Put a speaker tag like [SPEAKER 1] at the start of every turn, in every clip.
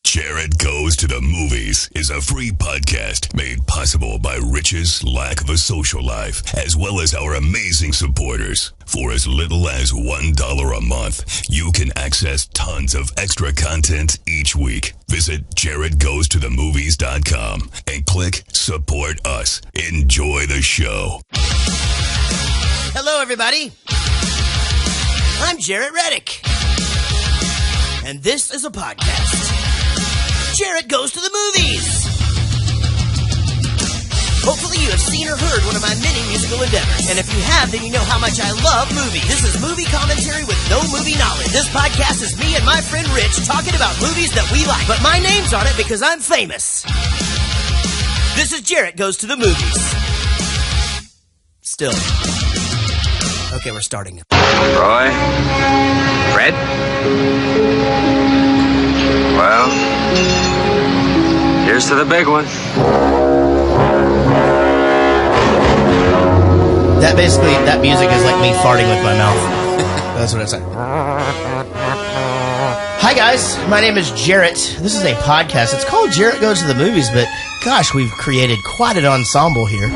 [SPEAKER 1] Jaret Goes to the Movies is a free podcast made possible by Rich's lack of a social life, as well as our amazing supporters. For as little as $1 a month, you can access tons of extra content each week. Visit JaretGoesToTheMovies.com and click Support Us. Enjoy the show.
[SPEAKER 2] Hello, everybody. I'm Jaret Reddick. And this is a podcast. Jaret Goes to the Movies. Hopefully you have seen or heard one of my many musical endeavors. And if you have, then you know how much I love movies. This is movie commentary with no movie knowledge. This podcast is me and my friend Rich talking about movies that we like. But my name's on it because I'm famous. This is Jaret Goes to the Movies. Still. Okay, we're starting now.
[SPEAKER 3] Roy? Fred? Well, here's to the big one.
[SPEAKER 2] That music is like me farting with my mouth. That's what it's like. Hi guys, my name is Jaret. This is a podcast. It's called Jaret Goes to the Movies, but gosh, we've created quite an ensemble here.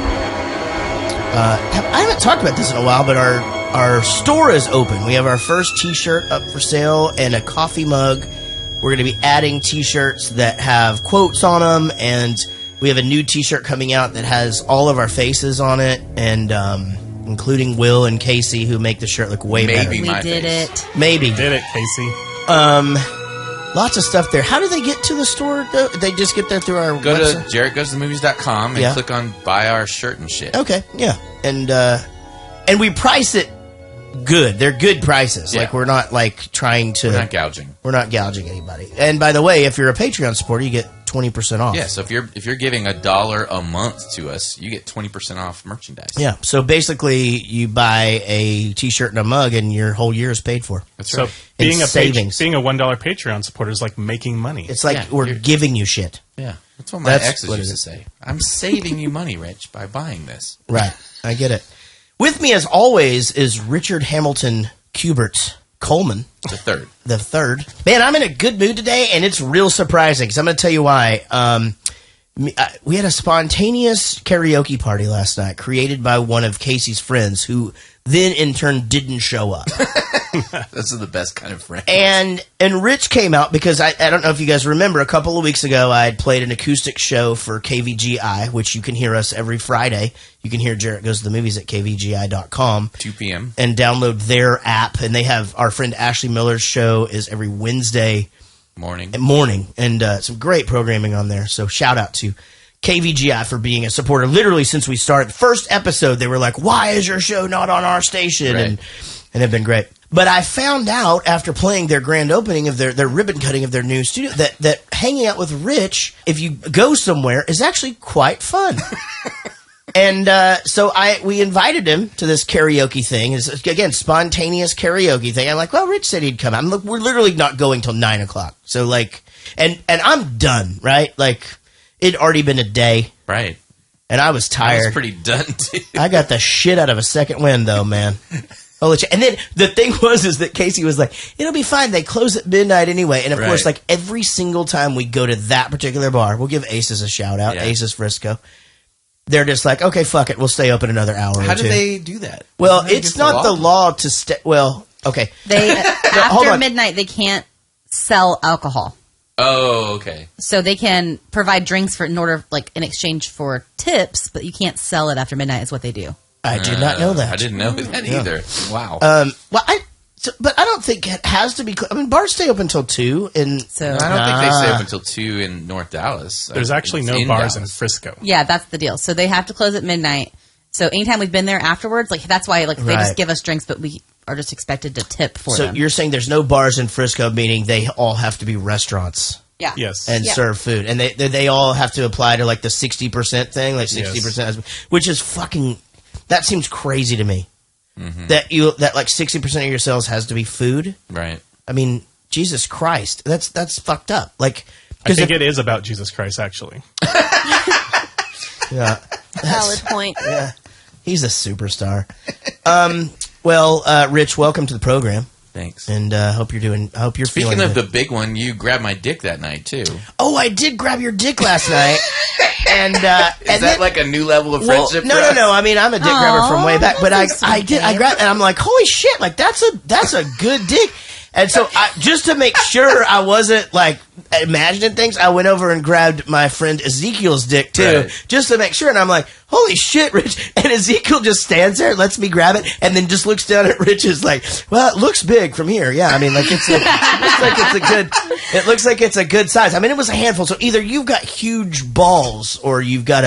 [SPEAKER 2] I haven't talked about this in a while, but our store is open. We have our first t-shirt up for sale and a coffee mug. We're going to be adding t-shirts that have quotes on them, and we have a new t-shirt coming out that has all of our faces on it, and including Will and Casey, who make the shirt look way better.
[SPEAKER 4] We did it.
[SPEAKER 2] Maybe.
[SPEAKER 5] We did it, Casey.
[SPEAKER 2] Lots of stuff there. How do they get to the store, though? They just get there through our
[SPEAKER 4] Go
[SPEAKER 2] website?
[SPEAKER 4] to JaretGoesToTheMovies.com and click on Buy Our Shirt and shit.
[SPEAKER 2] Okay, yeah. And we price it good. They're good prices.
[SPEAKER 4] Yeah.
[SPEAKER 2] Like, we're not, like, trying to...
[SPEAKER 4] We're not gouging.
[SPEAKER 2] We're not gouging anybody. And, by the way, if you're a Patreon supporter, you get 20% off.
[SPEAKER 4] Yeah, so if you're giving $1 a month to us, you get 20% off merchandise.
[SPEAKER 2] Yeah, so basically, you buy a t-shirt and a mug, and your whole year is paid for.
[SPEAKER 4] That's
[SPEAKER 5] So
[SPEAKER 4] right.
[SPEAKER 5] being a
[SPEAKER 2] savings.
[SPEAKER 5] being a $1 Patreon supporter is like making money.
[SPEAKER 2] It's like we're giving you shit.
[SPEAKER 4] Yeah, that's what my exes
[SPEAKER 2] what
[SPEAKER 4] used
[SPEAKER 2] it
[SPEAKER 4] to say. I'm saving you money, Rich, by buying this.
[SPEAKER 2] Right, I get it. With me, as always, is Richard Hamilton Kubert Coleman.
[SPEAKER 4] The third.
[SPEAKER 2] The third. Man, I'm in a good mood today, and it's real surprising, because I'm going to tell you why. We had a spontaneous karaoke party last night, created by one of Casey's friends, who then, in turn, didn't show up.
[SPEAKER 4] Those are the best kind of friends.
[SPEAKER 2] And Rich came out, because I don't know if you guys remember, a couple of weeks ago, I had played an acoustic show for KVGI, which you can hear us every Friday. You can hear Jaret Goes to the Movies at kvgi.com.
[SPEAKER 4] 2 p.m.
[SPEAKER 2] And download their app. And they have our friend Ashley Miller's show is every Wednesday
[SPEAKER 4] morning.
[SPEAKER 2] And some great programming on there. So shout out to KVGI for being a supporter. Literally since we started the first episode, they were like, why is your show not on our station?
[SPEAKER 4] Right.
[SPEAKER 2] And they've been great. But I found out after playing their grand opening of their ribbon cutting of their new studio that hanging out with Rich, if you go somewhere, is actually quite fun. And so we invited him to this karaoke thing. It's, again, spontaneous karaoke thing. I'm like, well, Rich said he'd come out. We're literally not going till 9 o'clock. So, like, and I'm done, right? Like, it'd already been a day.
[SPEAKER 4] Right.
[SPEAKER 2] And I was tired.
[SPEAKER 4] I was pretty done, too.
[SPEAKER 2] I got the shit out of a second wind, though, man. And then the thing is that Casey was like, it'll be fine. They close at midnight anyway. And, of course, like, every single time we go to that particular bar, we'll give Aces a shout-out, Aces Frisco. They're just like, okay, fuck it. We'll stay open another hour or two.
[SPEAKER 4] How do they do that?
[SPEAKER 2] Well, it's not the law to stay. Well, okay.
[SPEAKER 6] They after midnight, they can't sell alcohol.
[SPEAKER 4] Oh, okay.
[SPEAKER 6] So they can provide drinks in exchange for tips, but you can't sell it after midnight. Is what they do.
[SPEAKER 2] I did not know that.
[SPEAKER 4] I didn't know that either. Wow.
[SPEAKER 2] But I don't think it has to be. I mean, bars stay open until 2.
[SPEAKER 4] I don't think they stay open until 2 in North Dallas.
[SPEAKER 5] There's actually no bars in Frisco.
[SPEAKER 6] Yeah, that's the deal. So they have to close at midnight. So anytime we've been there afterwards, that's why they just give us drinks, but we are just expected to tip for them.
[SPEAKER 2] So you're saying there's no bars in Frisco, meaning they all have to be restaurants.
[SPEAKER 6] Yeah.
[SPEAKER 5] Yes.
[SPEAKER 2] And serve food, and they all have to apply to the 60% thing, 60%, which is fucking. That seems crazy to me. Mm-hmm. That 60% of your sales has to be food.
[SPEAKER 4] Right.
[SPEAKER 2] I mean, Jesus Christ, that's fucked up. I
[SPEAKER 5] think it is about Jesus Christ, actually.
[SPEAKER 2] Yeah.
[SPEAKER 6] Valid point.
[SPEAKER 2] Yeah. He's a superstar. Rich, welcome to the program.
[SPEAKER 4] Thanks.
[SPEAKER 2] And hope you're feeling
[SPEAKER 4] Speaking of
[SPEAKER 2] good.
[SPEAKER 4] the big one, you grabbed my dick that night too.
[SPEAKER 2] Oh, I did grab your dick last night. And
[SPEAKER 4] Is that like a new level of friendship?
[SPEAKER 2] No. I mean, I'm a dick grabber from way back, but I grabbed, and I'm like, holy shit, like that's a good dick. And so, just to make sure I wasn't like imagining things, I went over and grabbed my friend Ezekiel's dick too, just to make sure. And I'm like, holy shit, Rich. And Ezekiel just stands there, lets me grab it, and then just looks down at Rich's like, well, it looks big from here. Yeah, I mean, like it looks like it's a good size. I mean, it was a handful. So either you've got huge balls or you've got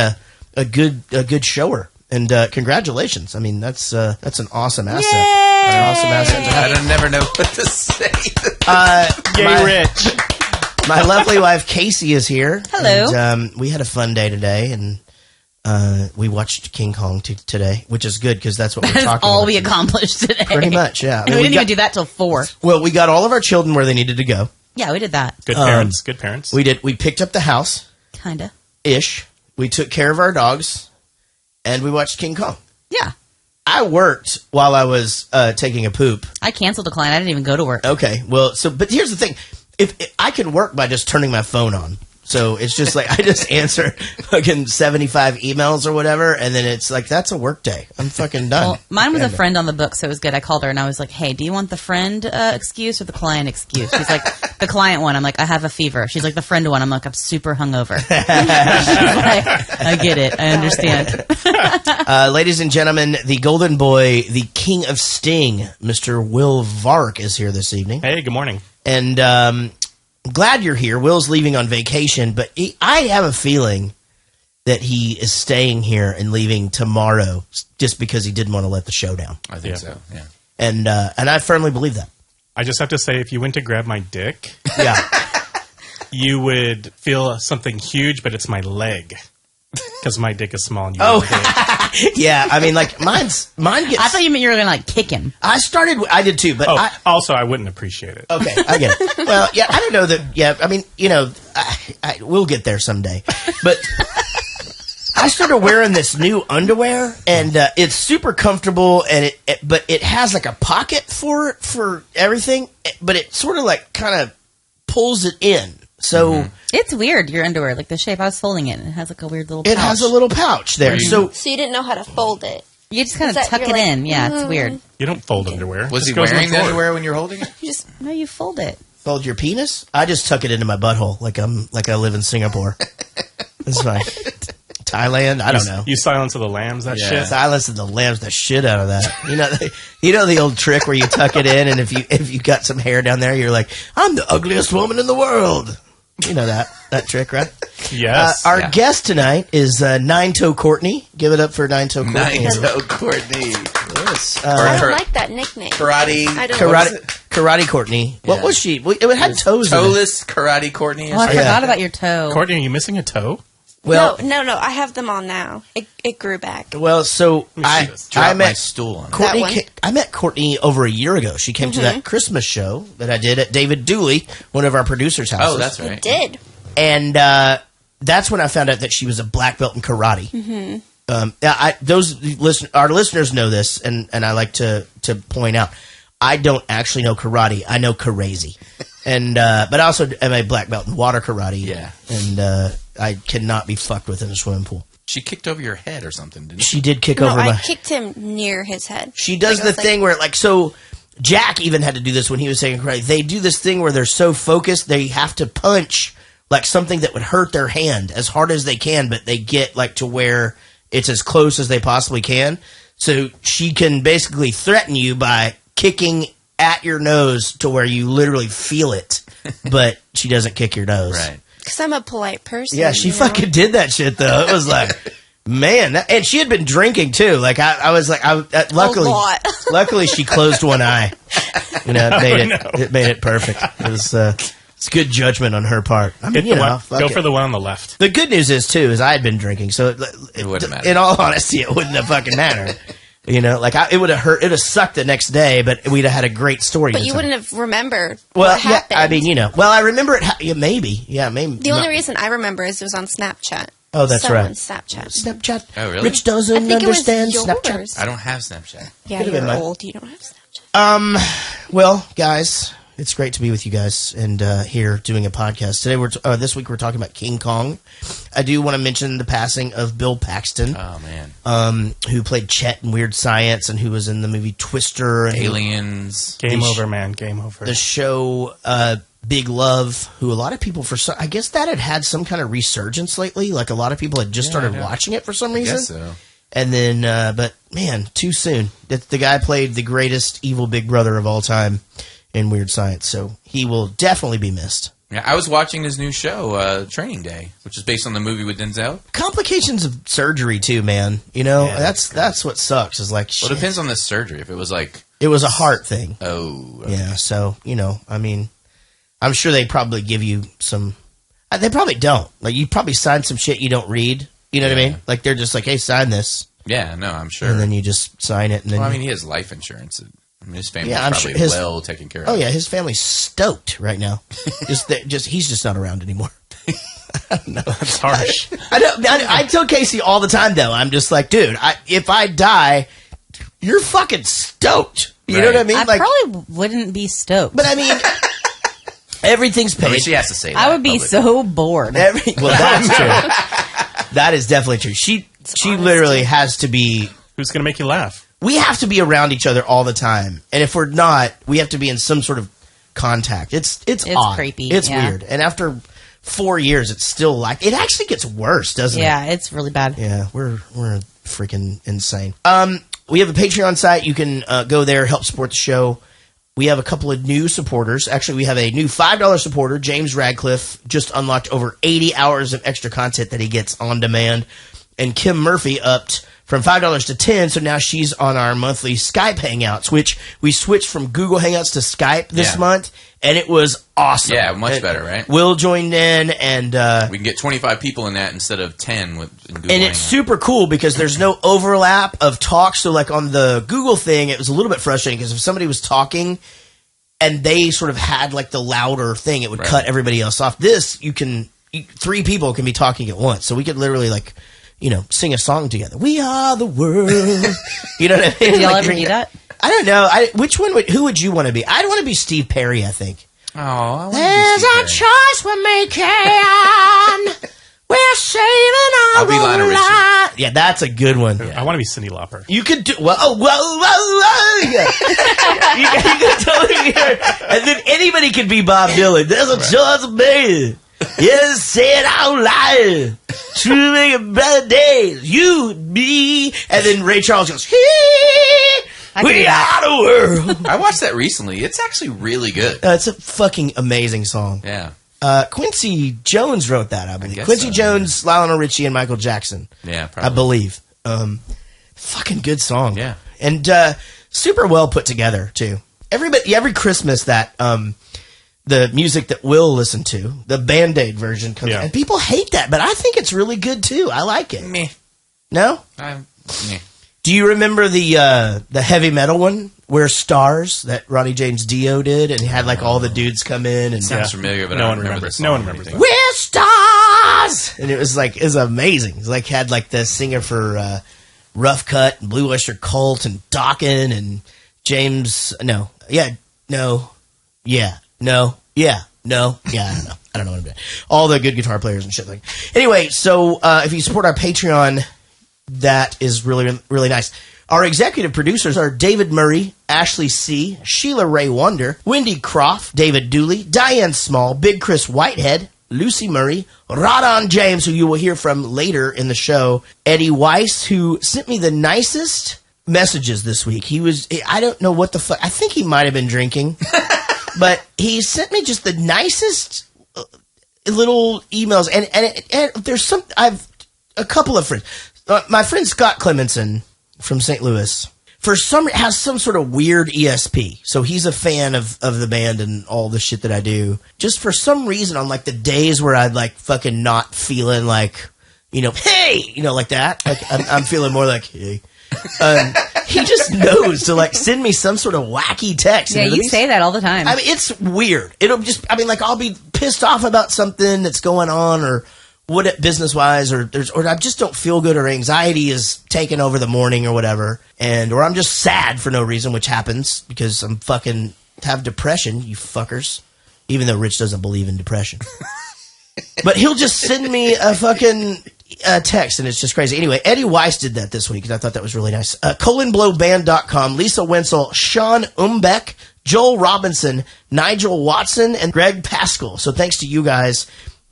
[SPEAKER 2] a good shower. And congratulations. I mean, that's an awesome asset. An awesome asset.
[SPEAKER 4] I don't never know what to say.
[SPEAKER 5] Rich.
[SPEAKER 2] My lovely wife Casey is here.
[SPEAKER 6] Hello.
[SPEAKER 2] And, we had a fun day today, and we watched King Kong today, which is good because that's what we're talking about.
[SPEAKER 6] That's all we accomplished today.
[SPEAKER 2] Pretty much, yeah.
[SPEAKER 6] And we didn't even do that till 4.
[SPEAKER 2] Well, we got all of our children where they needed to go.
[SPEAKER 6] Yeah, we did that.
[SPEAKER 5] Good parents. Good parents.
[SPEAKER 2] We did. We picked up the house.
[SPEAKER 6] Kinda.
[SPEAKER 2] Ish. We took care of our dogs, and we watched King Kong.
[SPEAKER 6] Yeah.
[SPEAKER 2] I worked while I was taking a poop.
[SPEAKER 6] I canceled a client. I didn't even go to work.
[SPEAKER 2] Okay, well, but here's the thing: if I can work by just turning my phone on, so it's just like I just answer fucking 75 emails or whatever, and then it's like that's a work day. I'm fucking done.
[SPEAKER 6] Well, mine was a friend on the book, so it was good. I called her and I was like, "Hey, do you want the friend excuse or the client excuse?" She's like, "The client one." I'm like, "I have a fever." She's like, "The friend one." I'm like, "I'm super hungover." She's like, "I get it. I understand."
[SPEAKER 2] Ladies and gentlemen, the golden boy, the king of Sting, Mr. Will Vark is here this evening.
[SPEAKER 5] Hey, good morning.
[SPEAKER 2] And glad you're here. Will's leaving on vacation, but I have a feeling that he is staying here and leaving tomorrow just because he didn't want to let the show down.
[SPEAKER 4] I think so, yeah.
[SPEAKER 2] And I firmly believe that.
[SPEAKER 5] I just have to say, if you went to grab my dick,
[SPEAKER 2] Yeah.
[SPEAKER 5] you would feel something huge, but it's my leg. Because my dick is small and you
[SPEAKER 2] Yeah, I mean, like, mine gets...
[SPEAKER 6] I thought you meant you were going to, like, kick him.
[SPEAKER 2] I did too, but
[SPEAKER 5] also, I wouldn't appreciate it.
[SPEAKER 2] Okay, I get it. Well, yeah, I don't know that... Yeah, I mean, you know, we'll get there someday. But I started wearing this new underwear, and it's super comfortable, and but it has, like, a pocket for everything, but it sort of, like, kind of pulls it in. So...
[SPEAKER 6] It's weird, your underwear, like the shape. I was folding it, and it has, like, a weird little pouch.
[SPEAKER 2] It has a little pouch there. So
[SPEAKER 7] you didn't know how to fold it.
[SPEAKER 6] You just kind of tuck it in. Yeah, it's weird.
[SPEAKER 5] You don't fold underwear.
[SPEAKER 4] Was he
[SPEAKER 5] Just goes on
[SPEAKER 4] wearing
[SPEAKER 5] the
[SPEAKER 4] the
[SPEAKER 5] floor.
[SPEAKER 4] underwear when you're holding it?
[SPEAKER 6] No, you fold it.
[SPEAKER 2] fold your penis? I just tuck it into my butthole like I live in Singapore. It's fine. Thailand? I don't know.
[SPEAKER 5] You Silence of the Lambs, that shit?
[SPEAKER 2] Silence of the Lambs, the shit out of that. You know the old trick where you tuck it in, and if you got some hair down there, you're like, I'm the ugliest woman in the world. You know that trick, right?
[SPEAKER 5] Yes.
[SPEAKER 2] Our guest tonight is Nine Toe Courtney. Give it up for Nine Toe Courtney.
[SPEAKER 4] Nine Toe Courtney.
[SPEAKER 2] Yes.
[SPEAKER 7] I don't like that nickname.
[SPEAKER 4] Karate.
[SPEAKER 7] I don't
[SPEAKER 2] Karate Courtney. What was she? It had toes.
[SPEAKER 4] Toeless Karate Courtney.
[SPEAKER 6] Oh, I forgot about your toe.
[SPEAKER 5] Courtney, are you missing a toe?
[SPEAKER 2] Well,
[SPEAKER 7] no. I have them on now. It grew back.
[SPEAKER 2] Well, so I
[SPEAKER 4] met
[SPEAKER 2] met
[SPEAKER 4] stool on
[SPEAKER 2] Courtney. I met Courtney over a year ago. She came to that Christmas show that I did at David Dooley, one of our producers' houses.
[SPEAKER 4] Oh, that's right.
[SPEAKER 7] It did.
[SPEAKER 2] And that's when I found out that she was a black belt in karate. Our listeners know this, and I like to point out, I don't actually know karate. I know crazy, and but I also am a black belt in water karate.
[SPEAKER 4] Yeah,
[SPEAKER 2] and I cannot be fucked with in a swimming pool.
[SPEAKER 4] She kicked over your head or something, didn't she?
[SPEAKER 2] She did kick
[SPEAKER 7] No,
[SPEAKER 2] over
[SPEAKER 7] I kicked him near his head.
[SPEAKER 2] She does the thing where, like, so Jack even had to do this when he was saying karate. They do this thing where they're so focused they have to punch like something that would hurt their hand as hard as they can, but they get like to where it's as close as they possibly can. So she can basically threaten you by kicking at your nose to where you literally feel it, but she doesn't kick your nose.
[SPEAKER 4] Right.
[SPEAKER 7] Because I'm a polite person.
[SPEAKER 2] Yeah, she fucking did that shit though. It was like, man, and she had been drinking too. Like I was like, luckily,
[SPEAKER 7] A lot.
[SPEAKER 2] luckily she closed one eye. You know, it made it perfect. It was it's good judgment on her part. I mean,
[SPEAKER 5] Go for the one on the left.
[SPEAKER 2] The good news is I had been drinking, so
[SPEAKER 4] it wouldn't matter.
[SPEAKER 2] In all honesty, it wouldn't have fucking mattered. You know, like it would have hurt. It would have sucked the next day, but we'd have had a great story.
[SPEAKER 7] But you wouldn't have remembered
[SPEAKER 2] well,
[SPEAKER 7] what happened.
[SPEAKER 2] Yeah, I mean, Well, I remember it. Maybe.
[SPEAKER 7] The only reason I remember is it was on Snapchat.
[SPEAKER 2] Oh, that's right.
[SPEAKER 7] Snapchat.
[SPEAKER 2] Oh, really?
[SPEAKER 4] Oh,
[SPEAKER 2] Rich doesn't understand Snapchat.
[SPEAKER 4] I don't have Snapchat.
[SPEAKER 7] Yeah, you're old. You don't have Snapchat.
[SPEAKER 2] Well, guys, it's great to be with you guys and here doing a podcast. Today, this week we're talking about King Kong. I do want to mention the passing of Bill Paxton.
[SPEAKER 4] Oh, man.
[SPEAKER 2] Who played Chet in Weird Science and who was in the movie Twister. And
[SPEAKER 4] Aliens.
[SPEAKER 5] Game over, man. Game over.
[SPEAKER 2] The show Big Love, who a lot of people, I guess that had some kind of resurgence lately. Like a lot of people had just started watching it for some reason.
[SPEAKER 4] I guess so.
[SPEAKER 2] And then, but man, too soon. The guy played the greatest evil big brother of all time in Weird Science, so he will definitely be missed.
[SPEAKER 4] Yeah, I was watching his new show, Training Day, which is based on the movie with Denzel.
[SPEAKER 2] Complications of surgery too, man. You know, that's what sucks. Is like, shit.
[SPEAKER 4] Well, it depends on the surgery. If it was like,
[SPEAKER 2] it was a heart thing.
[SPEAKER 4] Oh, okay.
[SPEAKER 2] Yeah. So I mean, I'm sure they probably give you some. They probably don't. Like you probably sign some shit you don't read. You know what I mean? Like they're just like, hey, sign this.
[SPEAKER 4] Yeah, no, I'm sure.
[SPEAKER 2] And then you just sign it. And then
[SPEAKER 4] he has life insurance. I mean, his family's
[SPEAKER 2] I'm
[SPEAKER 4] probably
[SPEAKER 2] sure
[SPEAKER 4] well taken care of.
[SPEAKER 2] Oh yeah, his family's stoked right now. He's just not around anymore. No,
[SPEAKER 5] That's harsh.
[SPEAKER 2] I tell Casey all the time though. I'm just like, dude, if I die, you're fucking stoked. You know what I mean?
[SPEAKER 6] I
[SPEAKER 2] Like,
[SPEAKER 6] probably wouldn't be stoked.
[SPEAKER 2] but I mean, everything's paid.
[SPEAKER 4] I mean, she has to say that.
[SPEAKER 6] I would be
[SPEAKER 4] publicly.
[SPEAKER 6] so bored.
[SPEAKER 2] Well, that's true. That is definitely true. She literally has to be.
[SPEAKER 5] Who's going to make you laugh?
[SPEAKER 2] We have to be around each other all the time, and if we're not, we have to be in some sort of contact. It's odd.
[SPEAKER 6] Creepy.
[SPEAKER 2] It's
[SPEAKER 6] yeah.
[SPEAKER 2] weird. And after 4 years, it's still like it actually gets worse, doesn't it?
[SPEAKER 6] Yeah, it's really bad.
[SPEAKER 2] Yeah, we're freaking insane. We have a Patreon site. You can go there, help support the show. We have a couple of new supporters. Actually, we have a new $5 supporter, James Radcliffe, just unlocked over 80 hours of extra content that he gets on demand. And Kim Murphy upped from $5 to $10, so now she's on our monthly Skype Hangouts, which we switched from Google Hangouts to Skype this month, and it was awesome.
[SPEAKER 4] Yeah, much better, right?
[SPEAKER 2] Will joined in, and
[SPEAKER 4] we can get 25 people in that instead of 10 with Google
[SPEAKER 2] and it's
[SPEAKER 4] Hangouts.
[SPEAKER 2] super cool because there's no overlap of talk. So, like on the Google thing, it was a little bit frustrating because if somebody was talking and they sort of had like the louder thing, it would cut everybody else off. This, three people can be talking at once, so we could literally sing a song together. We are the world. You know what I mean?
[SPEAKER 6] Did y'all ever do that?
[SPEAKER 2] I don't know. Who would you want to be? I'd want to be Steve Perry, I think.
[SPEAKER 4] Oh, I want
[SPEAKER 2] There's
[SPEAKER 4] to be
[SPEAKER 2] a
[SPEAKER 4] Steve
[SPEAKER 2] choice we're making. We're saving our
[SPEAKER 4] I'll be Lionel Richie.
[SPEAKER 2] life. Yeah, that's a good one.
[SPEAKER 5] I want to be Cyndi Lauper.
[SPEAKER 2] You could do whoa. Yeah. you could totally be her. And then anybody could be Bob Dylan. There's a choice we're yes, say it out loud. To make a better day, you, me, and then Ray Charles goes, we are the world.
[SPEAKER 4] I watched that recently. It's actually really good.
[SPEAKER 2] It's a fucking amazing song.
[SPEAKER 4] Yeah.
[SPEAKER 2] Quincy Jones wrote that, I believe.
[SPEAKER 4] guess
[SPEAKER 2] Quincy
[SPEAKER 4] so,
[SPEAKER 2] Jones, Lionel Richie, and Michael Jackson.
[SPEAKER 4] Yeah, probably.
[SPEAKER 2] I believe. Fucking good song.
[SPEAKER 4] Yeah.
[SPEAKER 2] And super well put together, too. Every Christmas that the music that we'll listen to, the Band-Aid version comes out. And people hate that, but I think it's really good, too. I like it.
[SPEAKER 4] Meh.
[SPEAKER 2] No?
[SPEAKER 4] Meh.
[SPEAKER 2] Do you remember the heavy metal one, We're Stars, that Ronnie James Dio did? And he had like all the dudes come in. And
[SPEAKER 4] Sounds familiar, but
[SPEAKER 5] No
[SPEAKER 4] I
[SPEAKER 5] one
[SPEAKER 4] don't remember
[SPEAKER 5] remembers.
[SPEAKER 4] the
[SPEAKER 5] No one
[SPEAKER 4] song or
[SPEAKER 5] remembers
[SPEAKER 4] anything.
[SPEAKER 2] We're Stars! And it was amazing. It was like had like the singer for Rough Cut and Blue Oyster Cult and Dokken and James. I don't know. I don't know what I'm doing. All the good guitar players and shit. Like anyway, so if you support our Patreon, that is really, really nice. Our executive producers are David Murray, Ashley C., Sheila Ray Wonder, Wendy Croft, David Dooley, Diane Small, Big Chris Whitehead, Lucy Murray, Rodon James, who you will hear from later in the show, Eddie Weiss, who sent me the nicest messages this week. I don't know what the fuck, I think he might have been drinking, but he sent me just the nicest little emails, and there's I've a couple of friends. My friend Scott Clemenson from St. Louis has some sort of weird ESP. So he's a fan of the band and all the shit that I do. Just for some reason on like the days where I'd like fucking not feeling like, hey, like that. Like I'm feeling more like, hey. He just knows to like send me some sort of wacky text.
[SPEAKER 6] Yeah, you say that all the time.
[SPEAKER 2] I mean, it's weird. I'll be pissed off about something that's going on or business wise, or I just don't feel good, or anxiety is taking over the morning or whatever, or I'm just sad for no reason, which happens because I'm fucking have depression, you fuckers. Even though Rich doesn't believe in depression. But he'll just send me a fucking text, and it's just crazy. Anyway, Eddie Weiss did that this week, and I thought that was really nice. ColonBlowBand.com, Lisa Wenzel, Sean Umbeck, Joel Robinson, Nigel Watson, and Greg Pascal. So thanks to you guys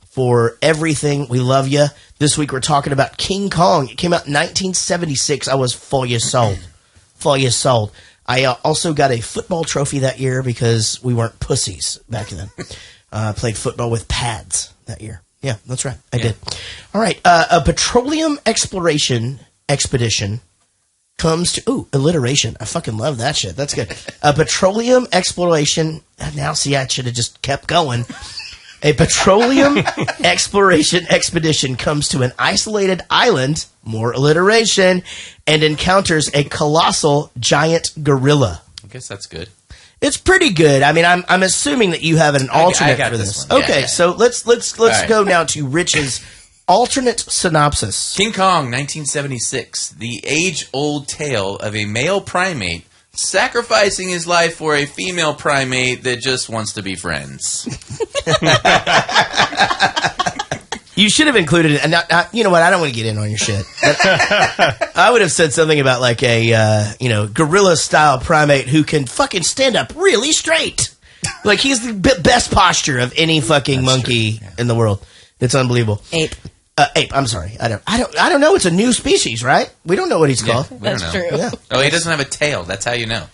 [SPEAKER 2] for everything. We love you. This week we're talking about King Kong. It came out in 1976. I was full years sold. I also got a football trophy that year because we weren't pussies back then. Played football with pads that year. Yeah, that's right. I did. All right. A petroleum exploration expedition comes to... Ooh, alliteration. I fucking love that shit. That's good. A petroleum exploration... Now, see, I should have just kept going. A petroleum exploration expedition comes to an isolated island, more alliteration, and encounters a colossal giant gorilla.
[SPEAKER 4] I guess that's good.
[SPEAKER 2] It's pretty good. I mean, I'm assuming that you have an alternate
[SPEAKER 4] got
[SPEAKER 2] for
[SPEAKER 4] this
[SPEAKER 2] this.
[SPEAKER 4] one.
[SPEAKER 2] Okay,
[SPEAKER 4] Yeah.
[SPEAKER 2] so let's
[SPEAKER 4] right.
[SPEAKER 2] go now to Rich's alternate synopsis.
[SPEAKER 4] King Kong, 1976. The age-old tale of a male primate sacrificing his life for a female primate that just wants to be friends.
[SPEAKER 2] You should have included it. And you know what? I don't want to get in on your shit. I would have said something about like a gorilla-style primate who can fucking stand up really straight. Like he's the best posture of any fucking monkey in the world. It's unbelievable.
[SPEAKER 6] Ape.
[SPEAKER 2] Ape. I'm sorry. I don't know. It's a new species, right? We don't know what he's called.
[SPEAKER 4] We don't
[SPEAKER 6] That's
[SPEAKER 4] know.
[SPEAKER 6] true.
[SPEAKER 2] Yeah.
[SPEAKER 4] Oh, he doesn't have a tail. That's how you know.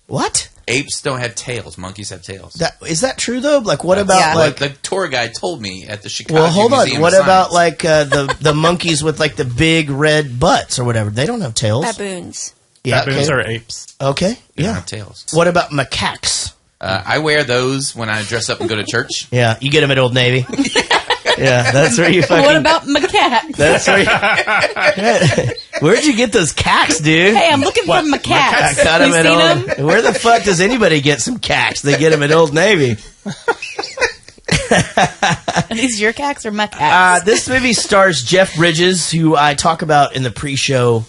[SPEAKER 2] What?
[SPEAKER 4] Apes don't have tails. Monkeys have tails.
[SPEAKER 2] Is that true though? Like, what about
[SPEAKER 6] Yeah.
[SPEAKER 2] like?
[SPEAKER 4] the tour guide told me at the Chicago
[SPEAKER 2] Well, hold on.
[SPEAKER 4] Museum
[SPEAKER 2] What
[SPEAKER 4] of
[SPEAKER 2] about
[SPEAKER 4] Science.
[SPEAKER 2] like the monkeys with like the big red butts or whatever? They don't have tails.
[SPEAKER 7] Baboons.
[SPEAKER 2] Yeah.
[SPEAKER 5] Baboons
[SPEAKER 2] Okay.
[SPEAKER 5] are apes.
[SPEAKER 2] Okay.
[SPEAKER 4] They don't
[SPEAKER 2] Yeah.
[SPEAKER 4] have tails.
[SPEAKER 2] What about macaques?
[SPEAKER 4] I wear those when I dress up and go to church.
[SPEAKER 2] Yeah, you get them at Old Navy. Yeah, that's where you fucking.
[SPEAKER 6] What about macaques?
[SPEAKER 2] That's where. Where'd you get those cacks, dude?
[SPEAKER 6] Hey, I'm looking for
[SPEAKER 2] I
[SPEAKER 6] macaques.
[SPEAKER 2] got
[SPEAKER 6] You
[SPEAKER 2] them at
[SPEAKER 6] seen
[SPEAKER 2] Old.
[SPEAKER 6] them?
[SPEAKER 2] Where the fuck does anybody get some cacks? They get them at Old Navy.
[SPEAKER 6] Are these your cacks or macaques?
[SPEAKER 2] This movie stars Jeff Bridges, who I talk about in the pre-show,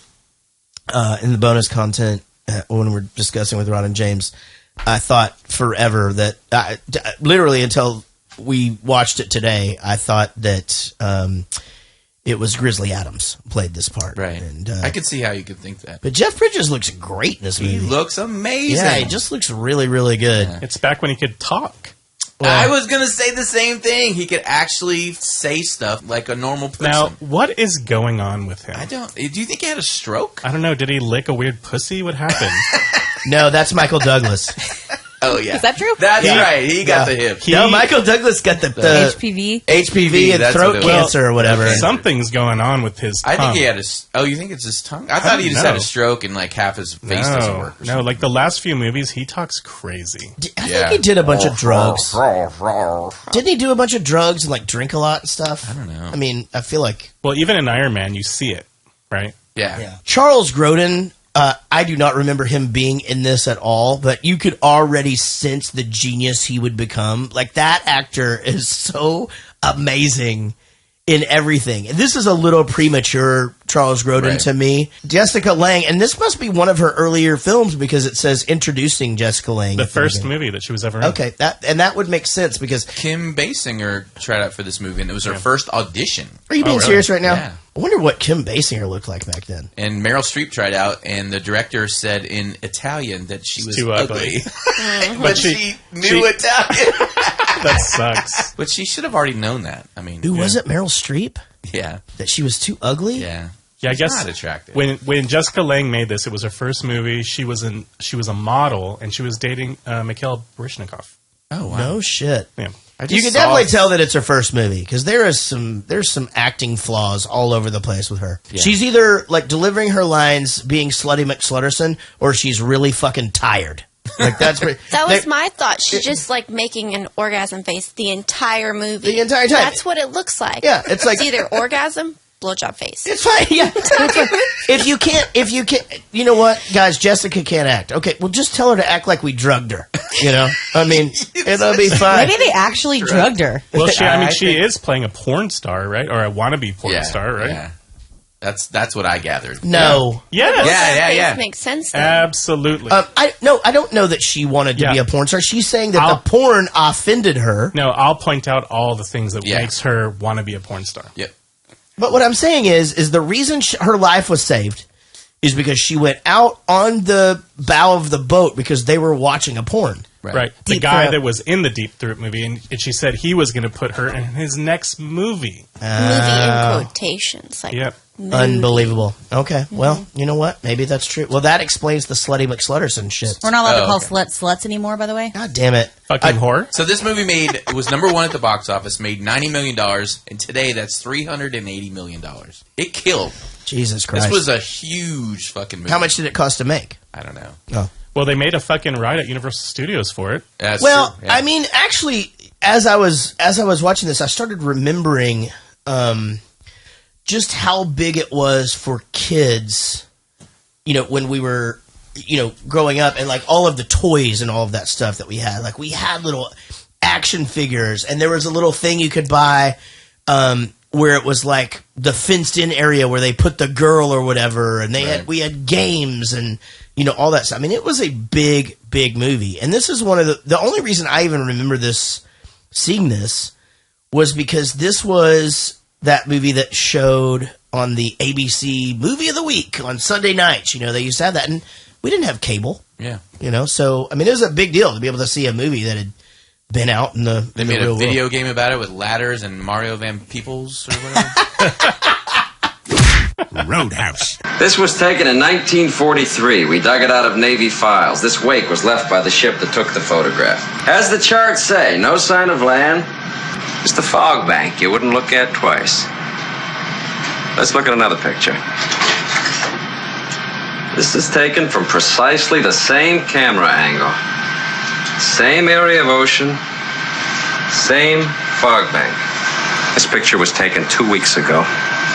[SPEAKER 2] in the bonus content when we're discussing with Ron and James. I thought forever that, literally until we watched it today, I thought that it was Grizzly Adams played this part.
[SPEAKER 4] Right.
[SPEAKER 2] And,
[SPEAKER 4] I could see how you could think that.
[SPEAKER 2] but Jeff Bridges looks great in this movie.
[SPEAKER 4] He looks amazing.
[SPEAKER 2] Yeah, he just looks really, really good.
[SPEAKER 4] Yeah.
[SPEAKER 5] It's back when he could talk.
[SPEAKER 4] I was going to say the same thing. He could actually say stuff like a normal person.
[SPEAKER 5] Now, what is going on with him?
[SPEAKER 4] Do you think he had a stroke?
[SPEAKER 5] I don't know. Did he lick a weird pussy? What happened?
[SPEAKER 2] No, that's Michael Douglas.
[SPEAKER 4] Oh, yeah.
[SPEAKER 6] Is that true?
[SPEAKER 4] That's
[SPEAKER 2] Yeah.
[SPEAKER 4] right. He got the hip.
[SPEAKER 2] No, Michael Douglas got the
[SPEAKER 6] HPV?
[SPEAKER 2] HPV and
[SPEAKER 4] that's
[SPEAKER 2] throat
[SPEAKER 4] what it was.
[SPEAKER 2] cancer or whatever.
[SPEAKER 4] Okay.
[SPEAKER 5] Something's going on with his tongue.
[SPEAKER 4] I think he had you think it's his tongue? I thought he just
[SPEAKER 5] know.
[SPEAKER 4] had a stroke and like half his face doesn't work. Or
[SPEAKER 5] No, like the last few movies, he talks crazy.
[SPEAKER 2] I think he did a bunch of drugs. Didn't he do a bunch of drugs and like drink a lot and stuff?
[SPEAKER 4] I don't know.
[SPEAKER 2] I mean, I feel like
[SPEAKER 5] Well, even in Iron Man, you see it, right?
[SPEAKER 4] Yeah.
[SPEAKER 2] Charles Grodin. I do not remember him being in this at all, but you could already sense the genius he would become. Like that actor is so amazing in everything. And this is a little premature Charles Grodin
[SPEAKER 4] Right.
[SPEAKER 2] to me. Jessica Lange, and this must be one of her earlier films because it says introducing Jessica Lange.
[SPEAKER 5] The
[SPEAKER 2] at
[SPEAKER 5] first
[SPEAKER 2] beginning.
[SPEAKER 5] movie that she was ever in.
[SPEAKER 2] Okay, that would make sense because
[SPEAKER 4] Kim Basinger tried out for this movie and it was her first audition.
[SPEAKER 2] are you being
[SPEAKER 5] really?
[SPEAKER 2] serious right now?
[SPEAKER 4] Yeah.
[SPEAKER 2] I wonder what Kim Basinger looked like back then.
[SPEAKER 4] And Meryl Streep tried out, and the director said in Italian that she was
[SPEAKER 5] too
[SPEAKER 4] ugly.
[SPEAKER 5] ugly.
[SPEAKER 4] but she knew Italian.
[SPEAKER 5] That sucks.
[SPEAKER 4] But she should have already known that. I mean,
[SPEAKER 2] Who was it? Meryl Streep?
[SPEAKER 4] yeah,
[SPEAKER 2] That she was too ugly?
[SPEAKER 4] yeah.
[SPEAKER 5] Yeah, I
[SPEAKER 4] She's
[SPEAKER 5] guess
[SPEAKER 4] not attractive.
[SPEAKER 5] when Jessica Lange made this, it was her first movie. She was a model, and she was dating Mikhail Baryshnikov.
[SPEAKER 4] Oh wow.
[SPEAKER 2] No shit.
[SPEAKER 5] Yeah.
[SPEAKER 4] I just
[SPEAKER 2] You can
[SPEAKER 4] saw-
[SPEAKER 2] definitely tell that it's her first movie because there's some acting flaws all over the place with her.
[SPEAKER 4] Yeah.
[SPEAKER 2] She's either like delivering her lines being Slutty McSlutterson or she's really fucking tired. Like that's pretty,
[SPEAKER 7] That was
[SPEAKER 2] they-
[SPEAKER 7] my thought. She's just like making an orgasm face the entire movie.
[SPEAKER 2] The entire time.
[SPEAKER 7] That's what it looks like.
[SPEAKER 2] Yeah, it's like-
[SPEAKER 7] either orgasm, blowjob face.
[SPEAKER 2] It's fine. Yeah, it's fine. If you can't, you know what, guys? Jessica can't act. Okay, well, just tell her to act like we drugged her. You know, I mean, it'll be fine.
[SPEAKER 6] Maybe they actually drugged her.
[SPEAKER 5] Well, she is playing a porn star, right? Or a wannabe porn star, right?
[SPEAKER 4] Yeah. That's what I gathered.
[SPEAKER 2] No.
[SPEAKER 5] Yes.
[SPEAKER 4] Yeah.
[SPEAKER 7] Makes sense then.
[SPEAKER 5] Absolutely.
[SPEAKER 2] I don't know that she wanted to be a porn star. She's saying that the porn offended her.
[SPEAKER 5] No, I'll point out all the things that
[SPEAKER 4] Yeah.
[SPEAKER 5] makes her want to be a porn star.
[SPEAKER 4] Yep.
[SPEAKER 2] But what I'm saying is the reason her life was saved is because she went out on the bow of the boat because they were watching a porn.
[SPEAKER 5] Right. The
[SPEAKER 2] Deep
[SPEAKER 5] guy
[SPEAKER 2] Throat.
[SPEAKER 5] that was in the Deep Throat movie, and she said he was going to put her in his next movie.
[SPEAKER 7] Movie in quotations. Like,
[SPEAKER 5] Yep.
[SPEAKER 7] movie.
[SPEAKER 2] Unbelievable. Okay, well, you know what? Maybe that's true. Well, that explains the Slutty McSlutterson shit.
[SPEAKER 6] We're not allowed to call sluts anymore, by the way.
[SPEAKER 2] God damn it.
[SPEAKER 5] Fucking whore.
[SPEAKER 4] So this movie was number one at the box office, made $90 million, and today that's $380 million. It killed.
[SPEAKER 2] Jesus Christ.
[SPEAKER 4] This was a huge fucking movie.
[SPEAKER 2] How much did it cost to make?
[SPEAKER 4] I don't know.
[SPEAKER 2] Oh.
[SPEAKER 5] Well, they made a fucking ride at Universal Studios for it.
[SPEAKER 4] That's
[SPEAKER 2] Well,
[SPEAKER 4] true, yeah.
[SPEAKER 2] I mean, actually, as I was watching this, I started remembering just how big it was for kids, you know, when we were, you know, growing up, and like all of the toys and all of that stuff that we had. Like we had little action figures, and there was a little thing you could buy where it was like the fenced-in area where they put the girl or whatever, and we had games and, you know, all that stuff. I mean, it was a big, big movie. And this is one of the only reason I even remember seeing this was because this was that movie that showed on the ABC Movie of the Week on Sunday nights. You know, they used to have that, and we didn't have cable.
[SPEAKER 4] Yeah.
[SPEAKER 2] You know, so, I mean, it was a big deal to be able to see a movie that had been out in the
[SPEAKER 4] They made a video game about it with ladders and Mario Van Peebles or whatever.
[SPEAKER 8] Roadhouse.
[SPEAKER 3] This was taken in 1943. We dug it out of Navy files. This wake was left by the ship that took the photograph. As the charts say, no sign of land. Just a fog bank you wouldn't look at twice. Let's look at another picture. This is taken from precisely the same camera angle. Same area of ocean. Same fog bank. This picture was taken 2 weeks ago.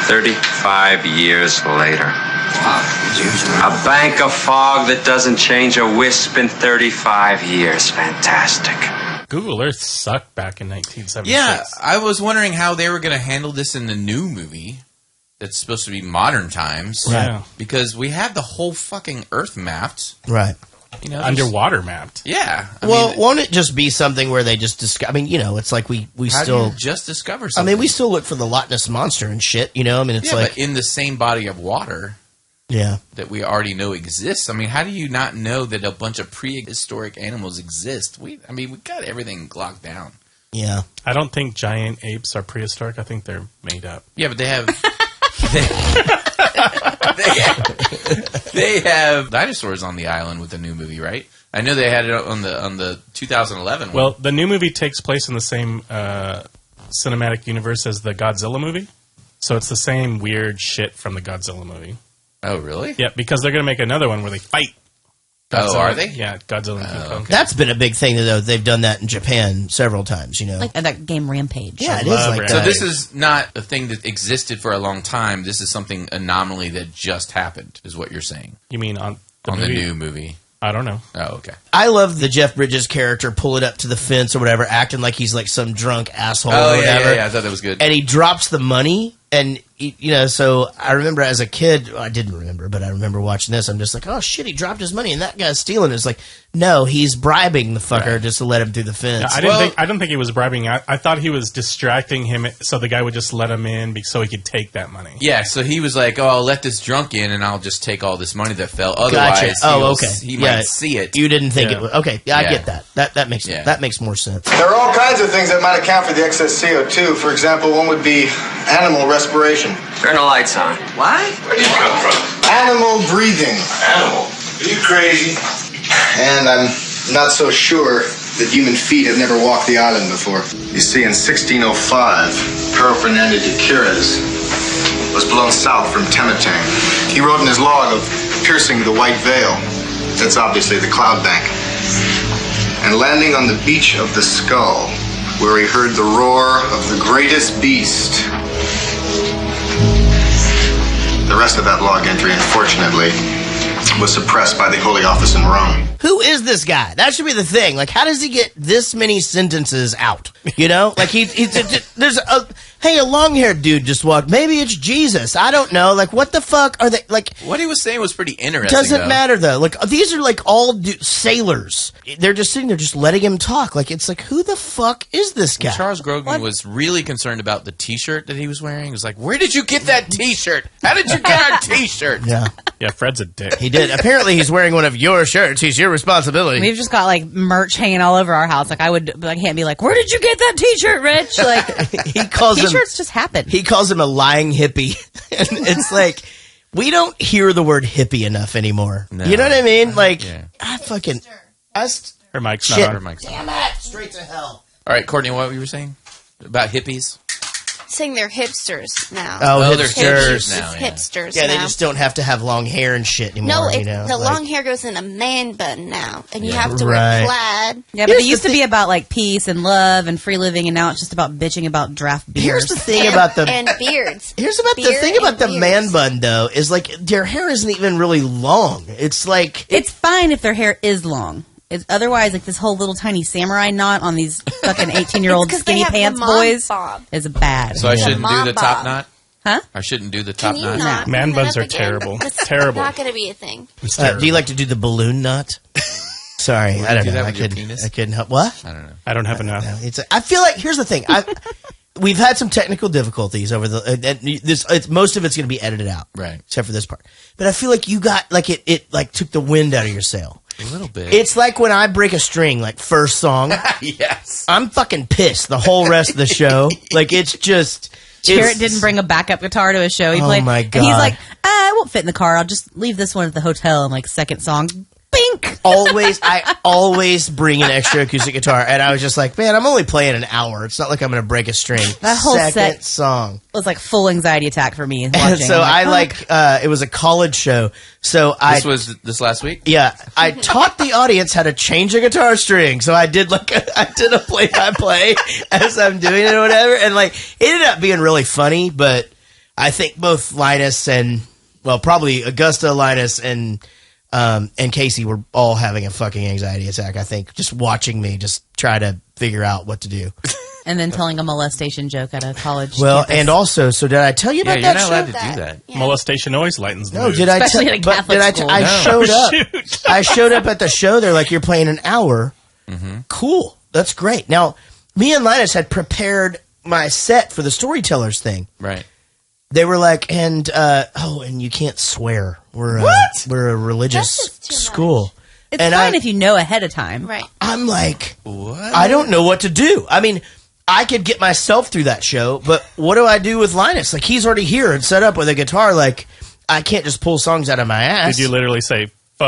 [SPEAKER 3] 35 years later. A bank of fog that doesn't change a wisp in 35 years. Fantastic.
[SPEAKER 5] Google Earth sucked back in 1976.
[SPEAKER 4] Yeah, I was wondering how they were going to handle this in the new movie that's supposed to be modern times.
[SPEAKER 5] Right.
[SPEAKER 4] Because we have the whole fucking Earth mapped.
[SPEAKER 2] Right.
[SPEAKER 4] You know,
[SPEAKER 5] Underwater mapped.
[SPEAKER 4] Yeah. I
[SPEAKER 2] Well,
[SPEAKER 4] mean,
[SPEAKER 2] won't it just be something where they just discover? I mean, you know, it's like we
[SPEAKER 4] how
[SPEAKER 2] still.
[SPEAKER 4] do you just discover
[SPEAKER 2] I
[SPEAKER 4] something?
[SPEAKER 2] mean, we still look for the Loch Ness monster and shit. You know, I mean, it's
[SPEAKER 4] yeah,
[SPEAKER 2] like
[SPEAKER 4] but in the same body of water
[SPEAKER 2] yeah.
[SPEAKER 4] that we already know exists. I mean, how do you not know that a bunch of prehistoric animals exist? We got everything locked down.
[SPEAKER 2] Yeah.
[SPEAKER 5] I don't think giant apes are prehistoric. I think they're made up.
[SPEAKER 4] Yeah, but they have they have dinosaurs on the island with the new movie, right? I know they had it on the 2011 one.
[SPEAKER 5] Well, the new movie takes place in the same cinematic universe as the Godzilla movie. So it's the same weird shit from the Godzilla movie.
[SPEAKER 4] Oh, really?
[SPEAKER 5] Yeah, because they're going to make another one where they fight. Godzilla.
[SPEAKER 4] Oh, are they?
[SPEAKER 5] Yeah, Godzilla and King Kong.
[SPEAKER 4] okay.
[SPEAKER 2] That's been a big thing, though. They've done that in Japan several times, you know.
[SPEAKER 6] Like that game Rampage.
[SPEAKER 2] yeah, it is
[SPEAKER 5] love
[SPEAKER 2] like
[SPEAKER 5] Rampage.
[SPEAKER 4] So
[SPEAKER 2] that.
[SPEAKER 4] this is not a thing that existed for a long time. This is something anomaly that just happened, is what you're saying
[SPEAKER 5] You mean on the
[SPEAKER 4] on
[SPEAKER 5] movie?
[SPEAKER 4] the new movie.
[SPEAKER 5] I don't know.
[SPEAKER 4] Oh, okay.
[SPEAKER 2] I love the Jeff Bridges character pulling up to the fence or whatever, acting like he's like some drunk asshole
[SPEAKER 4] Oh,
[SPEAKER 2] or whatever.
[SPEAKER 4] yeah. I thought that was good.
[SPEAKER 2] And he drops the money, and you know, so I remember as a kid, well, I didn't remember, but I remember watching this. I'm just like, oh shit, he dropped his money, and that guy's stealing it. It's like, no, he's bribing the fucker just to let him through the fence.
[SPEAKER 5] I didn't think he was bribing. I thought he was distracting him so the guy would just let him in so he could take that money.
[SPEAKER 4] Yeah, so he was like, "Oh, I'll let this drunk in, and I'll just take all this money that fell. Otherwise,
[SPEAKER 2] Gotcha. Oh, okay.
[SPEAKER 4] he might see it."
[SPEAKER 2] You didn't think
[SPEAKER 5] Yeah.
[SPEAKER 2] it was okay. Yeah, I
[SPEAKER 4] Yeah.
[SPEAKER 2] get that. That makes more sense.
[SPEAKER 9] There are all kinds of things that might account for the excess CO2. For example, one would be animal respiration.
[SPEAKER 3] Turn the lights on. What?
[SPEAKER 9] Where do you come from? Animal breathing.
[SPEAKER 8] Animal. Are you crazy?
[SPEAKER 9] And I'm not so sure that human feet have never walked the island before. You see, in 1605, Pero Fernandez de Quirez was blown south from Tematang. He wrote in his log of piercing the White Veil, that's obviously the cloud bank, and landing on the beach of the Skull, where he heard the roar of the greatest beast. The rest of that log entry, unfortunately, was suppressed by the Holy Office in Rome.
[SPEAKER 2] Who is this guy? That should be the thing. Like, how does he get this many sentences out? You know? Like, there's a long-haired dude just walked. Maybe it's Jesus. I don't know. Like, what the fuck are they, like...
[SPEAKER 4] What he was saying was pretty interesting,
[SPEAKER 2] Doesn't matter, though. Like, these are, like, all sailors. They're just sitting there just letting him talk. Like, it's like, who the fuck is this guy?
[SPEAKER 4] Charles Grodin was really concerned about the T-shirt that he was wearing. He was like, where did you get that T-shirt? How did you get our T-shirt?
[SPEAKER 2] Yeah.
[SPEAKER 5] Yeah, Fred's a dick.
[SPEAKER 2] He did. Apparently, he's wearing one of your shirts. He's your responsibility.
[SPEAKER 6] We've just got like merch hanging all over our house. Like I can't be like, where did you get that T-shirt, Rich? Like
[SPEAKER 2] he calls
[SPEAKER 6] T-shirts just happen.
[SPEAKER 2] He calls him a lying hippie, and it's like we don't hear the word hippie enough anymore. No. You know what I mean? Like I fucking
[SPEAKER 5] her mic's
[SPEAKER 2] shit.
[SPEAKER 5] not on.
[SPEAKER 4] Her mic's
[SPEAKER 2] Damn it! Straight to hell.
[SPEAKER 4] All right, Courtney, what were you saying about hippies?
[SPEAKER 7] Saying they're hipsters now.
[SPEAKER 2] Oh,
[SPEAKER 4] they're
[SPEAKER 2] hipsters
[SPEAKER 4] now.
[SPEAKER 7] Hipsters.
[SPEAKER 2] Yeah, they
[SPEAKER 7] now.
[SPEAKER 2] just don't have to have long hair and shit anymore.
[SPEAKER 7] No,
[SPEAKER 2] you know?
[SPEAKER 7] the
[SPEAKER 2] like,
[SPEAKER 7] long hair goes in a man bun now, and you have to
[SPEAKER 2] Right.
[SPEAKER 7] wear plaid.
[SPEAKER 6] Yeah, but it used to be about like peace and love and free living, and now it's just about bitching about draft beers.
[SPEAKER 2] Here's the thing about the
[SPEAKER 7] and beards.
[SPEAKER 2] Here's about the
[SPEAKER 7] Beard
[SPEAKER 2] thing about
[SPEAKER 7] and
[SPEAKER 2] the
[SPEAKER 7] beards.
[SPEAKER 2] man bun though is like their hair isn't even really long. It's like
[SPEAKER 6] It's fine if their hair is long. It's otherwise like this whole little tiny samurai knot on these fucking 18-year-old
[SPEAKER 7] It's 'cause they
[SPEAKER 6] skinny
[SPEAKER 7] have the
[SPEAKER 6] pants
[SPEAKER 7] mom
[SPEAKER 6] boys
[SPEAKER 7] bob.
[SPEAKER 6] is bad.
[SPEAKER 4] So I shouldn't do
[SPEAKER 7] Mom
[SPEAKER 4] the top
[SPEAKER 7] bob.
[SPEAKER 4] knot?
[SPEAKER 6] Huh?
[SPEAKER 4] I shouldn't do the top
[SPEAKER 7] Can you
[SPEAKER 4] knot?
[SPEAKER 7] not
[SPEAKER 5] Man
[SPEAKER 7] bring that
[SPEAKER 5] buns
[SPEAKER 7] up
[SPEAKER 5] are
[SPEAKER 7] again?
[SPEAKER 5] terrible.
[SPEAKER 7] That's
[SPEAKER 5] Terrible.
[SPEAKER 7] not going to be a thing.
[SPEAKER 5] It's
[SPEAKER 2] do
[SPEAKER 5] terrible.
[SPEAKER 2] you like to do the balloon knot? Sorry, I don't
[SPEAKER 4] do
[SPEAKER 2] know.
[SPEAKER 4] that
[SPEAKER 2] I
[SPEAKER 4] with your
[SPEAKER 2] couldn't.
[SPEAKER 4] penis?
[SPEAKER 2] I couldn't help. What?
[SPEAKER 4] I don't know.
[SPEAKER 5] I don't have enough.
[SPEAKER 2] No, I feel like here's the thing. We've had some technical difficulties over the most of it's going to be edited out,
[SPEAKER 4] Right.
[SPEAKER 2] Except for this part. But I feel like you got like it like took the wind out of your sail.
[SPEAKER 4] A little bit.
[SPEAKER 2] It's like when I break a string, like first song.
[SPEAKER 4] Yes.
[SPEAKER 2] I'm fucking pissed the whole rest of the show. Like it's just.
[SPEAKER 6] Jaret didn't bring a backup guitar to his show. He
[SPEAKER 2] Oh
[SPEAKER 6] played,
[SPEAKER 2] my
[SPEAKER 6] and he's
[SPEAKER 2] God.
[SPEAKER 6] like, "I won't fit in the car. I'll just leave this one at the hotel." And like second song, bink.
[SPEAKER 2] I always bring an extra acoustic guitar, and I was just like, man, I'm only playing an hour. It's not like I'm going to break a string.
[SPEAKER 6] That whole
[SPEAKER 2] second
[SPEAKER 6] set
[SPEAKER 2] song.
[SPEAKER 6] It was like full anxiety attack for me.
[SPEAKER 2] And
[SPEAKER 6] Watching.
[SPEAKER 2] so
[SPEAKER 6] I'm like,
[SPEAKER 2] it was a college show. So
[SPEAKER 4] This was this last week?
[SPEAKER 2] yeah, I taught the audience how to change a guitar string. So I did a play-by-play as I'm doing it or whatever, and like it ended up being really funny. But I think both Linus and probably Augusta, Linus, and Casey were all having a fucking anxiety attack. I think just watching me just try to figure out what to do.
[SPEAKER 6] and then telling a molestation joke at a college.
[SPEAKER 2] Well,
[SPEAKER 6] campus.
[SPEAKER 2] and also, so did I tell you about
[SPEAKER 4] you're
[SPEAKER 2] that
[SPEAKER 4] not
[SPEAKER 2] show?
[SPEAKER 4] allowed to do that.
[SPEAKER 7] Yeah.
[SPEAKER 5] Molestation always lightens the
[SPEAKER 2] No,
[SPEAKER 5] mood.
[SPEAKER 2] did I
[SPEAKER 6] Especially
[SPEAKER 2] tell?
[SPEAKER 6] at a
[SPEAKER 2] But
[SPEAKER 6] Catholic
[SPEAKER 2] did I?
[SPEAKER 6] school.
[SPEAKER 2] I
[SPEAKER 4] No.
[SPEAKER 2] showed up.
[SPEAKER 5] Shoot.
[SPEAKER 2] I showed up at the show. They're like, "You're playing an hour. Cool, that's great." Now, me and Linus had prepared my set for the storytellers thing.
[SPEAKER 4] Right.
[SPEAKER 2] They were like, and you can't swear. We're a religious
[SPEAKER 7] That's just too
[SPEAKER 2] school.
[SPEAKER 6] it's
[SPEAKER 2] and
[SPEAKER 6] fine if you know ahead of time.
[SPEAKER 7] Right.
[SPEAKER 2] I'm like,
[SPEAKER 4] What?
[SPEAKER 2] I don't know what to do. I mean, I could get myself through that show, but what do I do with Linus? Like, he's already here and set up with a guitar. Like, I can't just pull songs out of my ass.
[SPEAKER 5] Did you literally say, fuck?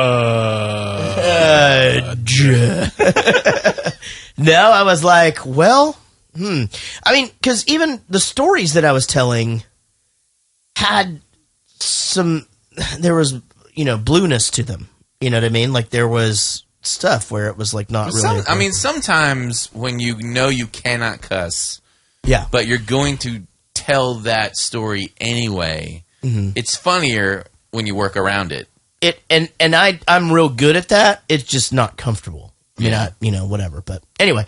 [SPEAKER 2] No, I was like, well, I mean, because even the stories that I was telling had there was, blueness to them. You know what I mean? Like, there was stuff where it was like not really.
[SPEAKER 4] Sometimes when you know you cannot cuss,
[SPEAKER 2] yeah.
[SPEAKER 4] but you're going to tell that story anyway, it's funnier when you work around it.
[SPEAKER 2] I'm real good at that. It's just not comfortable. You're not, whatever. But anyway.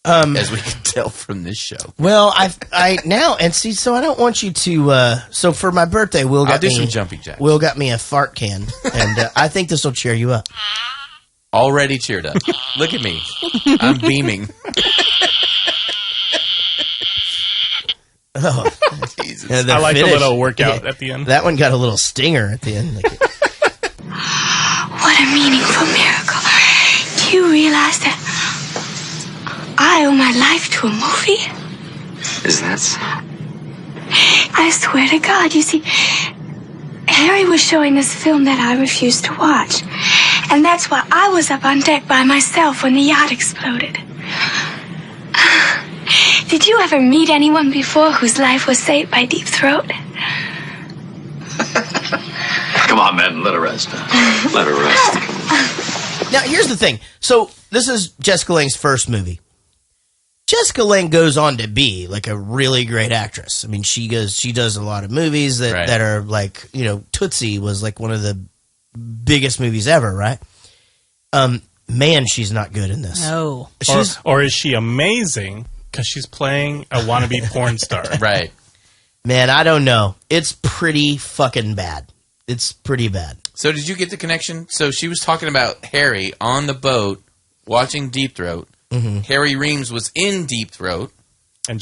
[SPEAKER 4] As we can tell from this show.
[SPEAKER 2] Well, I now, and see, so I don't want you to, so for my birthday, Will got
[SPEAKER 4] I'll do
[SPEAKER 2] me
[SPEAKER 4] some jumping jacks.
[SPEAKER 2] Will got me a fart can, and I think this will cheer you up.
[SPEAKER 4] Already cheered up. Look at me. I'm beaming.
[SPEAKER 2] Oh,
[SPEAKER 4] Jesus.
[SPEAKER 2] and the
[SPEAKER 5] I like the
[SPEAKER 2] finish-
[SPEAKER 5] little workout at the end.
[SPEAKER 2] That one got a little stinger at the end. Like,
[SPEAKER 10] What a meaningful miracle. Do you realize that I owe my life to a movie?
[SPEAKER 3] Is that so?
[SPEAKER 10] I swear to God, you see, Harry was showing this film that I refused to watch. And that's why I was up on deck by myself when the yacht exploded. Did you ever meet anyone before whose life was saved by Deep Throat?
[SPEAKER 3] Come on, man, let her rest. Let her rest.
[SPEAKER 2] now, here's the thing. So, this is Jessica Lange's first movie. Jessica Lange goes on to be like a really great actress. I mean, she does a lot of movies that are like, Tootsie was like one of the biggest movies ever, right? Man, she's not good in this.
[SPEAKER 6] No.
[SPEAKER 5] Or is she amazing because she's playing a wannabe porn star?
[SPEAKER 4] Right.
[SPEAKER 2] Man, I don't know. It's pretty fucking bad. It's pretty bad.
[SPEAKER 4] So did you get the connection? So she was talking about Harry on the boat watching Deep Throat.
[SPEAKER 2] Mm-hmm.
[SPEAKER 4] Harry Reams was in Deep Throat.
[SPEAKER 5] And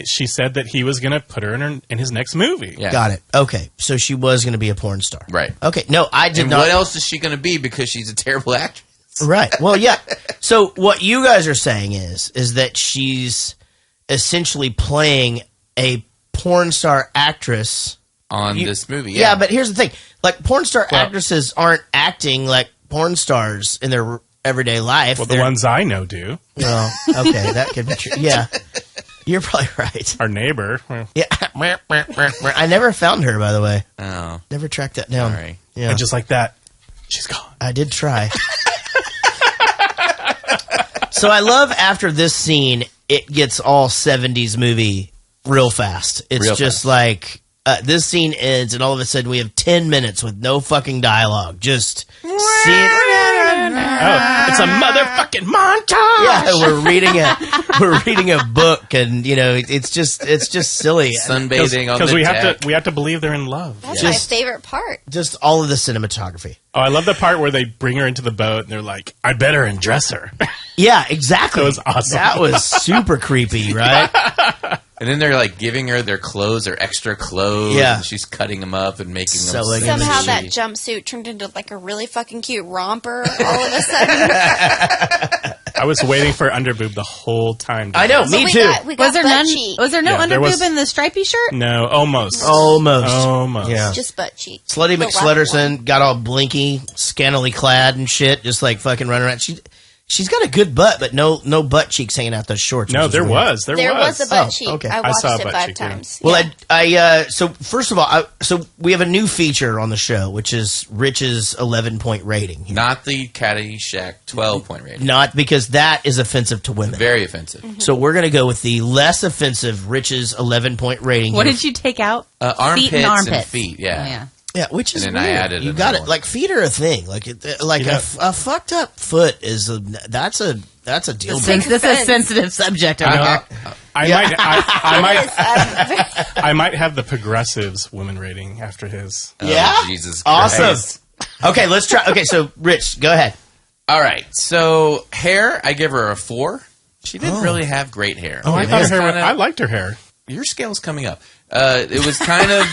[SPEAKER 5] she said that he was going to put her in his next movie.
[SPEAKER 4] Yeah.
[SPEAKER 2] Got it. Okay, so she was going to be a porn star.
[SPEAKER 4] Right.
[SPEAKER 2] Okay, no, I did
[SPEAKER 4] And
[SPEAKER 2] not.
[SPEAKER 4] what else is she going to be because she's a terrible actress?
[SPEAKER 2] Right. Well, yeah. So what you guys are saying is that she's essentially playing a porn star actress
[SPEAKER 4] On this movie,
[SPEAKER 2] Yeah, but here's the thing. Like, porn star actresses aren't acting like porn stars in their everyday life.
[SPEAKER 5] Well, the ones I know do.
[SPEAKER 2] Well, okay, that could be true. Yeah. You're probably right.
[SPEAKER 5] Our neighbor.
[SPEAKER 2] Yeah. I never found her, by the way.
[SPEAKER 4] Oh.
[SPEAKER 2] Never tracked that down.
[SPEAKER 4] Sorry.
[SPEAKER 2] Yeah.
[SPEAKER 5] And just like that, she's gone.
[SPEAKER 2] I did try. So I love after this scene, it gets all 70s movie real fast. It's
[SPEAKER 4] Real
[SPEAKER 2] just
[SPEAKER 4] fast.
[SPEAKER 2] like, this scene ends, and all of a sudden we have 10 minutes with no fucking dialogue. Just scene.
[SPEAKER 5] Oh, it's a motherfucking montage.
[SPEAKER 2] Yeah, we're reading a book, and it's just silly.
[SPEAKER 4] Sunbathing on
[SPEAKER 5] Because
[SPEAKER 4] the
[SPEAKER 5] we have to believe they're in love.
[SPEAKER 7] That's my favorite part.
[SPEAKER 2] Just all of the cinematography.
[SPEAKER 5] Oh, I love the part where they bring her into the boat and they're like, "I better undress her."
[SPEAKER 2] Yeah, exactly.
[SPEAKER 5] That was awesome.
[SPEAKER 2] That was super creepy, right?
[SPEAKER 4] And then they're like giving her their clothes, their extra clothes.
[SPEAKER 2] Yeah.
[SPEAKER 4] And she's cutting them up and making
[SPEAKER 2] Sewing
[SPEAKER 4] them.
[SPEAKER 7] Somehow
[SPEAKER 4] sexy.
[SPEAKER 7] that jumpsuit turned into like a really fucking cute romper all of a sudden.
[SPEAKER 5] I was waiting for underboob the whole time.
[SPEAKER 2] I know,
[SPEAKER 7] So
[SPEAKER 2] me
[SPEAKER 7] we
[SPEAKER 2] too.
[SPEAKER 7] got
[SPEAKER 6] Was there
[SPEAKER 7] butt
[SPEAKER 6] none?
[SPEAKER 7] cheek.
[SPEAKER 6] Was there no
[SPEAKER 5] Yeah, there
[SPEAKER 6] underboob
[SPEAKER 5] was-
[SPEAKER 6] in the stripy shirt?
[SPEAKER 5] No, almost.
[SPEAKER 2] Almost. Yeah.
[SPEAKER 7] Just butt cheek.
[SPEAKER 2] Slutty
[SPEAKER 7] The rough one.
[SPEAKER 2] McSlutterson got all blinky, scantily clad and shit, just like fucking running around. She's got a good butt, but no butt cheeks hanging out those shorts.
[SPEAKER 5] No,
[SPEAKER 2] which is
[SPEAKER 5] there
[SPEAKER 2] weird.
[SPEAKER 5] was.
[SPEAKER 7] There was a butt cheek.
[SPEAKER 2] okay.
[SPEAKER 7] I
[SPEAKER 2] I
[SPEAKER 7] watched
[SPEAKER 5] saw a
[SPEAKER 7] it
[SPEAKER 5] butt
[SPEAKER 7] 5
[SPEAKER 5] cheek, yeah.
[SPEAKER 7] times.
[SPEAKER 2] Well,
[SPEAKER 7] Yeah.
[SPEAKER 2] so first of all, so we have a new feature on the show, which is Rich's 11-point rating.
[SPEAKER 4] Not the Caddyshack 12-point rating.
[SPEAKER 2] Not because that is offensive to women.
[SPEAKER 4] Very offensive.
[SPEAKER 7] Mm-hmm.
[SPEAKER 2] So we're going to go with the less offensive Rich's 11-point rating.
[SPEAKER 6] What
[SPEAKER 2] here.
[SPEAKER 6] did you take out?
[SPEAKER 4] Armpits
[SPEAKER 6] Feet and
[SPEAKER 4] and
[SPEAKER 6] armpits.
[SPEAKER 4] feet, yeah.
[SPEAKER 6] Oh, yeah.
[SPEAKER 2] Yeah, which is
[SPEAKER 4] And then I
[SPEAKER 2] weird.
[SPEAKER 4] added
[SPEAKER 2] You
[SPEAKER 4] another
[SPEAKER 2] got it.
[SPEAKER 4] one.
[SPEAKER 2] Like feet are a thing. Like a fucked up foot is that's a deal breaker.
[SPEAKER 6] That's a sensitive subject. I know.
[SPEAKER 5] I might have the progressives woman rating after his.
[SPEAKER 2] Yeah,
[SPEAKER 4] Oh, Jesus Christ.
[SPEAKER 2] awesome. Okay, let's try. Okay, so Rich, go ahead.
[SPEAKER 4] All right. So hair, I give her a 4. She didn't really have great hair.
[SPEAKER 5] Oh, I
[SPEAKER 4] It
[SPEAKER 5] thought
[SPEAKER 4] was
[SPEAKER 5] her hair.
[SPEAKER 4] kinda-
[SPEAKER 5] I liked her hair.
[SPEAKER 4] Your scale's coming up. It was kind of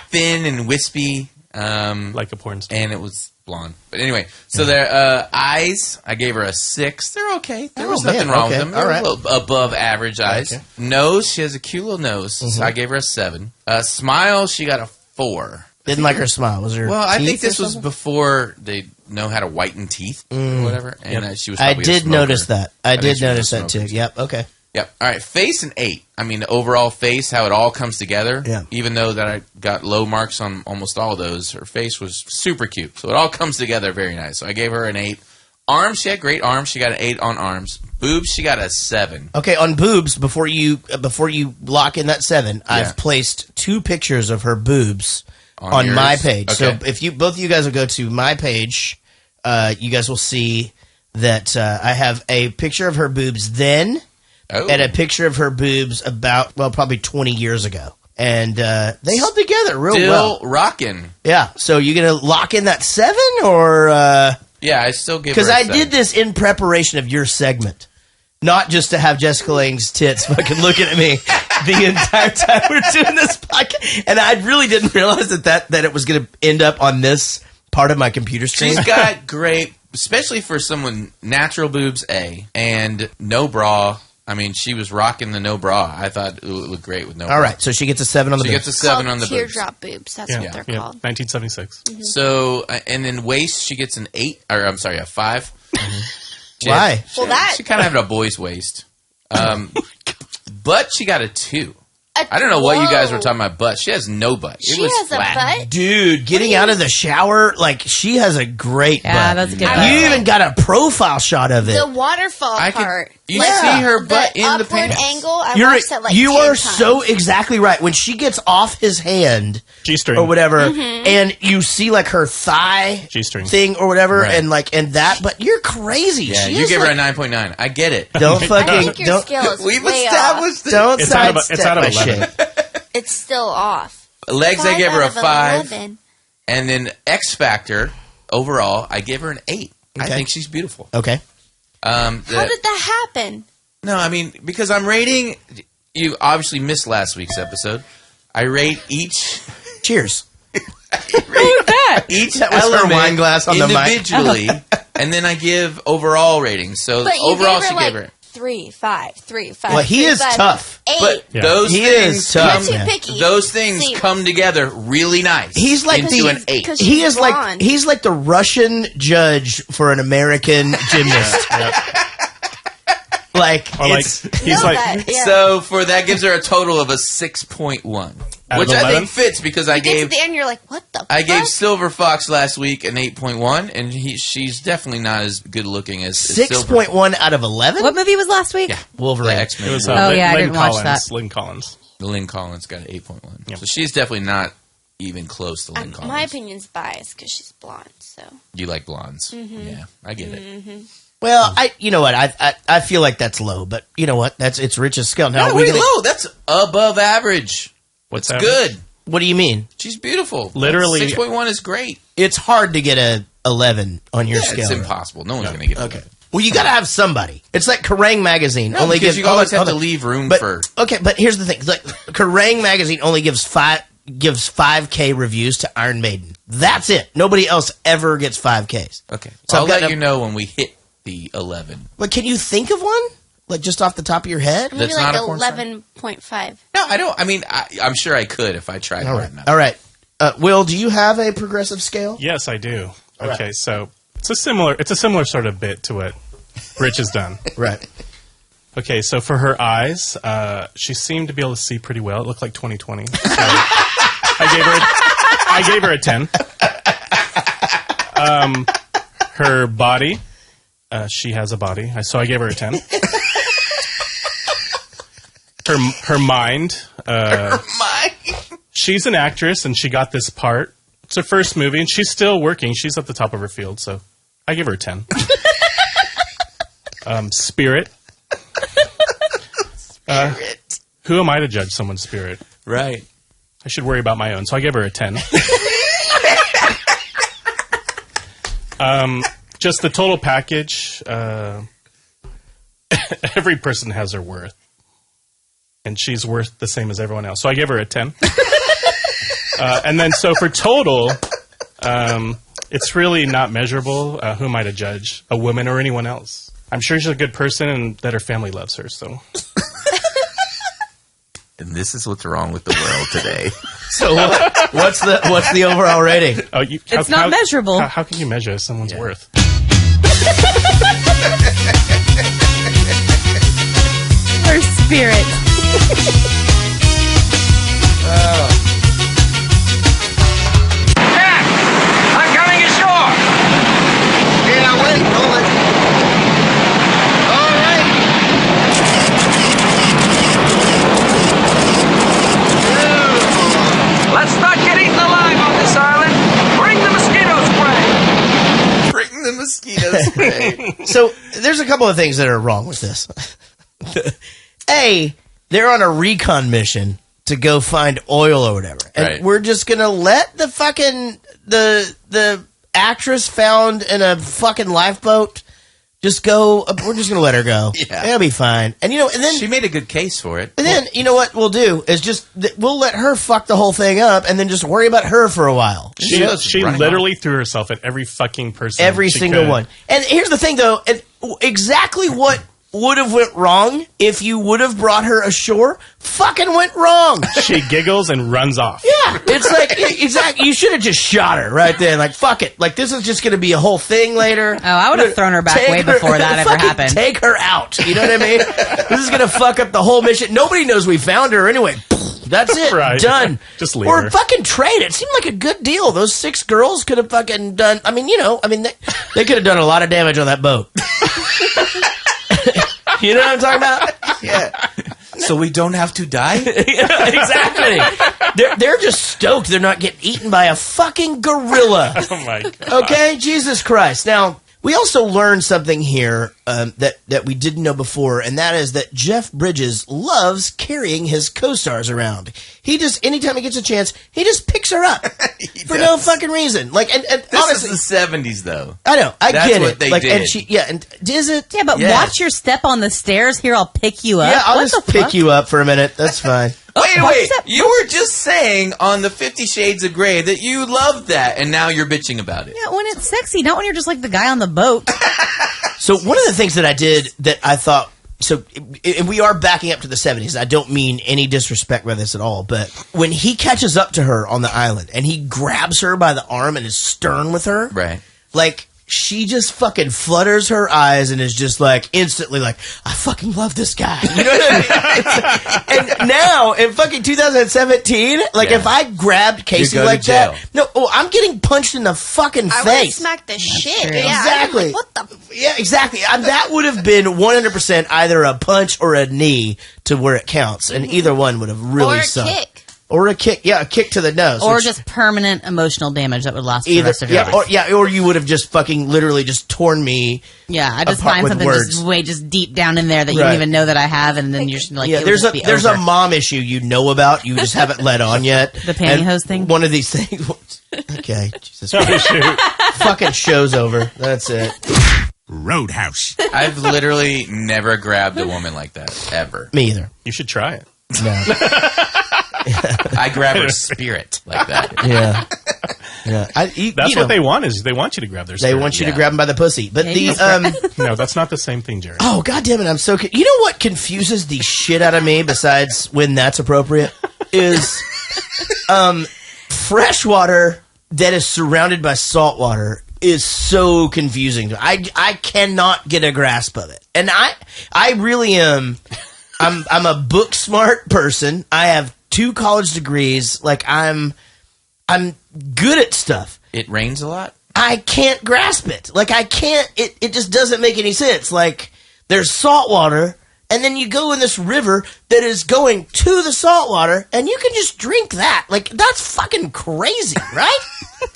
[SPEAKER 4] thin and wispy,
[SPEAKER 5] Like a porn star.
[SPEAKER 4] and it was blonde. But anyway, so their eyes, I gave her a 6. They're okay. There was nothing wrong with them.
[SPEAKER 2] All right.
[SPEAKER 4] A little above average eyes.
[SPEAKER 2] Okay.
[SPEAKER 4] Nose, she has a cute little nose. So I gave her a 7. Smile, she got a 4.
[SPEAKER 2] Didn't like her smile. Was her?
[SPEAKER 4] Well, I think
[SPEAKER 2] teeth or
[SPEAKER 4] this was
[SPEAKER 2] something?
[SPEAKER 4] before they know how to whiten teeth or whatever. And she was.
[SPEAKER 2] I
[SPEAKER 4] Probably a
[SPEAKER 2] did
[SPEAKER 4] smoker.
[SPEAKER 2] notice that. I
[SPEAKER 4] think
[SPEAKER 2] did
[SPEAKER 4] she was a
[SPEAKER 2] notice that too.
[SPEAKER 4] smoker.
[SPEAKER 2] Yep. Okay.
[SPEAKER 4] Yep. All right. Face an 8. I mean, the overall face, how it all comes together.
[SPEAKER 2] Yeah.
[SPEAKER 4] Even though that I got low marks on almost all those, her face was super cute. So it all comes together very nice. So I gave her an 8. Arms, she had great arms. She got an 8 on arms. Boobs, she got a 7.
[SPEAKER 2] Okay. On boobs, before you lock in that 7,
[SPEAKER 4] Yeah.
[SPEAKER 2] I've placed 2 pictures of her boobs on
[SPEAKER 4] yours?
[SPEAKER 2] my page. So
[SPEAKER 4] Okay.
[SPEAKER 2] if you both of you guys will go to my page, you guys will see that I have a picture of her boobs then.
[SPEAKER 4] Oh.
[SPEAKER 2] And a picture of her boobs about, probably 20 years ago. And they held together real
[SPEAKER 4] Still
[SPEAKER 2] well.
[SPEAKER 4] rocking.
[SPEAKER 2] Yeah. So you going to lock in that 7 or?
[SPEAKER 4] Yeah, I still give her
[SPEAKER 2] Because
[SPEAKER 4] a
[SPEAKER 2] I
[SPEAKER 4] 7.
[SPEAKER 2] did this in preparation of your segment. Not just to have Jessica Lange's tits fucking looking at me the entire time we're doing this podcast. And I really didn't realize that it was going to end up on this part of my computer screen.
[SPEAKER 4] She's got great, especially for someone, natural boobs, A, and no bra. I mean, she was rocking the no bra. I thought it would look great with no bra.
[SPEAKER 2] All right. So she gets a 7 on the
[SPEAKER 4] She
[SPEAKER 2] boobs.
[SPEAKER 4] gets a 7
[SPEAKER 7] Called
[SPEAKER 4] on the boobs.
[SPEAKER 7] teardrop boobs. That's what they're called.
[SPEAKER 5] 1976.
[SPEAKER 4] So, and then waist, she gets an 8, or I'm sorry, a 5.
[SPEAKER 2] Why?
[SPEAKER 7] Well, that
[SPEAKER 4] She kind of had a boy's waist. But she got a 2. I don't know what you guys were talking about butt. She has no butt. It
[SPEAKER 7] She
[SPEAKER 4] was
[SPEAKER 7] has
[SPEAKER 4] flat.
[SPEAKER 7] a butt.
[SPEAKER 2] Dude, getting out of the shower, like, she has a great
[SPEAKER 6] Yeah,
[SPEAKER 2] butt.
[SPEAKER 6] that's a good.
[SPEAKER 2] You even got a profile shot of it.
[SPEAKER 7] The waterfall
[SPEAKER 4] I could,
[SPEAKER 7] part.
[SPEAKER 4] You see her butt in the
[SPEAKER 7] upward
[SPEAKER 4] pants.
[SPEAKER 7] angle. I watched that like
[SPEAKER 2] you
[SPEAKER 7] 10
[SPEAKER 2] are
[SPEAKER 7] times.
[SPEAKER 2] so exactly right. When she gets off his hand
[SPEAKER 5] G-string
[SPEAKER 2] or whatever, and you see like her thigh
[SPEAKER 5] G-string
[SPEAKER 2] thing or whatever,
[SPEAKER 4] Right.
[SPEAKER 2] and that, but you're crazy.
[SPEAKER 4] Yeah,
[SPEAKER 2] She
[SPEAKER 4] you
[SPEAKER 2] is
[SPEAKER 4] give her a
[SPEAKER 2] like,
[SPEAKER 4] 9.9. I get it.
[SPEAKER 2] Don't
[SPEAKER 7] I
[SPEAKER 2] fucking
[SPEAKER 7] think your
[SPEAKER 2] don't
[SPEAKER 7] scale is
[SPEAKER 4] We've
[SPEAKER 7] way
[SPEAKER 4] established it.
[SPEAKER 2] don't
[SPEAKER 5] It's out of
[SPEAKER 2] sidestep my
[SPEAKER 5] 11.
[SPEAKER 2] shit.
[SPEAKER 7] off. It's still off.
[SPEAKER 4] Legs, I
[SPEAKER 7] 5
[SPEAKER 4] give her
[SPEAKER 7] out
[SPEAKER 4] a
[SPEAKER 7] of
[SPEAKER 4] 5.
[SPEAKER 7] 11.
[SPEAKER 4] And then X Factor, overall, I give her an 8. I
[SPEAKER 2] Okay.
[SPEAKER 4] think she's beautiful.
[SPEAKER 2] Okay.
[SPEAKER 7] How did that happen?
[SPEAKER 4] No, I mean, because I'm rating... You obviously missed last week's episode. I rate each...
[SPEAKER 2] Cheers.
[SPEAKER 4] Each
[SPEAKER 2] That was her
[SPEAKER 4] element
[SPEAKER 2] wine glass on the mic.
[SPEAKER 4] individually, and then I give overall ratings. So
[SPEAKER 7] But you
[SPEAKER 4] overall,
[SPEAKER 7] gave her
[SPEAKER 4] she
[SPEAKER 7] like
[SPEAKER 4] gave her...
[SPEAKER 7] 3, 5, 3, 5.
[SPEAKER 2] Well, he
[SPEAKER 7] 3,
[SPEAKER 2] is
[SPEAKER 7] 5,
[SPEAKER 2] tough.
[SPEAKER 7] 8.
[SPEAKER 4] But
[SPEAKER 5] Yeah.
[SPEAKER 4] those
[SPEAKER 2] He
[SPEAKER 4] things
[SPEAKER 2] is tough,
[SPEAKER 4] come,
[SPEAKER 7] You're too
[SPEAKER 2] man.
[SPEAKER 7] picky.
[SPEAKER 4] those things
[SPEAKER 7] See,
[SPEAKER 4] come together really nice.
[SPEAKER 2] He's like
[SPEAKER 4] into
[SPEAKER 2] the-
[SPEAKER 4] an 8.
[SPEAKER 7] because
[SPEAKER 2] He
[SPEAKER 7] she's
[SPEAKER 2] is like
[SPEAKER 7] blonde.
[SPEAKER 2] he's like the Russian judge for an American gymnast. Like
[SPEAKER 5] Or like
[SPEAKER 2] it's
[SPEAKER 5] he's
[SPEAKER 7] know
[SPEAKER 5] like
[SPEAKER 7] that, yeah.
[SPEAKER 4] So for that gives her a total of a 6.1,
[SPEAKER 5] Out
[SPEAKER 4] which
[SPEAKER 5] of
[SPEAKER 4] I
[SPEAKER 5] 11?
[SPEAKER 4] think fits because I
[SPEAKER 7] You get to
[SPEAKER 4] gave
[SPEAKER 7] the end, you're like, what the
[SPEAKER 4] I gave
[SPEAKER 7] fuck?
[SPEAKER 4] Silver Fox last week an 8.1, and she's definitely not as good looking as Silver.
[SPEAKER 2] 6.1 out of 11.
[SPEAKER 6] What movie was last week?
[SPEAKER 4] Yeah,
[SPEAKER 2] Wolverine.
[SPEAKER 4] The
[SPEAKER 5] it
[SPEAKER 4] X-Men.
[SPEAKER 5] was
[SPEAKER 6] Oh, yeah, I
[SPEAKER 5] Lynn
[SPEAKER 6] didn't watch
[SPEAKER 5] Collins.
[SPEAKER 6] that.
[SPEAKER 5] Lynn Collins.
[SPEAKER 4] Lynn Collins got an 8.1.
[SPEAKER 5] Yep.
[SPEAKER 4] So she's definitely not even close to Lynn Collins.
[SPEAKER 7] My opinion's biased because she's blonde, so.
[SPEAKER 4] You like blondes.
[SPEAKER 7] Mm-hmm.
[SPEAKER 4] Yeah, I get it.
[SPEAKER 2] Well, you know what? I feel like that's low, but you know what? It's Rich's skill. Now
[SPEAKER 4] Not
[SPEAKER 2] we
[SPEAKER 4] really low. That's above average.
[SPEAKER 5] What's
[SPEAKER 4] It's
[SPEAKER 5] that?
[SPEAKER 4] good.
[SPEAKER 2] What do you mean?
[SPEAKER 4] She's beautiful.
[SPEAKER 5] Literally-
[SPEAKER 4] 6.1 is great.
[SPEAKER 2] It's hard to get a 11 on your
[SPEAKER 4] Yeah,
[SPEAKER 2] scale.
[SPEAKER 4] it's impossible. No one's going to get it.
[SPEAKER 2] Okay. Well, you got to have somebody. It's like Kerrang magazine
[SPEAKER 4] No,
[SPEAKER 2] only
[SPEAKER 4] because
[SPEAKER 2] gives
[SPEAKER 4] you always have
[SPEAKER 2] hold
[SPEAKER 4] to
[SPEAKER 2] on.
[SPEAKER 4] leave room
[SPEAKER 2] But,
[SPEAKER 4] for.
[SPEAKER 2] okay, but here's the thing: like Kerrang magazine only gives 5K reviews to Iron Maiden. That's it. Nobody else ever gets 5Ks.
[SPEAKER 4] Okay,
[SPEAKER 2] So
[SPEAKER 4] I'll
[SPEAKER 2] I've got
[SPEAKER 4] let
[SPEAKER 2] to-
[SPEAKER 4] you know when we hit the 11.
[SPEAKER 2] But can you think of one? Like just off the top of your head?
[SPEAKER 7] Maybe
[SPEAKER 4] That's
[SPEAKER 7] like
[SPEAKER 4] not a porn star?
[SPEAKER 7] 11.5.
[SPEAKER 4] No, I don't. I mean, I'm sure I could if I tried
[SPEAKER 2] All
[SPEAKER 4] hard
[SPEAKER 2] right.
[SPEAKER 4] enough.
[SPEAKER 2] All right. Will, do you have a progressive scale?
[SPEAKER 5] Yes, I do.
[SPEAKER 2] right.
[SPEAKER 5] Okay, so it's a similar sort of bit to what Rich has done.
[SPEAKER 2] Right.
[SPEAKER 5] Okay, so for her eyes, she seemed to be able to see pretty well. It looked like 20/20. So I gave her a 10. Her body, she has a body, so I gave her a 10. Her mind, she's an actress and she got this part. It's her first movie and she's still working. She's at the top of her field, so I give her a 10. Spirit. Who am I to judge someone's spirit?
[SPEAKER 4] Right.
[SPEAKER 5] I should worry about my own, so I give her a 10. Just the total package. Every person has her worth. And she's worth the same as everyone else. So I give her a 10. And then, so for total, it's really not measurable. Who am I to judge? A woman or anyone else? I'm sure she's a good person and that her family loves her, so.
[SPEAKER 4] And this is what's wrong with the world today.
[SPEAKER 2] So what's the overall rating?
[SPEAKER 5] Oh,
[SPEAKER 6] It's not measurable.
[SPEAKER 5] How can you measure someone's worth?
[SPEAKER 6] Her spirit.
[SPEAKER 8] I'm coming ashore.
[SPEAKER 9] Here, now wait, hold it. All right.
[SPEAKER 8] Let's not get eaten alive on this island. Bring the mosquito spray.
[SPEAKER 4] Bring the mosquito spray.
[SPEAKER 2] So there's a couple of things that are wrong with this. A, they're on a recon mission to go find oil or whatever, and
[SPEAKER 4] Right.
[SPEAKER 2] we're just gonna let the fucking the actress found in a fucking lifeboat just go. We're just gonna let her go.
[SPEAKER 4] Yeah.
[SPEAKER 2] It'll be fine. And and then
[SPEAKER 4] She made a good case for it.
[SPEAKER 2] and then you know what we'll do is just we'll let her fuck the whole thing up, and then just worry about her for a while.
[SPEAKER 5] She literally threw herself at every fucking person.
[SPEAKER 2] Every
[SPEAKER 5] she
[SPEAKER 2] single
[SPEAKER 5] could.
[SPEAKER 2] one. And here's the thing, though, and exactly what would have went wrong if you would have brought her ashore fucking went wrong.
[SPEAKER 5] She giggles and runs off.
[SPEAKER 2] Yeah, it's like exactly. You should have just shot her right then. Like fuck it. Like this is just going to be a whole thing later.
[SPEAKER 6] Oh, I would have thrown her back
[SPEAKER 2] Take
[SPEAKER 6] way before that ever
[SPEAKER 2] fucking
[SPEAKER 6] happened.
[SPEAKER 2] Take her out. You know what I mean? This is going to fuck up the whole mission. Nobody knows we found her anyway. That's it.
[SPEAKER 5] Right.
[SPEAKER 2] Done.
[SPEAKER 5] Just leave
[SPEAKER 2] or
[SPEAKER 5] her.
[SPEAKER 2] fucking trade. It seemed like a good deal. Those 6 girls could have fucking done. I mean, they could have done a lot of damage on that boat. You know what I'm talking about?
[SPEAKER 4] Yeah. So we don't have to die?
[SPEAKER 2] Exactly. They're just stoked they're not getting eaten by a fucking gorilla.
[SPEAKER 5] Oh my god.
[SPEAKER 2] Okay, Jesus Christ. Now, we also learned something here that we didn't know before, and that is that Jeff Bridges loves carrying his co-stars around. He just, anytime he gets a chance, he just picks her up for no fucking reason. Like, and
[SPEAKER 4] this
[SPEAKER 2] honestly,
[SPEAKER 4] is the 70s, though.
[SPEAKER 2] I know, I
[SPEAKER 4] That's
[SPEAKER 2] get
[SPEAKER 4] what
[SPEAKER 2] it.
[SPEAKER 4] they
[SPEAKER 2] like,
[SPEAKER 4] did.
[SPEAKER 2] And is it?
[SPEAKER 6] Yeah, but watch your step on the stairs. Here, I'll pick you up.
[SPEAKER 2] Yeah, I'll
[SPEAKER 6] What
[SPEAKER 2] just
[SPEAKER 6] the
[SPEAKER 2] pick
[SPEAKER 6] fuck?
[SPEAKER 2] you up for a minute. That's fine.
[SPEAKER 4] Wait. You were just saying on the 50 Shades of Grey that you loved that, and now you're bitching about it.
[SPEAKER 6] Yeah, when it's sexy, not when you're just like the guy on the boat.
[SPEAKER 2] So one of the things that I did that I thought, and we are backing up to the 70s. I don't mean any disrespect by this at all, but when he catches up to her on the island and he grabs her by the arm and is stern with her,
[SPEAKER 4] Right.
[SPEAKER 2] like, she just fucking flutters her eyes and is just like instantly like, I fucking love this guy. You know what I mean? And now in fucking 2017, like if I grabbed Casey
[SPEAKER 4] go to
[SPEAKER 2] like
[SPEAKER 4] jail.
[SPEAKER 2] that, I'm getting punched in the fucking
[SPEAKER 7] I would
[SPEAKER 2] face.
[SPEAKER 7] smack the shit.
[SPEAKER 6] true.
[SPEAKER 7] Yeah,
[SPEAKER 2] Exactly.
[SPEAKER 7] I'm like, what the?
[SPEAKER 2] Yeah, exactly. That would have been 100% either a punch or a knee to where it counts, and either one would have really
[SPEAKER 7] Or a
[SPEAKER 2] sucked.
[SPEAKER 7] kick.
[SPEAKER 2] Or a kick. Yeah, a kick to the nose.
[SPEAKER 6] Or
[SPEAKER 2] which-
[SPEAKER 6] just permanent emotional damage that would last for the
[SPEAKER 2] either.
[SPEAKER 6] rest of your life.
[SPEAKER 2] Or you would have just fucking literally just torn me.
[SPEAKER 6] Yeah, I just
[SPEAKER 2] apart
[SPEAKER 6] find
[SPEAKER 2] with
[SPEAKER 6] something
[SPEAKER 2] words.
[SPEAKER 6] just deep down in there that you
[SPEAKER 2] Right.
[SPEAKER 6] don't even know that I have, and then you're just like,
[SPEAKER 2] Yeah,
[SPEAKER 6] it would
[SPEAKER 2] there's
[SPEAKER 6] just be
[SPEAKER 2] a
[SPEAKER 6] over.
[SPEAKER 2] mom issue you know about. You just haven't let on yet.
[SPEAKER 6] The pantyhose thing?
[SPEAKER 2] One of these things. Okay, Jesus.
[SPEAKER 5] Oh, shoot.
[SPEAKER 2] Fucking show's over. That's it.
[SPEAKER 11] Roadhouse.
[SPEAKER 4] I've literally never grabbed a woman like that, ever.
[SPEAKER 2] Me either.
[SPEAKER 5] You should try it.
[SPEAKER 2] No.
[SPEAKER 4] I grab her spirit like that.
[SPEAKER 2] Yeah. Yeah.
[SPEAKER 5] That's what they want is they want you to grab their
[SPEAKER 2] They
[SPEAKER 5] spirit.
[SPEAKER 2] want you to
[SPEAKER 4] Yeah.
[SPEAKER 2] grab them by the pussy. But
[SPEAKER 6] Yeah,
[SPEAKER 2] the
[SPEAKER 5] No, that's not the same thing, Jared.
[SPEAKER 2] oh god damn it, I'm so you know what confuses the shit out of me besides when that's appropriate is freshwater that is surrounded by salt water is so confusing to me. I cannot get a grasp of it. And I really am I'm a book smart person. I have 2 college degrees. Like I'm good at stuff.
[SPEAKER 4] It rains a lot?
[SPEAKER 2] I can't grasp it. Like I can't. It just doesn't make any sense. Like there's salt water, and then you go in this river that is going to the salt water, and you can just drink that. Like that's fucking crazy, right?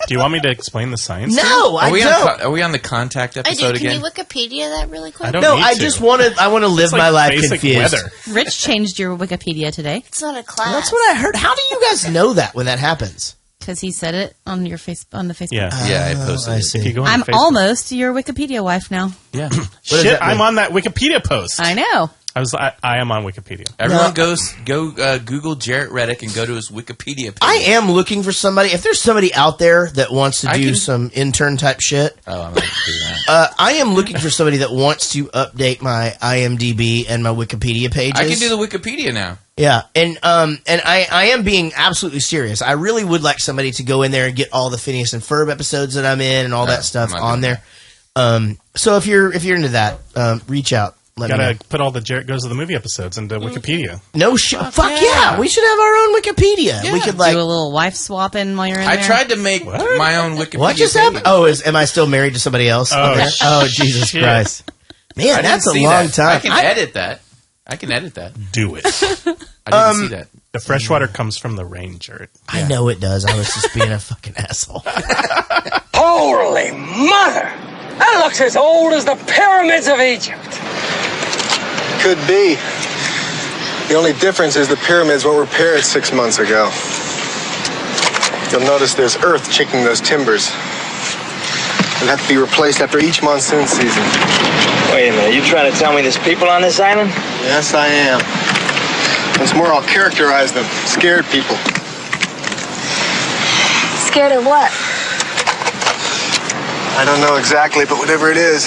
[SPEAKER 5] Do you want me to explain the science?
[SPEAKER 2] No, I don't.
[SPEAKER 4] Are we on the contact
[SPEAKER 7] I
[SPEAKER 4] episode
[SPEAKER 7] do. Can
[SPEAKER 4] again?
[SPEAKER 7] you Wikipedia that really quick?
[SPEAKER 5] I don't
[SPEAKER 2] No,
[SPEAKER 5] need
[SPEAKER 2] I
[SPEAKER 5] to.
[SPEAKER 2] just want to. I want to live
[SPEAKER 5] It's like
[SPEAKER 2] my life
[SPEAKER 5] basic
[SPEAKER 2] confused.
[SPEAKER 5] weather.
[SPEAKER 6] Rich changed your Wikipedia today
[SPEAKER 7] It's not a class.
[SPEAKER 2] That's what I heard. How do you guys know that when that happens?
[SPEAKER 6] because he said it on your on the Facebook.
[SPEAKER 5] Yeah.
[SPEAKER 4] Yeah, I posted
[SPEAKER 2] I
[SPEAKER 4] it.
[SPEAKER 2] see.
[SPEAKER 5] If you go on
[SPEAKER 6] I'm
[SPEAKER 5] Facebook-
[SPEAKER 6] almost your Wikipedia wife now.
[SPEAKER 4] Yeah.
[SPEAKER 2] does
[SPEAKER 5] Shit,
[SPEAKER 2] that
[SPEAKER 5] I'm
[SPEAKER 2] mean?
[SPEAKER 5] on that Wikipedia post.
[SPEAKER 6] I know.
[SPEAKER 5] I am on Wikipedia.
[SPEAKER 4] Everyone
[SPEAKER 2] No.
[SPEAKER 4] go Google Jaret Reddick and go to his Wikipedia page.
[SPEAKER 2] I am looking for somebody. If there's somebody out there that wants to
[SPEAKER 4] I
[SPEAKER 2] do
[SPEAKER 4] can-
[SPEAKER 2] some intern type shit,
[SPEAKER 4] Oh, I'm not going to do that.
[SPEAKER 2] I am looking for somebody that wants to update my IMDb and my Wikipedia pages.
[SPEAKER 4] I can do the Wikipedia now.
[SPEAKER 2] Yeah, and I am being absolutely serious. I really would like somebody to go in there and get all the Phineas and Ferb episodes that I'm in and all that stuff
[SPEAKER 4] I'm not
[SPEAKER 2] on
[SPEAKER 4] doing
[SPEAKER 2] there. So if you're into that, reach out. Let me know.
[SPEAKER 5] Gotta put all the Jared Goes to the Movie episodes into Wikipedia.
[SPEAKER 2] No shit. Fuck yeah. We should have our own Wikipedia.
[SPEAKER 4] Yeah.
[SPEAKER 2] We could
[SPEAKER 6] Do
[SPEAKER 2] like.
[SPEAKER 6] a little wife swapping while you're in
[SPEAKER 4] I
[SPEAKER 6] there.
[SPEAKER 4] tried to make my own Wikipedia
[SPEAKER 2] What just
[SPEAKER 4] page.
[SPEAKER 2] happened? Oh, am I still married to somebody else?
[SPEAKER 5] Oh,
[SPEAKER 2] Okay. Oh, Jesus
[SPEAKER 5] shit.
[SPEAKER 2] Christ. Man,
[SPEAKER 4] I didn't
[SPEAKER 2] that's a
[SPEAKER 4] see
[SPEAKER 2] long
[SPEAKER 4] that.
[SPEAKER 2] time.
[SPEAKER 4] I can edit that. I can edit that.
[SPEAKER 5] Do it.
[SPEAKER 4] I didn't see that.
[SPEAKER 5] The fresh water comes from the rain, Jared.
[SPEAKER 2] I know it does. I was just being a fucking asshole.
[SPEAKER 8] Holy mother! That looks as old as the pyramids of Egypt.
[SPEAKER 9] Could be. The only difference is the pyramids were repaired 6 months ago. You'll notice there's earth chiking those timbers. They'll have to be replaced after each monsoon season.
[SPEAKER 8] Wait a minute, you trying to tell me there's people on this island?
[SPEAKER 9] Yes, I am. Once more, I'll characterize them. Scared people.
[SPEAKER 10] Scared of what?
[SPEAKER 9] I don't know exactly, but whatever it is,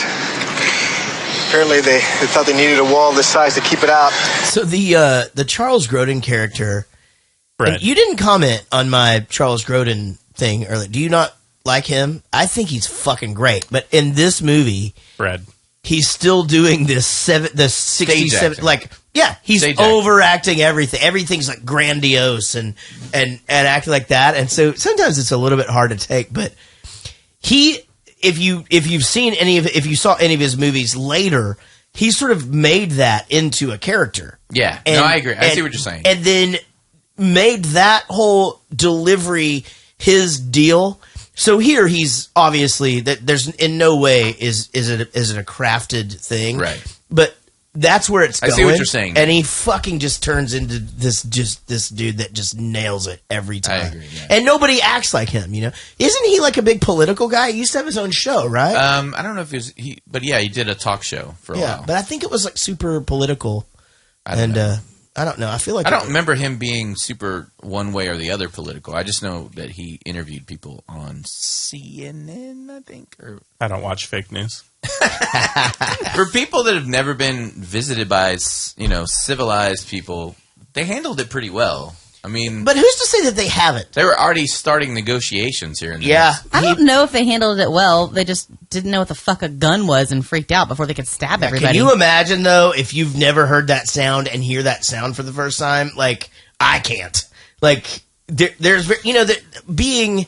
[SPEAKER 9] apparently they thought they needed a wall this size to keep it out.
[SPEAKER 2] So the Charles Grodin character,
[SPEAKER 5] Brad.
[SPEAKER 2] and you didn't comment on my Charles Grodin thing earlier. Do you not like him? I think he's fucking great. But in this movie,
[SPEAKER 5] Brad.
[SPEAKER 2] he's still doing this 67,
[SPEAKER 4] acting.
[SPEAKER 2] like, yeah, he's
[SPEAKER 4] Stage acting.
[SPEAKER 2] overacting everything. Everything's like grandiose and acting like that. And so sometimes it's a little bit hard to take, but if you saw any of his movies later, he sort of made that into a character.
[SPEAKER 4] Yeah. No, I agree. I see what you're saying.
[SPEAKER 2] And then made that whole delivery his deal. So here he's obviously that there's in no way is it a crafted thing.
[SPEAKER 4] Right.
[SPEAKER 2] But that's where it's going.
[SPEAKER 4] I see what you're saying.
[SPEAKER 2] And he fucking just turns into this dude that just nails it every time.
[SPEAKER 4] I agree, yeah.
[SPEAKER 2] And nobody acts like him, you know? Isn't he like a big political guy? He used to have his own show, right?
[SPEAKER 4] I don't know if but yeah, he did a talk show for a while.
[SPEAKER 2] But I think it was like super political. I don't know. I feel like
[SPEAKER 4] I don't remember him being super one way or the other political. I just know that he interviewed people on CNN, I think. Or
[SPEAKER 5] I don't watch fake news.
[SPEAKER 4] for people that have never been visited by, civilized people, they handled it pretty well. I mean,
[SPEAKER 2] but who's to say that they haven't?
[SPEAKER 4] They were already starting negotiations here.
[SPEAKER 6] I don't know if they handled it well. They just didn't know what the fuck a gun was and freaked out before they could stab everybody.
[SPEAKER 2] Can you imagine, though, if you've never heard that sound and hear that sound for the first time? Like, I can't. Like, there's, being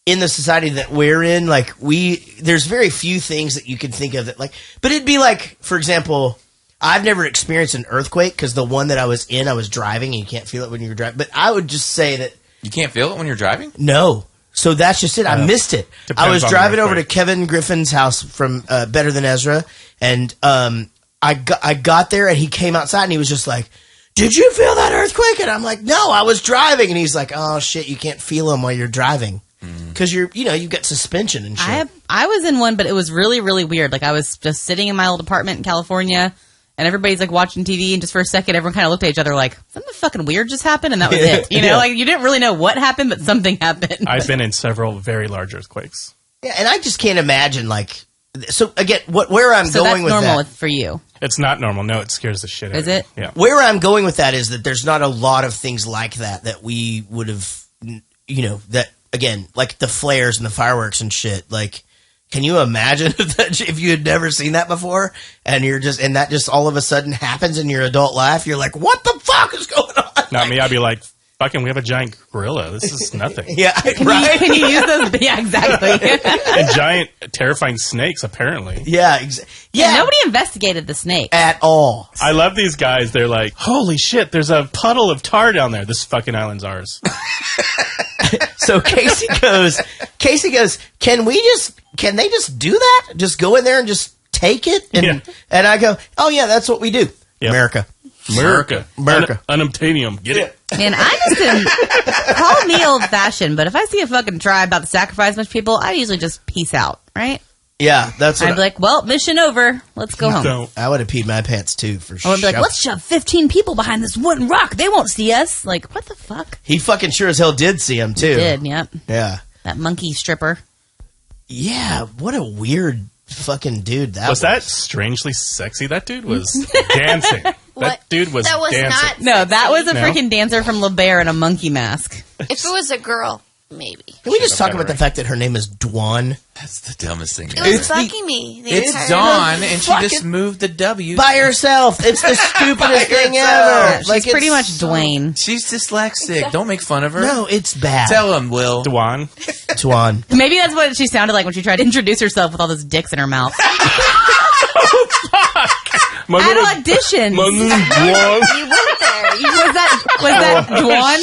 [SPEAKER 2] in the society that we're in, like, there's very few things that you can think of that, like, but it'd be like, for example, I've never experienced an earthquake because the one that I was in, I was driving and you can't feel it when you're driving. But I would just say that...
[SPEAKER 4] You can't feel it when you're driving?
[SPEAKER 2] No. So that's just it. I missed it. I was driving over to Kevin Griffin's house from Better Than Ezra, and I got there and he came outside and he was just like, "Did you feel that earthquake?" And I'm like, "No, I was driving." And he's like, "Oh shit, you can't feel them while you're driving because you've got suspension and shit."
[SPEAKER 6] I was in one, but it was really, really weird. Like I was just sitting in my old apartment in California. And everybody's like watching TV, and just for a second, everyone kind of looked at each other like, something fucking weird just happened, and that was it. You know, like you didn't really know what happened, but something happened.
[SPEAKER 5] I've been in several very large earthquakes.
[SPEAKER 2] Yeah, and I just can't imagine, like, so again, where I'm going with that.
[SPEAKER 6] That's normal for you.
[SPEAKER 5] It's not normal. No, it scares the shit out of me.
[SPEAKER 6] Is it?
[SPEAKER 5] Yeah.
[SPEAKER 2] Where I'm going with that is that there's not a lot of things like that we would have, that, again, like the flares and the fireworks and shit, like, can you imagine if you had never seen that before and that just all of a sudden happens in your adult life? You're like, what the fuck is going on?
[SPEAKER 5] Not me. I'd be like, fucking, we have a giant gorilla. This is nothing.
[SPEAKER 2] Yeah,
[SPEAKER 6] Can you use those? Yeah, exactly.
[SPEAKER 5] And giant, terrifying snakes, apparently.
[SPEAKER 2] Yeah,
[SPEAKER 6] yeah. Nobody investigated the snake
[SPEAKER 2] at all.
[SPEAKER 5] I love these guys. They're like, holy shit, there's a puddle of tar down there. This fucking island's ours.
[SPEAKER 2] So Casey goes, can they just do that? Just go in there and just take it? And I go, oh yeah, that's what we do. Yep. America.
[SPEAKER 5] Unobtainium. Get it?
[SPEAKER 6] And I just didn't call me old fashioned, but if I see a fucking tribe about to sacrifice a bunch of people, I usually just peace out, right?
[SPEAKER 2] Yeah, that's what
[SPEAKER 6] I'd be like, well, mission over. Let's go home.
[SPEAKER 2] No. I would have peed my pants too, for sure.
[SPEAKER 6] I would be like, let's shove 15 people behind this wooden rock. They won't see us. Like, what the fuck?
[SPEAKER 2] He fucking sure as hell did see him too.
[SPEAKER 6] He did, yep.
[SPEAKER 2] Yeah.
[SPEAKER 6] That monkey stripper.
[SPEAKER 2] Yeah, what a weird fucking dude that was.
[SPEAKER 5] Was that strangely sexy? That dude was dancing. That dude was dancing.
[SPEAKER 7] Not
[SPEAKER 6] no, that was a freaking dancer from La Bear in a monkey mask.
[SPEAKER 7] If it was a girl, maybe.
[SPEAKER 2] Can we just talk about the fact that her name is Dwan?
[SPEAKER 4] That's the dumbest thing.
[SPEAKER 7] It was bugging me.
[SPEAKER 4] It's Dawn, and she just moved the W
[SPEAKER 2] by herself. It's the stupidest thing ever.
[SPEAKER 6] Yeah, she's pretty much Dwayne.
[SPEAKER 4] She's dyslexic. Don't make fun of her.
[SPEAKER 2] No, it's bad.
[SPEAKER 4] Tell him, Will.
[SPEAKER 5] Dwan.
[SPEAKER 6] Maybe that's what she sounded like when she tried to introduce herself with all those dicks in her mouth. At audition.
[SPEAKER 5] My name's Dwan.
[SPEAKER 7] You went there.
[SPEAKER 6] Was that Dwan?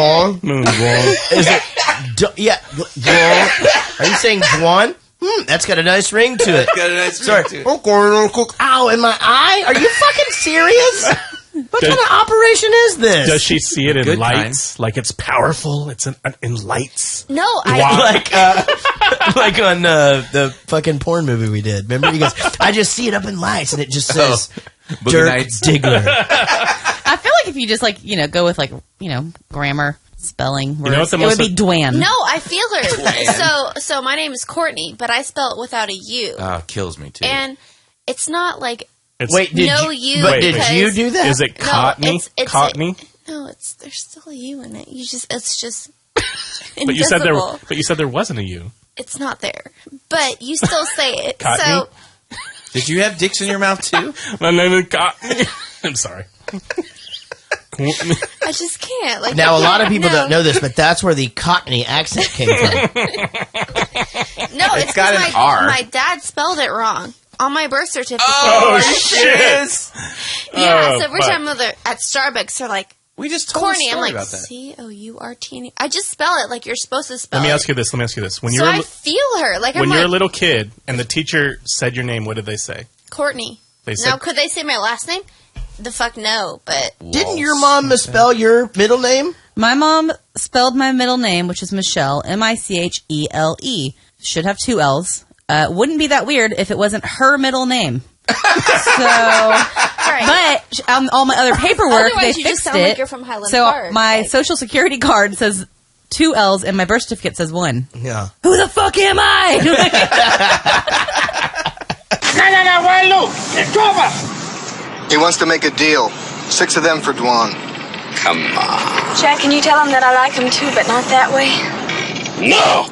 [SPEAKER 2] Dwan? Is it? Yeah. Dwan. Are you saying Dwan? That's got a nice ring to it.
[SPEAKER 4] Got a nice ring to it.
[SPEAKER 2] Ow, in my eye? Are you fucking serious? What kind of operation is this?
[SPEAKER 5] Does she see it in lights? Like it's powerful? It's in lights?
[SPEAKER 7] No,
[SPEAKER 2] like on the fucking porn movie we did. Remember? He goes, I just see it up in lights, and it just says Dirk Diggler.
[SPEAKER 6] I feel like if you just go with grammar, spelling, words, it would be Dwan.
[SPEAKER 7] No, I feel her. So my name is Courtney, but I spell it without a U.
[SPEAKER 4] Oh, kills me too.
[SPEAKER 7] And it's not like...
[SPEAKER 2] Did you do that?
[SPEAKER 5] Is it Cottney?
[SPEAKER 7] No,
[SPEAKER 5] Cottney?
[SPEAKER 7] No, there's still a U in it. It's just
[SPEAKER 5] But you said there wasn't a U.
[SPEAKER 7] It's not there. But you still say it.
[SPEAKER 5] Cottney?
[SPEAKER 7] So
[SPEAKER 4] did you have dicks in your mouth too?
[SPEAKER 5] My name is Cottney. I'm sorry.
[SPEAKER 7] I just can't.
[SPEAKER 2] Now, a lot of people don't know this, but that's where the Cockney accent came from.
[SPEAKER 7] No, it's
[SPEAKER 4] got an R.
[SPEAKER 7] My dad spelled it wrong On my birth certificate.
[SPEAKER 5] Oh, shit.
[SPEAKER 7] Yeah, so every time they're at Starbucks, they're like,
[SPEAKER 4] we just told
[SPEAKER 7] Courtney.
[SPEAKER 4] a
[SPEAKER 7] I'm
[SPEAKER 4] story
[SPEAKER 7] like,
[SPEAKER 4] about that.
[SPEAKER 7] Courtney. I just spell it like you're supposed to spell it.
[SPEAKER 5] Let me ask you this. When
[SPEAKER 7] so I feel her. Like,
[SPEAKER 5] when
[SPEAKER 7] I'm
[SPEAKER 5] you're
[SPEAKER 7] like,
[SPEAKER 5] a little kid and the teacher said your name, what did they say?
[SPEAKER 7] Courtney.
[SPEAKER 5] They said,
[SPEAKER 7] Now, could they say my last name? The fuck no, but...
[SPEAKER 2] Didn't your mom misspell your middle name?
[SPEAKER 6] My mom spelled my middle name, which is Michelle, Michele. Should have 2 L's. Wouldn't be that weird if it wasn't her middle name. But on all my other paperwork,
[SPEAKER 7] Otherwise,
[SPEAKER 6] they
[SPEAKER 7] you just
[SPEAKER 6] fixed
[SPEAKER 7] sound
[SPEAKER 6] it.
[SPEAKER 7] like you're from Highland
[SPEAKER 6] so
[SPEAKER 7] Park.
[SPEAKER 6] my social security card says 2 L's and my birth certificate says 1.
[SPEAKER 2] Yeah.
[SPEAKER 6] Who the fuck am I?
[SPEAKER 9] He wants to make a deal. 6 of them for Dwan.
[SPEAKER 3] Come on.
[SPEAKER 10] Jack, can you tell him that I like him too, but not that way?
[SPEAKER 8] No!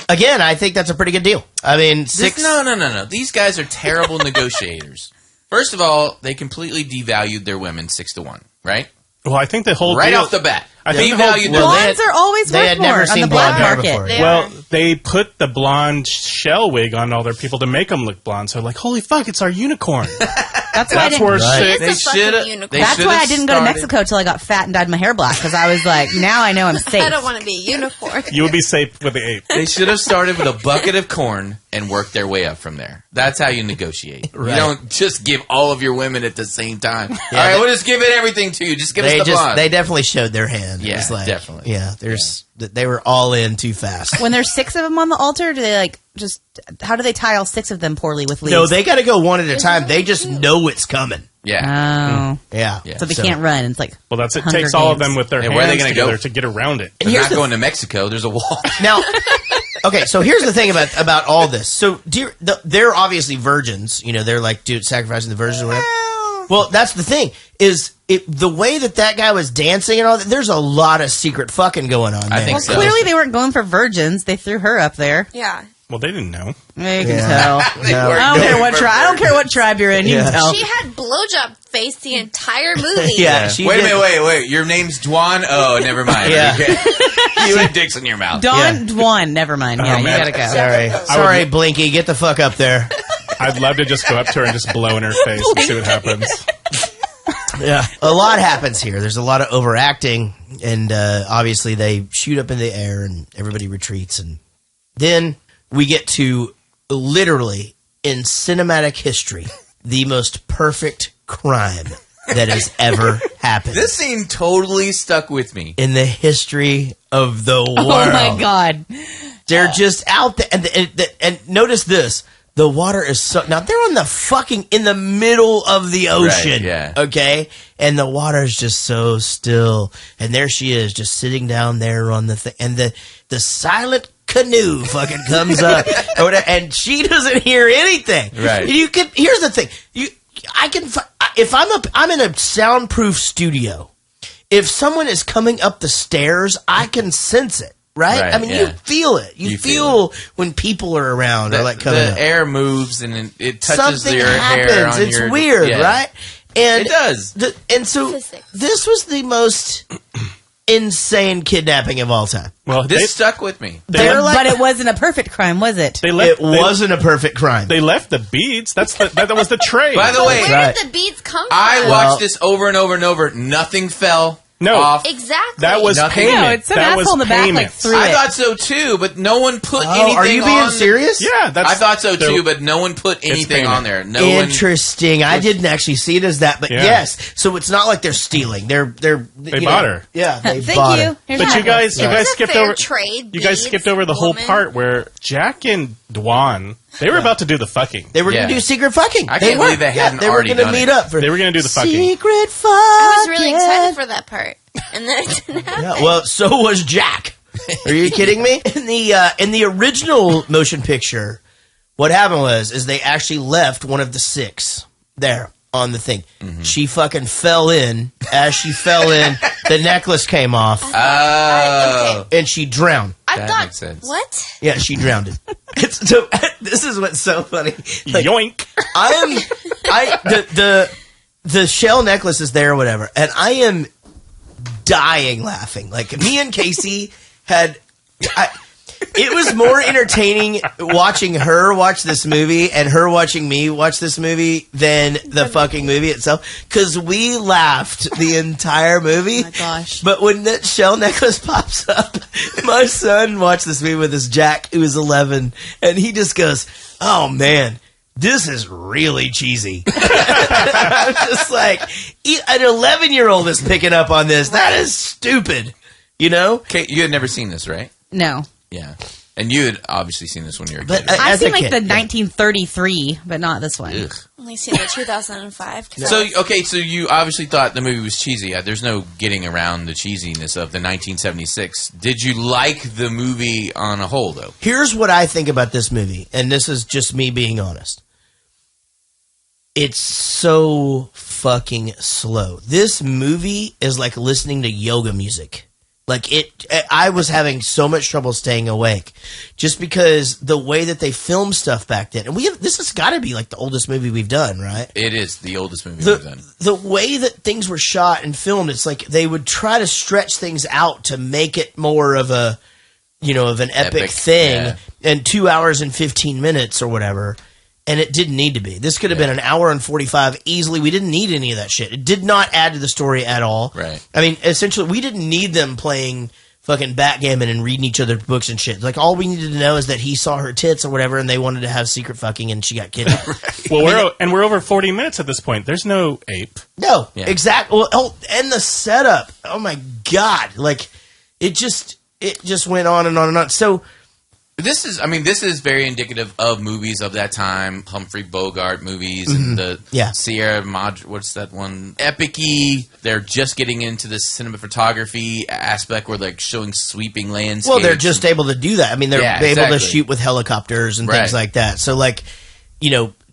[SPEAKER 2] Again, I think that's a pretty good deal. I mean, 6...
[SPEAKER 4] No. These guys are terrible negotiators. First of all, they completely devalued their women 6-1, right?
[SPEAKER 5] Well, I think the whole
[SPEAKER 4] right
[SPEAKER 5] deal,
[SPEAKER 4] off the bat.
[SPEAKER 5] I think
[SPEAKER 4] Devalued
[SPEAKER 6] blondes are always
[SPEAKER 2] they
[SPEAKER 6] worth
[SPEAKER 2] had
[SPEAKER 6] more
[SPEAKER 2] never
[SPEAKER 6] on
[SPEAKER 2] seen
[SPEAKER 6] the
[SPEAKER 2] blonde
[SPEAKER 6] black
[SPEAKER 2] hair
[SPEAKER 6] market.
[SPEAKER 2] before.
[SPEAKER 5] Well, they put the blonde shell wig on all their people to make them look blonde. So like, holy fuck, it's our unicorn.
[SPEAKER 6] That's why I
[SPEAKER 5] That's
[SPEAKER 6] didn't.
[SPEAKER 5] worth
[SPEAKER 2] Right.
[SPEAKER 5] six.
[SPEAKER 7] It's a fucking unicorn.
[SPEAKER 6] That's why I didn't go to Mexico till I got fat and dyed my hair black because I was like, now I know I'm safe.
[SPEAKER 7] I don't want to be a unicorn.
[SPEAKER 5] You would be safe with the ape.
[SPEAKER 4] They should have started with a bucket of corn and worked their way up from there. That's how you negotiate.
[SPEAKER 2] Right.
[SPEAKER 4] You don't just give all of your women at the same time. All right, we'll just give it everything to you. Just give us the blonde.
[SPEAKER 2] They definitely showed their hand. It
[SPEAKER 4] Yeah,
[SPEAKER 2] was like,
[SPEAKER 4] definitely.
[SPEAKER 2] Yeah, they were all in too fast.
[SPEAKER 6] When there's 6 of them on the altar, do they like just? How do they tie all 6 of them poorly with leaves?
[SPEAKER 2] No, they got to go one at a time. They just know it's coming.
[SPEAKER 4] Yeah.
[SPEAKER 6] Oh,
[SPEAKER 2] Yeah.
[SPEAKER 6] so they can't run. It's like
[SPEAKER 5] Well, that's it.
[SPEAKER 6] Hunger
[SPEAKER 5] Takes all of
[SPEAKER 6] Games.
[SPEAKER 5] them with their
[SPEAKER 4] Yeah,
[SPEAKER 5] hands
[SPEAKER 4] where are they gonna
[SPEAKER 5] together
[SPEAKER 4] go?
[SPEAKER 5] to get around it.
[SPEAKER 4] They're
[SPEAKER 2] here's
[SPEAKER 4] not
[SPEAKER 2] the-
[SPEAKER 4] going to Mexico. There's a wall.
[SPEAKER 2] Now, okay, so here's the thing about all this. So they're obviously virgins. You know, they're like, dude, sacrificing the virgins or whatever. Well, that's the thing, is the way that guy was dancing and all that, there's a lot of secret fucking going on there.
[SPEAKER 4] I think
[SPEAKER 6] well,
[SPEAKER 4] so.
[SPEAKER 6] clearly they weren't going for virgins. They threw her up there.
[SPEAKER 7] Yeah.
[SPEAKER 5] Well, they didn't know.
[SPEAKER 6] You can tell.
[SPEAKER 2] No.
[SPEAKER 6] I don't care what tribe. I don't care what tribe you're in. You
[SPEAKER 2] Yeah.
[SPEAKER 6] can tell.
[SPEAKER 7] She had blowjob face the entire movie.
[SPEAKER 2] Yeah, she
[SPEAKER 4] Wait a
[SPEAKER 2] did-
[SPEAKER 4] minute, wait. Your name's Dwan? Oh, never mind.
[SPEAKER 2] Yeah.
[SPEAKER 4] Okay. You had dicks in your mouth.
[SPEAKER 6] Dwan. Never mind. Yeah, you
[SPEAKER 5] man.
[SPEAKER 6] gotta go.
[SPEAKER 2] Sorry, Blinky, get the fuck up there.
[SPEAKER 5] I'd love to just go up to her and just blow in her face and see what happens.
[SPEAKER 2] Yeah, a lot happens here. There's a lot of overacting, and obviously they shoot up in the air, and everybody retreats, and then we get to literally in cinematic history the most perfect crime that has ever happened
[SPEAKER 4] This scene totally stuck with me.
[SPEAKER 2] in the history of the world.
[SPEAKER 6] Oh my god.
[SPEAKER 2] They're just out there, and notice this. The water is so... Now, they're on the fucking... in the middle of the ocean.
[SPEAKER 4] Right, yeah.
[SPEAKER 2] Okay? And the water is just so still. And there she is, just sitting down there on the thing. And the silent canoe fucking comes up. Or whatever, and she doesn't hear anything.
[SPEAKER 4] Right.
[SPEAKER 2] You can... Here's the thing. If I'm in a soundproof studio, if someone is coming up the stairs, I can sense it. Right? I mean, you feel it. You feel when people are around or like coming
[SPEAKER 4] the
[SPEAKER 2] up.
[SPEAKER 4] air moves and it touches
[SPEAKER 2] Something
[SPEAKER 4] your
[SPEAKER 2] happens.
[SPEAKER 4] hair on
[SPEAKER 2] It's
[SPEAKER 4] your...
[SPEAKER 2] weird,
[SPEAKER 4] yeah.
[SPEAKER 2] right? And
[SPEAKER 4] It does.
[SPEAKER 2] And so this was the most insane kidnapping of all time.
[SPEAKER 5] Well,
[SPEAKER 4] This stuck with me.
[SPEAKER 6] But it wasn't a perfect crime, was it?
[SPEAKER 2] It wasn't a perfect crime.
[SPEAKER 5] They left the beads. That was the trade.
[SPEAKER 4] By the way,
[SPEAKER 7] Where did the beads come from?
[SPEAKER 4] I watched this over and over and over. Nothing fell off.
[SPEAKER 7] Exactly.
[SPEAKER 5] That was
[SPEAKER 4] Nothing.
[SPEAKER 5] payment.
[SPEAKER 6] No, it's some
[SPEAKER 5] that was
[SPEAKER 6] asshole in the back, like,
[SPEAKER 5] payment.
[SPEAKER 6] threw
[SPEAKER 4] I
[SPEAKER 6] it.
[SPEAKER 4] thought so too, but no one put anything on.
[SPEAKER 2] Are you being serious?
[SPEAKER 5] Yeah,
[SPEAKER 4] I thought so
[SPEAKER 5] they're-
[SPEAKER 4] too, but no one put anything
[SPEAKER 5] payment.
[SPEAKER 4] on there. No one.
[SPEAKER 2] Interesting. I didn't actually see it as that, but
[SPEAKER 5] Yeah.
[SPEAKER 2] yes. So it's not like they're stealing. They
[SPEAKER 5] bought her.
[SPEAKER 2] Yeah, they
[SPEAKER 6] Thank
[SPEAKER 2] bought
[SPEAKER 6] you.
[SPEAKER 2] her.
[SPEAKER 6] Here's
[SPEAKER 5] But
[SPEAKER 6] my
[SPEAKER 5] you guys
[SPEAKER 7] It was a
[SPEAKER 5] skipped
[SPEAKER 7] fair
[SPEAKER 5] over.
[SPEAKER 7] trade,
[SPEAKER 5] You guys
[SPEAKER 7] beads,
[SPEAKER 5] skipped over the whole
[SPEAKER 7] woman.
[SPEAKER 5] part where Jack and Dwan they were about to do the fucking.
[SPEAKER 2] They were going
[SPEAKER 4] Yeah.
[SPEAKER 2] to do secret fucking.
[SPEAKER 4] I can't
[SPEAKER 2] were.
[SPEAKER 4] believe they hadn't
[SPEAKER 2] They were
[SPEAKER 4] already
[SPEAKER 2] gonna
[SPEAKER 4] done
[SPEAKER 2] meet
[SPEAKER 4] it.
[SPEAKER 2] up for
[SPEAKER 5] They were going to do the fucking.
[SPEAKER 2] secret fucking.
[SPEAKER 7] I was really excited for that part. And then it didn't happen.
[SPEAKER 2] Yeah, well, so was Jack. Are you kidding me? In the original motion picture, what happened is they actually left one of the 6 there on the thing.
[SPEAKER 4] Mm-hmm.
[SPEAKER 2] She fucking fell in. As she fell in, the necklace came off,
[SPEAKER 4] Oh,
[SPEAKER 2] and she drowned.
[SPEAKER 7] I
[SPEAKER 4] that
[SPEAKER 7] thought,
[SPEAKER 4] makes sense.
[SPEAKER 7] what?
[SPEAKER 2] Yeah, she drowned it. So this is what's so funny. Like,
[SPEAKER 5] Yoink.
[SPEAKER 2] the shell necklace is there or whatever, and I am dying laughing. Like me and Casey had It was more entertaining watching her watch this movie and her watching me watch this movie than the fucking movie itself. Because we laughed the entire movie.
[SPEAKER 6] Oh my gosh.
[SPEAKER 2] But when that shell necklace pops up, my son watched this movie with his Jack, who was 11, and he just goes, "Oh, man. This is really cheesy." I'm just like, an 11-year-old is picking up on this. That is stupid. You know?
[SPEAKER 4] Okay, you had never seen this, right?
[SPEAKER 6] No.
[SPEAKER 4] Yeah. And you had obviously seen this when you were a
[SPEAKER 2] But,
[SPEAKER 4] kid.
[SPEAKER 6] I've
[SPEAKER 2] as a
[SPEAKER 6] seen like
[SPEAKER 2] kid,
[SPEAKER 6] the
[SPEAKER 2] yeah.
[SPEAKER 6] 1933, but not this one.
[SPEAKER 4] Ugh.
[SPEAKER 7] Only seen the 2005.
[SPEAKER 4] So you obviously thought the movie was cheesy. There's no getting around the cheesiness of the 1976. Did you like the movie on a whole, though?
[SPEAKER 2] Here's what I think about this movie, and this is just me being honest. It's so fucking slow. This movie is like listening to yoga music. Like I was having so much trouble staying awake just because the way that they film stuff back then. And this has got to be like the oldest movie we've done, right?
[SPEAKER 4] It is the oldest movie we've done.
[SPEAKER 2] The way that things were shot and filmed, it's like they would try to stretch things out to make it more of a, of an epic thing,
[SPEAKER 4] yeah.
[SPEAKER 2] And 2 hours and 15 minutes or whatever. And it didn't need to be. This could have been an hour and 45 easily. We didn't need any of that shit. It did not add to the story at all.
[SPEAKER 4] Right.
[SPEAKER 2] I mean, essentially, we didn't need them playing fucking backgammon and reading each other's books and shit. Like, all we needed to know is that he saw her tits or whatever, and they wanted to have secret fucking, and she got kidnapped.
[SPEAKER 5] Right. Well, we're over 40 minutes at this point. There's no ape.
[SPEAKER 2] No, exactly. Well, and the setup. Oh my god! Like, it just went on and on and on. So.
[SPEAKER 4] This is very indicative of movies of that time, Humphrey Bogart movies, and the Sierra Madre, what's that one? Epic-y. They're just getting into the cinematography aspect where they're showing sweeping landscapes.
[SPEAKER 2] Well, they're just able to do that. I mean, they're able to shoot with helicopters and things
[SPEAKER 4] Right.
[SPEAKER 2] like that. So, like,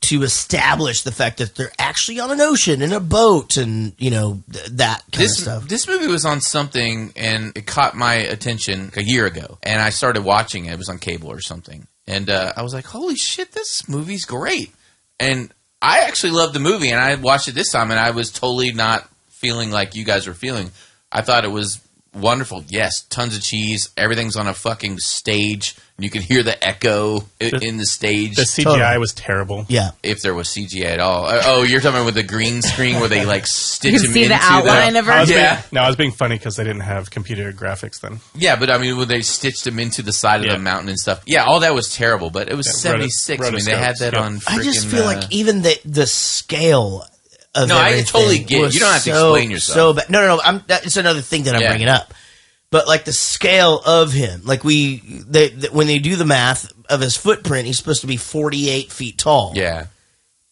[SPEAKER 2] to establish the fact that they're actually on an ocean in a boat and, that kind of stuff.
[SPEAKER 4] This movie was on something, and it caught my attention a year ago. And I started watching it. It was on cable or something. And I was like, holy shit, this movie's great. And I actually loved the movie, and I watched it this time, and I was totally not feeling like you guys were feeling. I thought it was wonderful. Yes, tons of cheese. Everything's on a fucking stage. You can hear the echo in the stage.
[SPEAKER 5] The CGI was terrible.
[SPEAKER 2] Yeah.
[SPEAKER 4] If there was CGI at all. Oh, you're talking about with the green screen where they like stitch him
[SPEAKER 6] see
[SPEAKER 4] into
[SPEAKER 6] the outline of her.
[SPEAKER 5] I was being funny because they didn't have computer graphics then.
[SPEAKER 4] Yeah, but I mean, when they stitched him into the side of the mountain and stuff. Yeah, all that was terrible, but it was 76. I mean, they had that on freaking...
[SPEAKER 2] I just feel like even the scale of
[SPEAKER 4] No, I
[SPEAKER 2] everything
[SPEAKER 4] totally get it. You don't have to explain yourself.
[SPEAKER 2] So bad. No. It's another thing that I'm bringing up. But, like, the scale of him, like, when they do the math of his footprint, he's supposed to be 48 feet tall.
[SPEAKER 4] Yeah.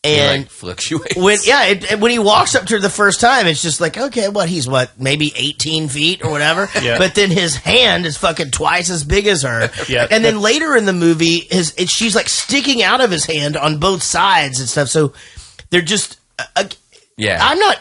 [SPEAKER 2] And
[SPEAKER 4] like fluctuates.
[SPEAKER 2] When he walks up to her the first time, it's just like, okay, he's maybe 18 feet or whatever.
[SPEAKER 5] Yeah.
[SPEAKER 2] But then his hand is fucking twice as big as her.
[SPEAKER 5] Yeah.
[SPEAKER 2] And then later in the movie, she's, like, sticking out of his hand on both sides and stuff. So they're just... I'm not...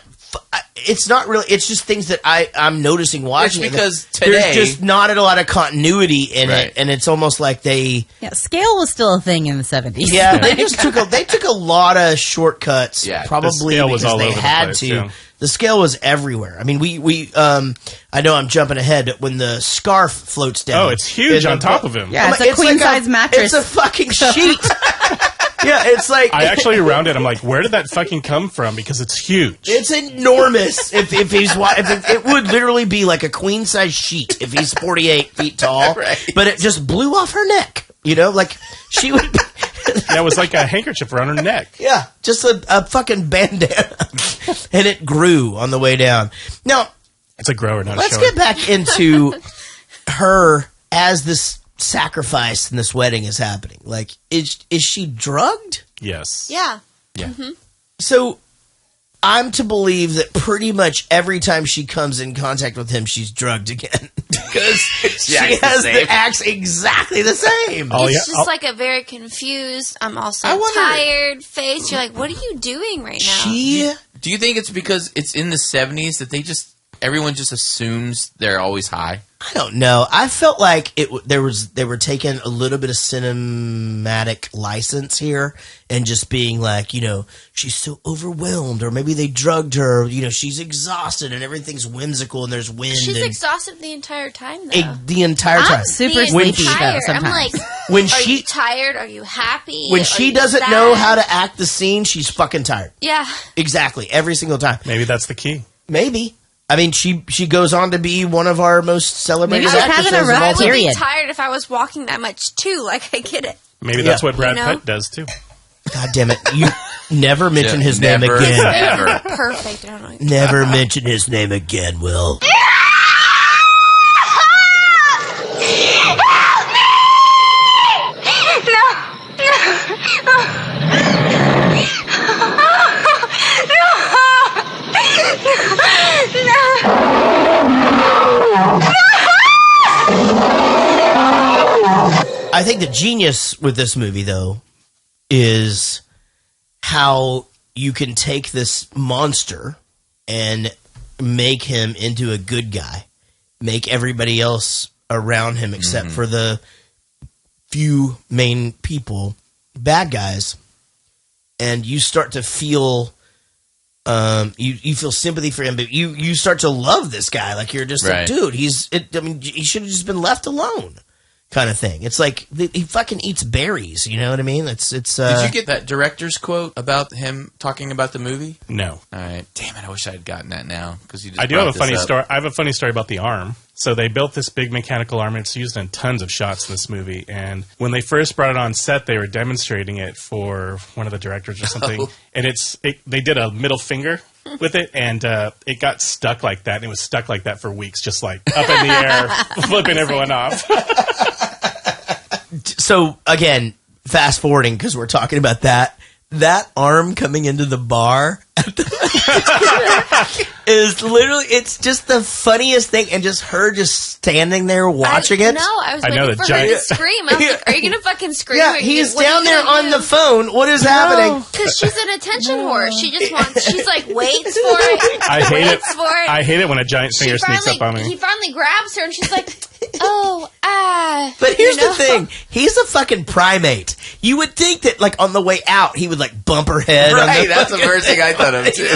[SPEAKER 2] It's not really. It's just things that I'm noticing watching.
[SPEAKER 4] It's because
[SPEAKER 2] there's just not a lot of continuity in it, and it's almost like they.
[SPEAKER 6] Yeah, scale was still a thing in the 70s.
[SPEAKER 2] Yeah, they just took a lot of shortcuts.
[SPEAKER 5] Yeah,
[SPEAKER 2] probably
[SPEAKER 5] the was
[SPEAKER 2] because
[SPEAKER 5] all
[SPEAKER 2] they
[SPEAKER 5] over the
[SPEAKER 2] had
[SPEAKER 5] place,
[SPEAKER 2] to.
[SPEAKER 5] yeah.
[SPEAKER 2] The scale was everywhere. I mean, we I know I'm jumping ahead, but when the scarf floats down,
[SPEAKER 5] it's huge on top of him.
[SPEAKER 6] Yeah, it's a queen-size mattress.
[SPEAKER 2] It's a fucking sheet. Yeah, it's like
[SPEAKER 5] I actually round it. I'm like, where did that fucking come from? Because it's huge.
[SPEAKER 2] It's enormous. if it would literally be like a queen size sheet if he's 48 feet tall.
[SPEAKER 4] Right.
[SPEAKER 2] But it just blew off her neck. Like she would.
[SPEAKER 5] Yeah, it was like a handkerchief around her neck.
[SPEAKER 2] Yeah, just a fucking bandana, and it grew on the way down. Now
[SPEAKER 5] it's a grower, not a
[SPEAKER 2] let's
[SPEAKER 5] shower.
[SPEAKER 2] get back into her as this sacrifice and this wedding is happening. Like, is she drugged?
[SPEAKER 5] Yes.
[SPEAKER 7] Yeah.
[SPEAKER 4] Yeah.
[SPEAKER 7] Mm-hmm.
[SPEAKER 2] So I'm to believe that pretty much every time she comes in contact with him, she's drugged again because she acts exactly the same.
[SPEAKER 7] It's just like a very confused, I'm also tired face. You're like, what are you doing right now?
[SPEAKER 4] Do you think it's because it's in the 70s that they just everyone just assumes they're always high?
[SPEAKER 2] I don't know. I felt like they were taking a little bit of cinematic license here and just being like, she's so overwhelmed, or maybe they drugged her. She's exhausted and everything's whimsical and there's wind.
[SPEAKER 7] She's
[SPEAKER 2] and
[SPEAKER 7] exhausted the entire time, though.
[SPEAKER 2] the entire time.
[SPEAKER 6] I'm super
[SPEAKER 7] When
[SPEAKER 6] sleepy
[SPEAKER 7] tired.
[SPEAKER 6] though
[SPEAKER 7] I'm
[SPEAKER 6] sometimes.
[SPEAKER 7] like,
[SPEAKER 2] When
[SPEAKER 7] are
[SPEAKER 2] she
[SPEAKER 7] you tired? Are you happy?
[SPEAKER 2] when
[SPEAKER 7] Are
[SPEAKER 2] she
[SPEAKER 7] you
[SPEAKER 2] doesn't
[SPEAKER 7] sad?
[SPEAKER 2] know how to act the scene, she's fucking tired.
[SPEAKER 7] Yeah.
[SPEAKER 2] Exactly, every single time.
[SPEAKER 5] Maybe that's the key.
[SPEAKER 2] Maybe. I mean, she goes on to be one of our most celebrated
[SPEAKER 6] Maybe she's
[SPEAKER 2] actresses
[SPEAKER 6] having a
[SPEAKER 2] of
[SPEAKER 6] rough
[SPEAKER 2] all
[SPEAKER 7] I would
[SPEAKER 2] time.
[SPEAKER 7] be
[SPEAKER 6] period.
[SPEAKER 7] tired if I was walking that much, too. Like, I get it.
[SPEAKER 5] Maybe that's what Brad
[SPEAKER 7] You know?
[SPEAKER 5] Pitt does too.
[SPEAKER 2] God damn it! You never mention his name
[SPEAKER 4] Never,
[SPEAKER 2] again.
[SPEAKER 4] ever.
[SPEAKER 7] Perfect. I don't know.
[SPEAKER 2] Never mention his name again, Will. I think the genius with this movie, though, is how you can take this monster and make him into a good guy, make everybody else around him, except for the few main people, bad guys, and you start to feel you feel sympathy for him, but you start to love this guy. Like, you're just like, dude, he should have just been left alone. Kind of thing. It's like he fucking eats berries. You know what I mean? It's.
[SPEAKER 4] Did you get that director's quote about him talking about the movie?
[SPEAKER 5] No.
[SPEAKER 4] All right. Damn it! I wish I had gotten that now because you. Just
[SPEAKER 5] I do have a funny
[SPEAKER 4] up.
[SPEAKER 5] story. I have a funny story about the arm. So they built this big mechanical arm. It's used in tons of shots in this movie. And when they first brought it on set, they were demonstrating it for one of the directors or something.
[SPEAKER 4] Oh.
[SPEAKER 5] And they did a middle finger with it, and it got stuck like that. And it was stuck like that for weeks, just like up in the air, flipping everyone off.
[SPEAKER 2] So, again, fast forwarding, because we're talking about that arm coming into the bar is literally, it's just the funniest thing, and just her just standing there watching it.
[SPEAKER 7] No, I was waiting for her to scream. I was like, are you going to fucking scream?
[SPEAKER 2] Yeah, he's down there on the phone. What is happening?
[SPEAKER 7] Because she's an attention whore. She just wants, she's like, waits for it.
[SPEAKER 5] I hate it.
[SPEAKER 7] waits for it.
[SPEAKER 5] I hate it when a giant finger sneaks up on me.
[SPEAKER 7] He finally grabs her, and she's like, oh, ah.
[SPEAKER 2] But here's the thing. He's a fucking primate. You would think that, like, on the way out, he would, like, bump her head.
[SPEAKER 4] Right, that's the first thing I thought of, too.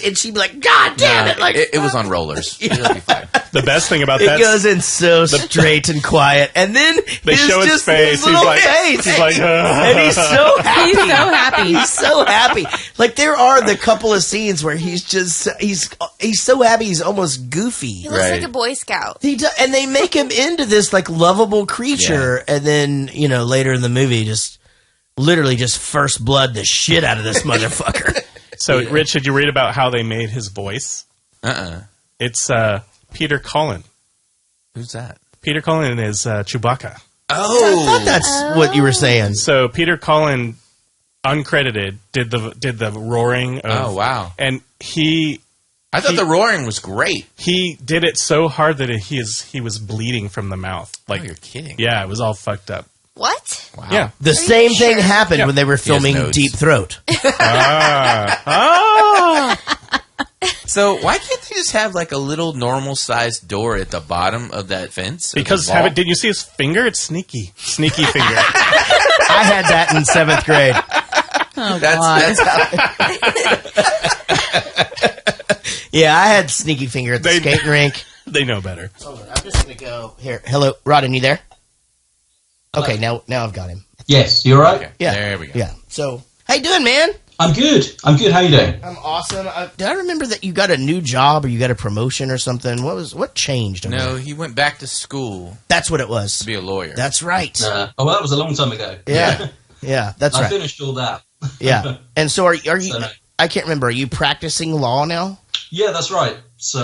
[SPEAKER 2] And she'd be like, God damn it. Like,
[SPEAKER 4] it was on rollers. It'll be fine.
[SPEAKER 5] The best thing about that,
[SPEAKER 2] it goes in so straight and quiet, and then
[SPEAKER 5] they show his face.
[SPEAKER 2] He's like, and he's so happy.
[SPEAKER 6] He's so happy.
[SPEAKER 2] He's so happy. Like, there are the couple of scenes where he's so happy. He's almost goofy.
[SPEAKER 7] He looks like a Boy Scout.
[SPEAKER 2] He does, and they make him into this like lovable creature, and then later in the movie, just literally just first blood the shit out of this motherfucker.
[SPEAKER 5] So, Rich, did you read about how they made his voice? It's Peter Cullen.
[SPEAKER 4] Who's that?
[SPEAKER 5] Peter Cullen is Chewbacca.
[SPEAKER 2] Oh, I thought that's what you were saying.
[SPEAKER 5] So Peter Cullen, uncredited, did the roaring.
[SPEAKER 4] Oh wow!
[SPEAKER 5] And
[SPEAKER 4] I thought the roaring was great.
[SPEAKER 5] He did it so hard that he was bleeding from the mouth. Like,
[SPEAKER 4] you're kidding.
[SPEAKER 5] Yeah, it was all fucked up.
[SPEAKER 7] What?
[SPEAKER 4] Wow.
[SPEAKER 5] Yeah.
[SPEAKER 2] The same thing happened when they were filming Deep Throat.
[SPEAKER 4] So why can't they just have like a little normal sized door at the bottom of that fence?
[SPEAKER 5] Because did you see his finger? It's sneaky finger.
[SPEAKER 2] I had that in 7th grade.
[SPEAKER 6] Oh,
[SPEAKER 4] that's
[SPEAKER 6] God.
[SPEAKER 2] Yeah, I had sneaky finger at the skating rink.
[SPEAKER 5] They know better.
[SPEAKER 2] Hold on, I'm just gonna go here. Hello, Roden, you there? Okay, now I've got him.
[SPEAKER 12] Yes, you all right?
[SPEAKER 4] Okay.
[SPEAKER 2] Yeah,
[SPEAKER 4] there we go.
[SPEAKER 2] Yeah. So, how you doing, man?
[SPEAKER 12] I'm good. How you doing?
[SPEAKER 2] I'm awesome. Did I remember that you got a new job or you got a promotion or something? What changed?
[SPEAKER 4] No, he went back to school.
[SPEAKER 2] That's what it was.
[SPEAKER 4] To be a lawyer.
[SPEAKER 2] That's right.
[SPEAKER 12] Well, that was a long time ago.
[SPEAKER 2] Yeah. Yeah, that's
[SPEAKER 12] I
[SPEAKER 2] right.
[SPEAKER 12] finished all that.
[SPEAKER 2] Yeah. And so are you?
[SPEAKER 12] So, no.
[SPEAKER 2] I can't remember. Are you practicing law now?
[SPEAKER 12] Yeah, that's right. So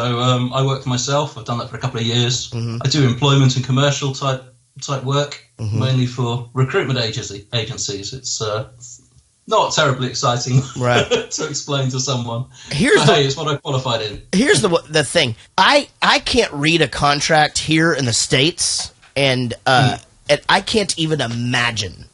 [SPEAKER 12] I work for myself. I've done that for a couple of years.
[SPEAKER 2] Mm-hmm.
[SPEAKER 12] I do employment and commercial type work, mainly for recruitment agencies. It's not terribly exciting to explain to someone. It's what I qualified in.
[SPEAKER 2] Here's the thing. I can't read a contract here in the States, and I can't even imagine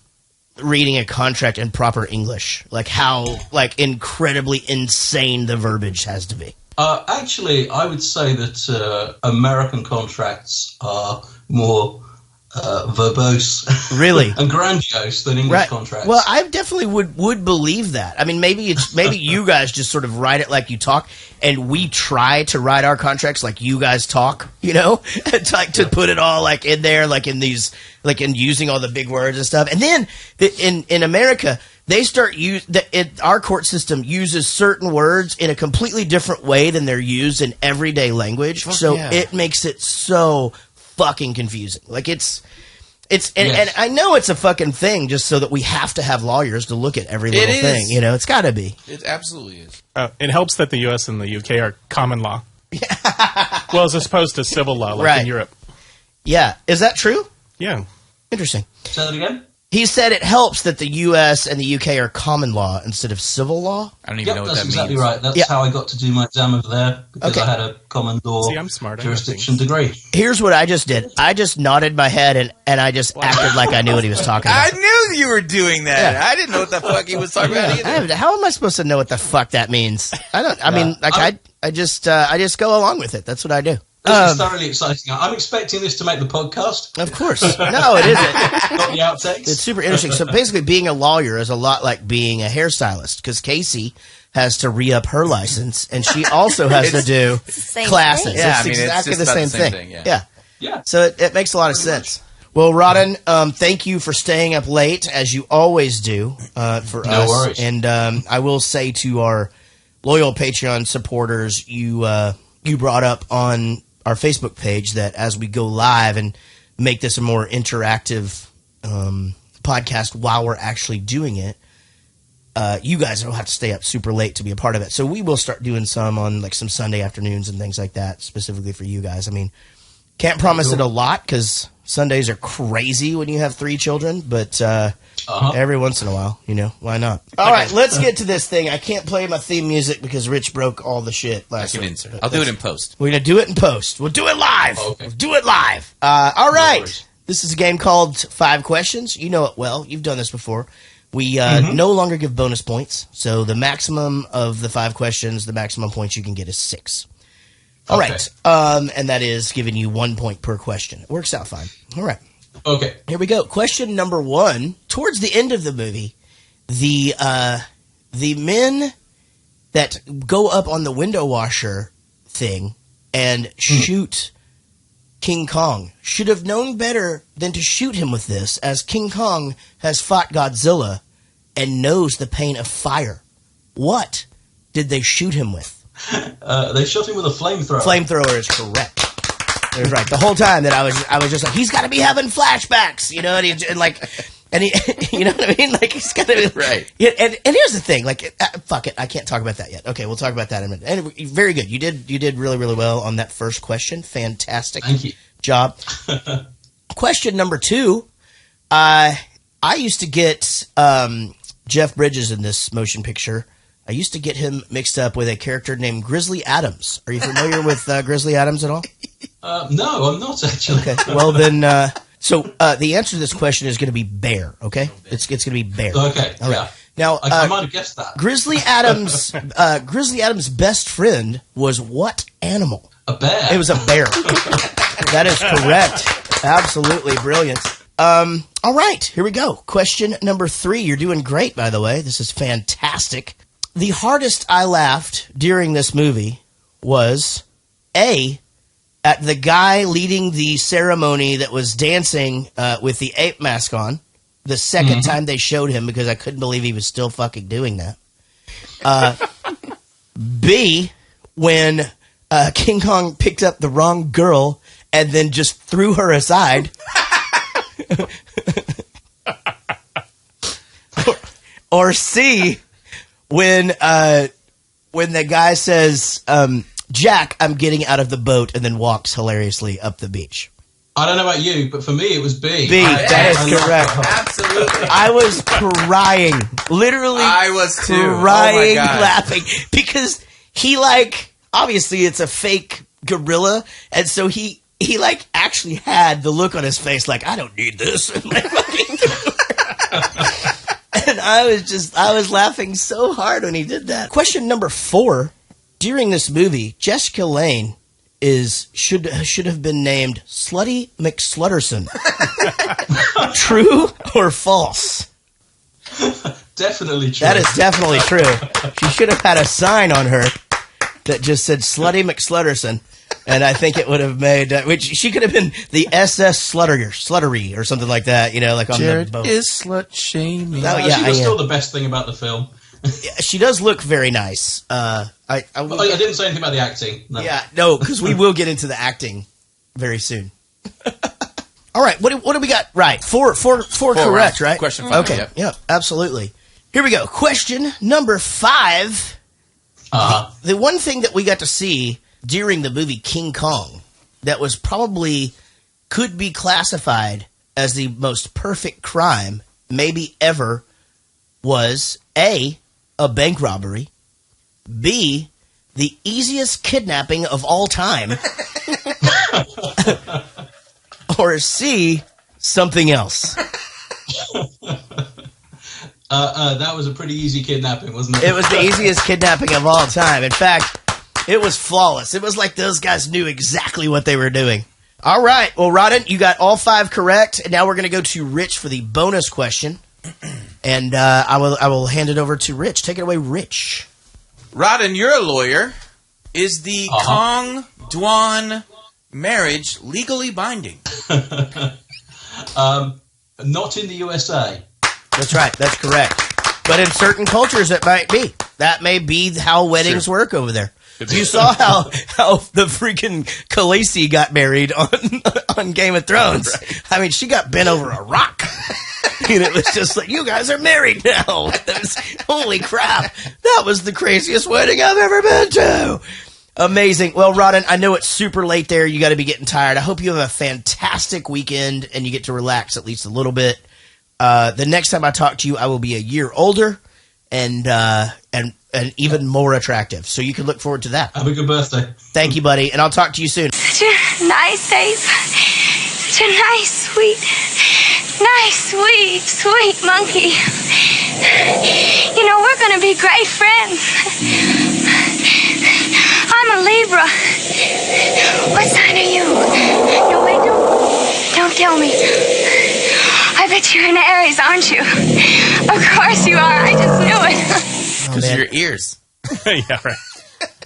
[SPEAKER 2] reading a contract in proper English. Like how incredibly insane the verbiage has to be.
[SPEAKER 12] Actually, I would say that American contracts are more verbose,
[SPEAKER 2] really,
[SPEAKER 12] and grandiose than English contracts.
[SPEAKER 2] Well, I definitely would believe that. I mean, maybe you guys just sort of write it like you talk, and we try to write our contracts like you guys talk. You know, to put it all like in there, like in these, like in using all the big words and stuff. And then in America, they start our court system uses certain words in a completely different way than they're used in everyday language. It makes it so fucking confusing. Like and I know it's a fucking thing just so that we have to have lawyers to look at every little thing. You know, it's got to be.
[SPEAKER 4] It absolutely is.
[SPEAKER 5] It helps that the U.S. and the U.K. are common law. Well, as opposed to civil law like in Europe.
[SPEAKER 2] Yeah. Is that true?
[SPEAKER 5] Yeah.
[SPEAKER 2] Interesting.
[SPEAKER 12] Say that again?
[SPEAKER 2] He said it helps that the U.S. and the U.K. are common law instead of civil law.
[SPEAKER 4] I don't even know what that means.
[SPEAKER 12] That's exactly right. That's how I got to do my exam over there, because I had a common law jurisdiction degree.
[SPEAKER 2] Here's what I just did. I just nodded my head and I just acted like I knew what he was talking about.
[SPEAKER 4] I knew you were doing that. Yeah. I didn't know what the fuck he was talking about either.
[SPEAKER 2] How am I supposed to know what the fuck that means? I just go along with it. That's what I do.
[SPEAKER 12] This is thoroughly exciting. I'm expecting this to make the podcast.
[SPEAKER 2] Of course. No, it isn't.
[SPEAKER 12] Not the outtakes.
[SPEAKER 2] It's super interesting. So basically, being a lawyer is a lot like being a hairstylist, because Casey has to re-up her license, and she also has to do classes.
[SPEAKER 4] Yeah,
[SPEAKER 2] it's exactly the same thing.
[SPEAKER 4] Yeah.
[SPEAKER 2] So it makes a lot of sense. Well, Roden, thank you for staying up late, as you always do, for us.
[SPEAKER 12] No worries.
[SPEAKER 2] And I will say to our loyal Patreon supporters, you brought up on our Facebook page that as we go live and make this a more interactive podcast while we're actually doing it, you guys don't have to stay up super late to be a part of it. So we will start doing some on like some Sunday afternoons and things like that, specifically for you guys. I mean, can't promise it a lot because Sundays are crazy when you have 3 children, but every once in a while, you know, why not? All right, let's get to this thing. I can't play my theme music because Rich broke all the shit last week.
[SPEAKER 4] I'll do it in post.
[SPEAKER 2] We're going to do it in post. We'll do it live.
[SPEAKER 12] Okay.
[SPEAKER 2] We'll do it live. All right. This is a game called 5 Questions. You know it well. You've done this before. We no longer give bonus points. So the maximum of the 5 questions, the maximum points you can get is 6. All right. And that is giving you 1 point per question. It works out fine. All right.
[SPEAKER 12] Okay.
[SPEAKER 2] Here we go. Question number 1. Towards the end of the movie, the men that go up on the window washer thing and shoot King Kong should have known better than to shoot him with this, as King Kong has fought Godzilla and knows the pain of fire. What did they shoot him with?
[SPEAKER 12] They shot him with a flamethrower.
[SPEAKER 2] Flamethrower is correct. It was right. The whole time that I was just like, he's got to be having flashbacks, you know, and he, you know what I mean? Like, he's got to be
[SPEAKER 4] right.
[SPEAKER 2] Yeah, and here's the thing, like, fuck it, I can't talk about that yet. Okay, we'll talk about that in a minute. And very good. You did really, really well on that first question. Fantastic.
[SPEAKER 12] Thank you.
[SPEAKER 2] Job. Question number 2. I used to get Jeff Bridges in this motion picture. I used to get him mixed up with a character named Grizzly Adams. Are you familiar with Grizzly Adams at all?
[SPEAKER 12] No, I'm not actually.
[SPEAKER 2] Okay. Well, then, so the answer to this question is going to be bear. Okay, it's going to be bear.
[SPEAKER 12] Okay.
[SPEAKER 2] All right.
[SPEAKER 12] Yeah.
[SPEAKER 2] Now,
[SPEAKER 12] I might have guessed that.
[SPEAKER 2] Grizzly Adams' best friend was what animal?
[SPEAKER 12] A bear.
[SPEAKER 2] It was a bear. That is correct. Absolutely brilliant. All right, here we go. Question number 3. You're doing great, by the way. This is fantastic. The hardest I laughed during this movie was A, at the guy leading the ceremony that was dancing with the ape mask on. The second time they showed him, because I couldn't believe he was still fucking doing that. B, when King Kong picked up the wrong girl and then just threw her aside. Or C, when the guy says, Jack, I'm getting out of the boat, and then walks hilariously up the beach.
[SPEAKER 12] I don't know about you, but for me it was B.
[SPEAKER 2] That is correct.
[SPEAKER 4] Absolutely.
[SPEAKER 2] I was crying. Literally
[SPEAKER 4] I was too.
[SPEAKER 2] Crying,
[SPEAKER 4] Oh my God.
[SPEAKER 2] laughing. Because he, like, obviously it's a fake gorilla, and so he like actually had the look on his face like, I don't need this. And I was laughing so hard when he did that. Question number 4. during this movie, Jessica Lange should have been named Slutty McSlutterson. True or false?
[SPEAKER 12] Definitely true.
[SPEAKER 2] That is definitely true. She should have had a sign on her that just said Slutty McSlutterson. And I think it would have made, which she could have been the SS Sluttery or something like that, like on
[SPEAKER 4] Jaret
[SPEAKER 2] the boat.
[SPEAKER 4] is slut shaming.
[SPEAKER 2] Oh, yeah,
[SPEAKER 12] she was still the best thing about the film.
[SPEAKER 2] She does look very nice. I
[SPEAKER 12] didn't say anything about the acting. No.
[SPEAKER 2] Yeah, no, because we will get into the acting very soon. All right, what do we got? Right, four correct, right?
[SPEAKER 4] Question 5.
[SPEAKER 2] Okay, yeah, absolutely. Here we go. Question number 5. The one thing that we got to see during the movie King Kong that was probably could be classified as the most perfect crime maybe ever was A, a bank robbery, B, the easiest kidnapping of all time, or C, something else.
[SPEAKER 12] That was a pretty easy kidnapping, wasn't it?
[SPEAKER 2] It was the easiest kidnapping of all time. In fact, it was flawless. It was like those guys knew exactly what they were doing. All right. Well, Roden, you got all 5 correct. And now we're going to go to Rich for the bonus question. And I will hand it over to Rich. Take it away, Rich.
[SPEAKER 4] Roden, you're a lawyer. Is the Kong Dwan marriage legally binding?
[SPEAKER 12] Not in the USA.
[SPEAKER 2] That's right. That's correct. But in certain cultures, it might be. That may be how weddings work over there. You saw how the freaking Khaleesi got married on Game of Thrones. Right. I mean, she got bent over a rock. And it was just like, you guys are married now. Holy crap. That was the craziest wedding I've ever been to. Amazing. Well, Roden, I know it's super late there. You got to be getting tired. I hope you have a fantastic weekend and you get to relax at least a little bit. The next time I talk to you, I will be a year older and even more attractive. So you can look forward to that.
[SPEAKER 12] Have a good birthday.
[SPEAKER 2] Thank you, buddy. And I'll talk to you soon.
[SPEAKER 10] Such a nice, Dave. Such a nice, sweet monkey. We're going to be great friends. I'm a Libra. What sign are you? No, wait, don't tell me. I bet you're an Aries, aren't you? Of course you are. I just knew it.
[SPEAKER 4] Because of your ears.
[SPEAKER 5] Yeah, right.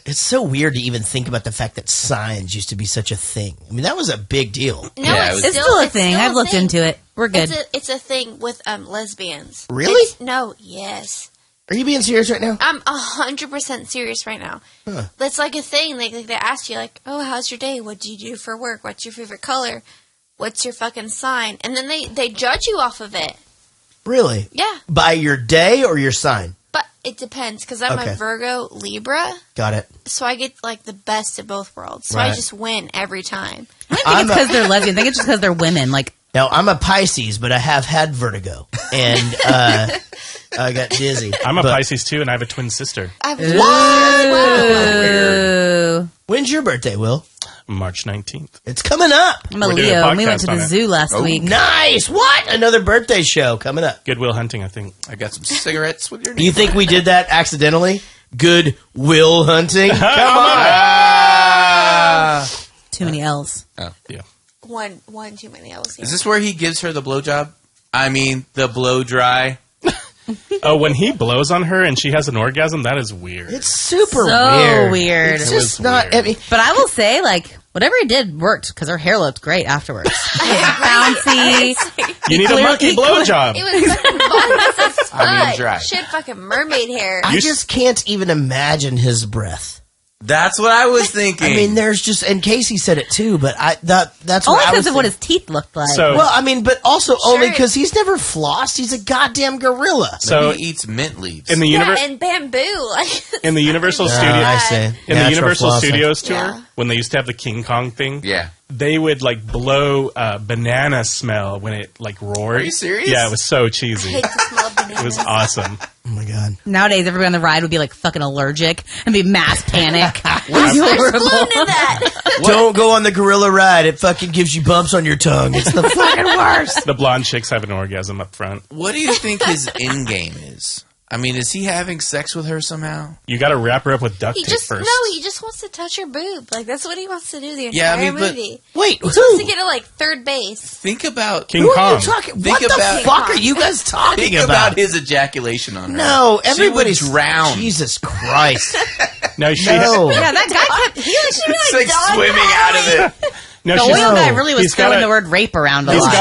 [SPEAKER 2] It's so weird to even think about the fact that signs used to be such a thing. I mean, that was a big deal.
[SPEAKER 7] No,
[SPEAKER 4] Yeah,
[SPEAKER 7] it's
[SPEAKER 6] Still a thing. I've looked into it. We're good.
[SPEAKER 7] It's a thing with lesbians.
[SPEAKER 2] Really?
[SPEAKER 7] Yes.
[SPEAKER 2] Are you being serious right now?
[SPEAKER 7] I'm 100% serious right now.
[SPEAKER 2] Huh.
[SPEAKER 7] It's like a thing. They ask you, like, oh, how's your day? What do you do for work? What's your favorite color? What's your fucking sign? And then they judge you off of it.
[SPEAKER 2] Really?
[SPEAKER 7] Yeah.
[SPEAKER 2] By your day or your sign?
[SPEAKER 7] But it depends, because I'm a Virgo Libra.
[SPEAKER 2] Got it.
[SPEAKER 7] So I get, like, the best of both worlds. So
[SPEAKER 2] Right.
[SPEAKER 7] I just win every time.
[SPEAKER 6] I don't think it's because they're lesbian. I think it's just because they're women. Like,
[SPEAKER 2] Now, I'm a Pisces, but I have had vertigo. And I got dizzy.
[SPEAKER 5] I'm a Pisces too, and I have a twin sister.
[SPEAKER 6] ooh.
[SPEAKER 2] When's your birthday, Will?
[SPEAKER 5] March 19th.
[SPEAKER 2] It's coming up.
[SPEAKER 6] I'm a
[SPEAKER 5] We're doing a
[SPEAKER 6] Leo, and we went
[SPEAKER 5] podcast
[SPEAKER 6] to
[SPEAKER 5] on
[SPEAKER 6] the
[SPEAKER 5] it.
[SPEAKER 6] zoo last week.
[SPEAKER 2] Nice. What? Another birthday show coming up.
[SPEAKER 5] Goodwill Hunting, I think.
[SPEAKER 4] I got some cigarettes with your name.
[SPEAKER 2] You think we did that accidentally? Good Will Hunting? Come on.
[SPEAKER 6] Too many L's.
[SPEAKER 4] Oh.
[SPEAKER 5] Yeah.
[SPEAKER 7] One too many L's.
[SPEAKER 4] Is this where he gives her the blowjob? I mean, the blow dry.
[SPEAKER 5] Oh, when he blows on her and she has an orgasm, that is weird.
[SPEAKER 2] It's super
[SPEAKER 6] So
[SPEAKER 2] weird.
[SPEAKER 6] weird.
[SPEAKER 2] It's
[SPEAKER 5] It
[SPEAKER 2] just
[SPEAKER 5] was
[SPEAKER 2] not.
[SPEAKER 5] weird.
[SPEAKER 2] I mean,
[SPEAKER 6] But I will say, like, whatever he did worked because her hair looked great afterwards. It was bouncy.
[SPEAKER 5] You need a monkey blowjob.
[SPEAKER 7] It was fucking buns as fuck.
[SPEAKER 4] I mean, dry.
[SPEAKER 7] She had fucking mermaid hair.
[SPEAKER 2] I just can't even imagine his breath.
[SPEAKER 4] That's what I was thinking.
[SPEAKER 2] I mean, there's just, and Casey said it too, but that's
[SPEAKER 6] Only
[SPEAKER 2] what I was
[SPEAKER 6] because of what
[SPEAKER 2] thinking.
[SPEAKER 6] his teeth looked like.
[SPEAKER 5] So,
[SPEAKER 2] Well, I mean, but also only
[SPEAKER 7] Sure.
[SPEAKER 2] because he's never flossed. He's a goddamn gorilla.
[SPEAKER 5] so
[SPEAKER 4] he eats mint leaves.
[SPEAKER 5] in the
[SPEAKER 7] And bamboo. Like,
[SPEAKER 5] in the Universal
[SPEAKER 2] Ah,
[SPEAKER 5] Studios,
[SPEAKER 2] I see.
[SPEAKER 5] in the
[SPEAKER 2] Natural
[SPEAKER 5] Universal
[SPEAKER 2] flossing.
[SPEAKER 5] Studios tour,
[SPEAKER 7] Yeah.
[SPEAKER 5] when they used to have the King Kong thing,
[SPEAKER 4] yeah.
[SPEAKER 5] they would like blow banana smell when it like roared.
[SPEAKER 4] Are you serious?
[SPEAKER 5] Yeah, it was so
[SPEAKER 7] I
[SPEAKER 5] cheesy.
[SPEAKER 7] hate the smell of bananas.
[SPEAKER 5] It was awesome.
[SPEAKER 2] Oh my god.
[SPEAKER 6] Nowadays, everybody on the ride would be like fucking allergic and be mass panic. It's
[SPEAKER 7] There's
[SPEAKER 6] horrible.
[SPEAKER 7] gluten in that.
[SPEAKER 2] Don't go on the gorilla ride. It fucking gives you bumps on your tongue. It's the fucking worst.
[SPEAKER 5] The blonde chicks have an orgasm up front.
[SPEAKER 4] What do you think his end game is? I mean, is he having sex with her somehow?
[SPEAKER 5] You got to wrap her up with duct
[SPEAKER 7] He
[SPEAKER 5] tape
[SPEAKER 7] just
[SPEAKER 5] first.
[SPEAKER 7] he just wants to touch her boob. Like that's what he wants to do the entire movie.
[SPEAKER 2] Wait,
[SPEAKER 7] he wants to get to like third base.
[SPEAKER 4] Think about
[SPEAKER 5] King
[SPEAKER 2] Who
[SPEAKER 5] Kong.
[SPEAKER 2] are you talking? What the fuck are you guys talking
[SPEAKER 4] Think about his ejaculation on her.
[SPEAKER 2] No, everybody's
[SPEAKER 4] She would drown.
[SPEAKER 2] Jesus Christ!
[SPEAKER 5] No, she
[SPEAKER 2] No.
[SPEAKER 6] Yeah, that guy kept.
[SPEAKER 4] It's like swimming out of it.
[SPEAKER 5] No,
[SPEAKER 6] The
[SPEAKER 5] she's-
[SPEAKER 6] oil guy really was
[SPEAKER 5] he's
[SPEAKER 6] throwing
[SPEAKER 5] gotta-
[SPEAKER 6] the word rape around a
[SPEAKER 5] He's
[SPEAKER 6] lot.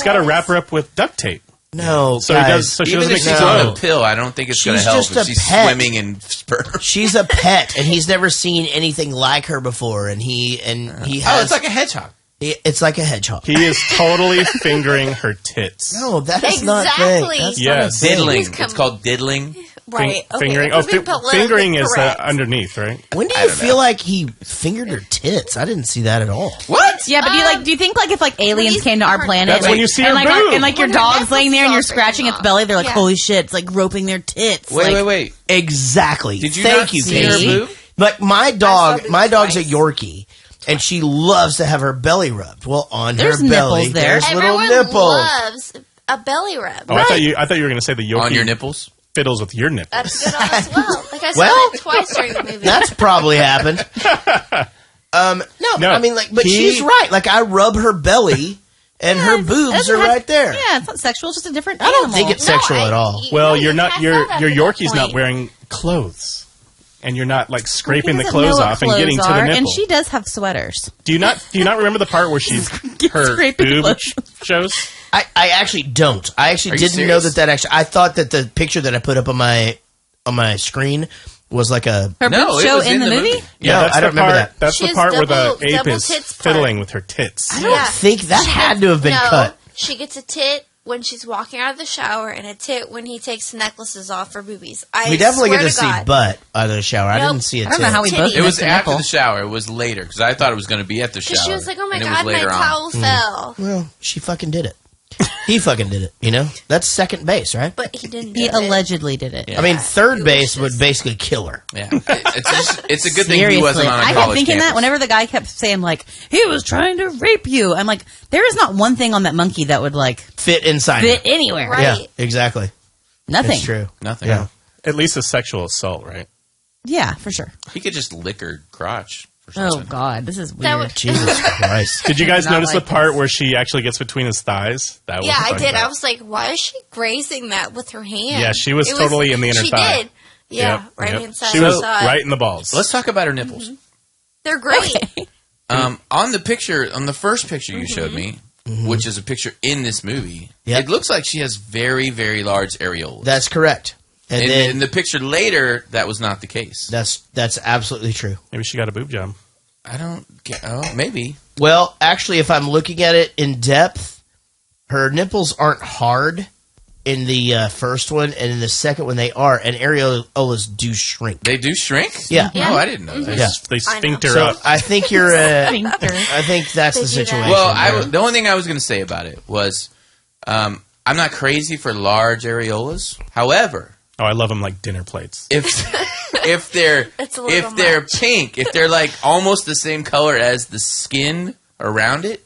[SPEAKER 5] got to wrap her up with duct tape.
[SPEAKER 2] No,
[SPEAKER 5] So he
[SPEAKER 2] guys.
[SPEAKER 5] does. So she
[SPEAKER 4] Even
[SPEAKER 5] doesn't
[SPEAKER 4] if
[SPEAKER 5] make
[SPEAKER 4] she's
[SPEAKER 5] no.
[SPEAKER 4] on a pill, I don't think it's going to
[SPEAKER 2] She's
[SPEAKER 4] help
[SPEAKER 2] just
[SPEAKER 4] if
[SPEAKER 2] a
[SPEAKER 4] she's
[SPEAKER 2] pet.
[SPEAKER 4] swimming in sperm.
[SPEAKER 2] She's a pet, and he's never seen anything like her before. And he has.
[SPEAKER 4] Oh, it's like a hedgehog.
[SPEAKER 2] It's like a hedgehog.
[SPEAKER 5] He is totally fingering her tits.
[SPEAKER 2] No, that is not
[SPEAKER 7] Exactly.
[SPEAKER 2] thing. That's
[SPEAKER 5] Yes.
[SPEAKER 2] not a thing.
[SPEAKER 4] Diddling.
[SPEAKER 7] He's
[SPEAKER 4] It's called diddling.
[SPEAKER 7] Right. Okay.
[SPEAKER 5] Fingering.
[SPEAKER 7] if
[SPEAKER 5] Oh,
[SPEAKER 7] we're being politically
[SPEAKER 5] fingering is
[SPEAKER 7] correct.
[SPEAKER 5] underneath, right?
[SPEAKER 2] When do you feel like he fingered her tits? I didn't see that at all.
[SPEAKER 4] What?
[SPEAKER 6] Yeah, but do you think like if like aliens
[SPEAKER 7] he's-
[SPEAKER 6] came to our planet,
[SPEAKER 5] That's
[SPEAKER 6] like,
[SPEAKER 5] when you see
[SPEAKER 6] and
[SPEAKER 5] her
[SPEAKER 6] like
[SPEAKER 5] boob.
[SPEAKER 6] and like your
[SPEAKER 7] When her
[SPEAKER 6] dog's
[SPEAKER 7] necklace
[SPEAKER 6] laying there
[SPEAKER 7] is
[SPEAKER 6] and you're
[SPEAKER 7] all
[SPEAKER 6] scratching
[SPEAKER 7] breaking
[SPEAKER 6] its belly, they're like,
[SPEAKER 7] off.
[SPEAKER 6] holy shit, it's like roping their tits.
[SPEAKER 4] Wait,
[SPEAKER 6] like,
[SPEAKER 4] wait.
[SPEAKER 2] Exactly.
[SPEAKER 4] Did you
[SPEAKER 2] Thank
[SPEAKER 4] not
[SPEAKER 2] you,
[SPEAKER 4] see her
[SPEAKER 2] Casey.
[SPEAKER 4] boob?
[SPEAKER 2] Like my
[SPEAKER 7] saw boobs
[SPEAKER 2] dog's a
[SPEAKER 7] twice.
[SPEAKER 2] Yorkie, and she loves to have her belly rubbed. Well, on
[SPEAKER 6] There's
[SPEAKER 2] her belly,
[SPEAKER 6] nipples there.
[SPEAKER 2] there's little
[SPEAKER 7] Everyone
[SPEAKER 2] nipples.
[SPEAKER 7] loves a belly rub.
[SPEAKER 5] Oh, I thought you were going to say the Yorkie
[SPEAKER 4] On your nipples?
[SPEAKER 5] fiddles with your nipples.
[SPEAKER 7] That's good on as well. Like I saw
[SPEAKER 2] Well,
[SPEAKER 7] it twice during the movie.
[SPEAKER 2] That's probably happened. No, I mean, like, but she's right. Like, I rub her belly, and her boobs
[SPEAKER 6] doesn't
[SPEAKER 2] are
[SPEAKER 6] have-
[SPEAKER 2] right there.
[SPEAKER 6] Yeah, it's not sexual, it's just a different
[SPEAKER 2] I don't
[SPEAKER 6] animal.
[SPEAKER 2] think it's sexual at all.
[SPEAKER 5] Well,
[SPEAKER 7] you
[SPEAKER 5] you're not.
[SPEAKER 7] passed
[SPEAKER 5] Your
[SPEAKER 7] out after that
[SPEAKER 5] Yorkie's not
[SPEAKER 7] point.
[SPEAKER 5] wearing clothes, and you're not like scraping the
[SPEAKER 6] He doesn't
[SPEAKER 5] clothes
[SPEAKER 6] know what
[SPEAKER 5] off and
[SPEAKER 6] clothes
[SPEAKER 5] getting to the
[SPEAKER 6] are,
[SPEAKER 5] nipple.
[SPEAKER 6] And she does have sweaters.
[SPEAKER 5] Do you not remember the part where she's her
[SPEAKER 6] scraping
[SPEAKER 5] boob
[SPEAKER 6] clothes.
[SPEAKER 2] I
[SPEAKER 5] shows?
[SPEAKER 2] actually don't. I actually
[SPEAKER 4] Are you
[SPEAKER 2] didn't know
[SPEAKER 4] serious?
[SPEAKER 2] that actually. I thought that the picture that I put up on my screen was like a.
[SPEAKER 6] Her
[SPEAKER 4] No,
[SPEAKER 6] boobs
[SPEAKER 4] it
[SPEAKER 6] show
[SPEAKER 4] was
[SPEAKER 6] in the movie?
[SPEAKER 2] No,
[SPEAKER 5] that's
[SPEAKER 2] I
[SPEAKER 5] the
[SPEAKER 2] don't remember
[SPEAKER 5] part,
[SPEAKER 2] that.
[SPEAKER 5] That's
[SPEAKER 7] She
[SPEAKER 5] the
[SPEAKER 7] has
[SPEAKER 5] part where the
[SPEAKER 7] double
[SPEAKER 5] ape is
[SPEAKER 7] tits part.
[SPEAKER 5] fiddling with her tits.
[SPEAKER 2] I don't think that had to have been cut.
[SPEAKER 7] She gets a tit when she's walking out of the shower and a tit when he takes the necklaces off for boobies. I
[SPEAKER 2] We definitely
[SPEAKER 7] swear
[SPEAKER 2] get to see
[SPEAKER 7] God.
[SPEAKER 2] butt out of the shower. I
[SPEAKER 7] Nope.
[SPEAKER 2] didn't see it.
[SPEAKER 6] I don't know how we both
[SPEAKER 4] It was
[SPEAKER 6] missed a
[SPEAKER 4] after
[SPEAKER 6] nipple.
[SPEAKER 4] the shower. It was later because I thought it was going to be at the shower.
[SPEAKER 7] Because she was like, oh my
[SPEAKER 4] and it was
[SPEAKER 7] God, my
[SPEAKER 4] later on.
[SPEAKER 7] towel fell.
[SPEAKER 2] Well, she fucking did it. He fucking did it. You know, that's second base, right?
[SPEAKER 7] But he didn't do
[SPEAKER 6] He
[SPEAKER 7] it.
[SPEAKER 6] allegedly did it.
[SPEAKER 2] I mean, third
[SPEAKER 7] It was
[SPEAKER 2] base
[SPEAKER 7] just-
[SPEAKER 2] would basically kill her.
[SPEAKER 4] Yeah, it's a good thing
[SPEAKER 6] Seriously.
[SPEAKER 4] he wasn't on a
[SPEAKER 6] I
[SPEAKER 4] college
[SPEAKER 6] kept thinking
[SPEAKER 4] campus.
[SPEAKER 6] that whenever the guy kept saying, like, he was trying to rape you. I'm like, there is not one thing on that monkey that would, like,
[SPEAKER 2] Fit inside.
[SPEAKER 6] fit
[SPEAKER 2] her.
[SPEAKER 6] anywhere.
[SPEAKER 7] Right.
[SPEAKER 2] Yeah, exactly.
[SPEAKER 6] Nothing.
[SPEAKER 2] It's true.
[SPEAKER 4] Nothing.
[SPEAKER 2] Yeah.
[SPEAKER 5] At least a sexual assault, right?
[SPEAKER 6] Yeah, for sure.
[SPEAKER 4] He could just lick her crotch for
[SPEAKER 6] Oh,
[SPEAKER 4] something.
[SPEAKER 6] God. This is
[SPEAKER 7] That
[SPEAKER 6] weird.
[SPEAKER 7] would-
[SPEAKER 2] Jesus Christ.
[SPEAKER 5] Did you guys
[SPEAKER 6] Not
[SPEAKER 5] notice
[SPEAKER 6] like
[SPEAKER 5] the part
[SPEAKER 6] this.
[SPEAKER 5] where she actually gets between his thighs? That was
[SPEAKER 7] Yeah, I
[SPEAKER 5] funny.
[SPEAKER 7] did. I was like, why is she grazing that with her hand?
[SPEAKER 5] Yeah, she was
[SPEAKER 7] It
[SPEAKER 5] totally in the inner
[SPEAKER 7] she
[SPEAKER 5] thigh.
[SPEAKER 7] Did. Yeah,
[SPEAKER 5] Yep,
[SPEAKER 7] right
[SPEAKER 5] yep.
[SPEAKER 7] inside.
[SPEAKER 5] She was
[SPEAKER 7] inside.
[SPEAKER 5] right in the balls.
[SPEAKER 4] Let's talk about her nipples.
[SPEAKER 7] They're great.
[SPEAKER 4] On the picture, on the first picture you showed me, which is a picture in this movie,
[SPEAKER 2] Yep.
[SPEAKER 4] it looks like she has very, very large areolas.
[SPEAKER 2] That's correct. And
[SPEAKER 4] in,
[SPEAKER 2] then
[SPEAKER 4] in the picture later, that was not the case.
[SPEAKER 2] that's absolutely true.
[SPEAKER 5] Maybe she got a boob job.
[SPEAKER 4] I don't get. Oh, maybe.
[SPEAKER 2] Well, actually, if I'm looking at it in depth, her nipples aren't hard in the first one, and in the second one they are, and areolas do shrink.
[SPEAKER 4] They do shrink.
[SPEAKER 2] Yeah.
[SPEAKER 4] Oh, I didn't know that.
[SPEAKER 2] Yeah.
[SPEAKER 5] They sphincter
[SPEAKER 2] So
[SPEAKER 5] up.
[SPEAKER 2] I think you're.
[SPEAKER 6] Sphincter.
[SPEAKER 2] I think that's
[SPEAKER 7] They
[SPEAKER 2] the
[SPEAKER 7] do that.
[SPEAKER 2] situation.
[SPEAKER 4] Well,
[SPEAKER 2] there.
[SPEAKER 4] the only thing I was going to say about it was, I'm not crazy for large areolas. However,
[SPEAKER 5] Oh, I love them like dinner plates.
[SPEAKER 4] if they're
[SPEAKER 7] It's a little
[SPEAKER 4] if they're
[SPEAKER 7] much.
[SPEAKER 4] pink, if they're like almost the same color as the skin around it,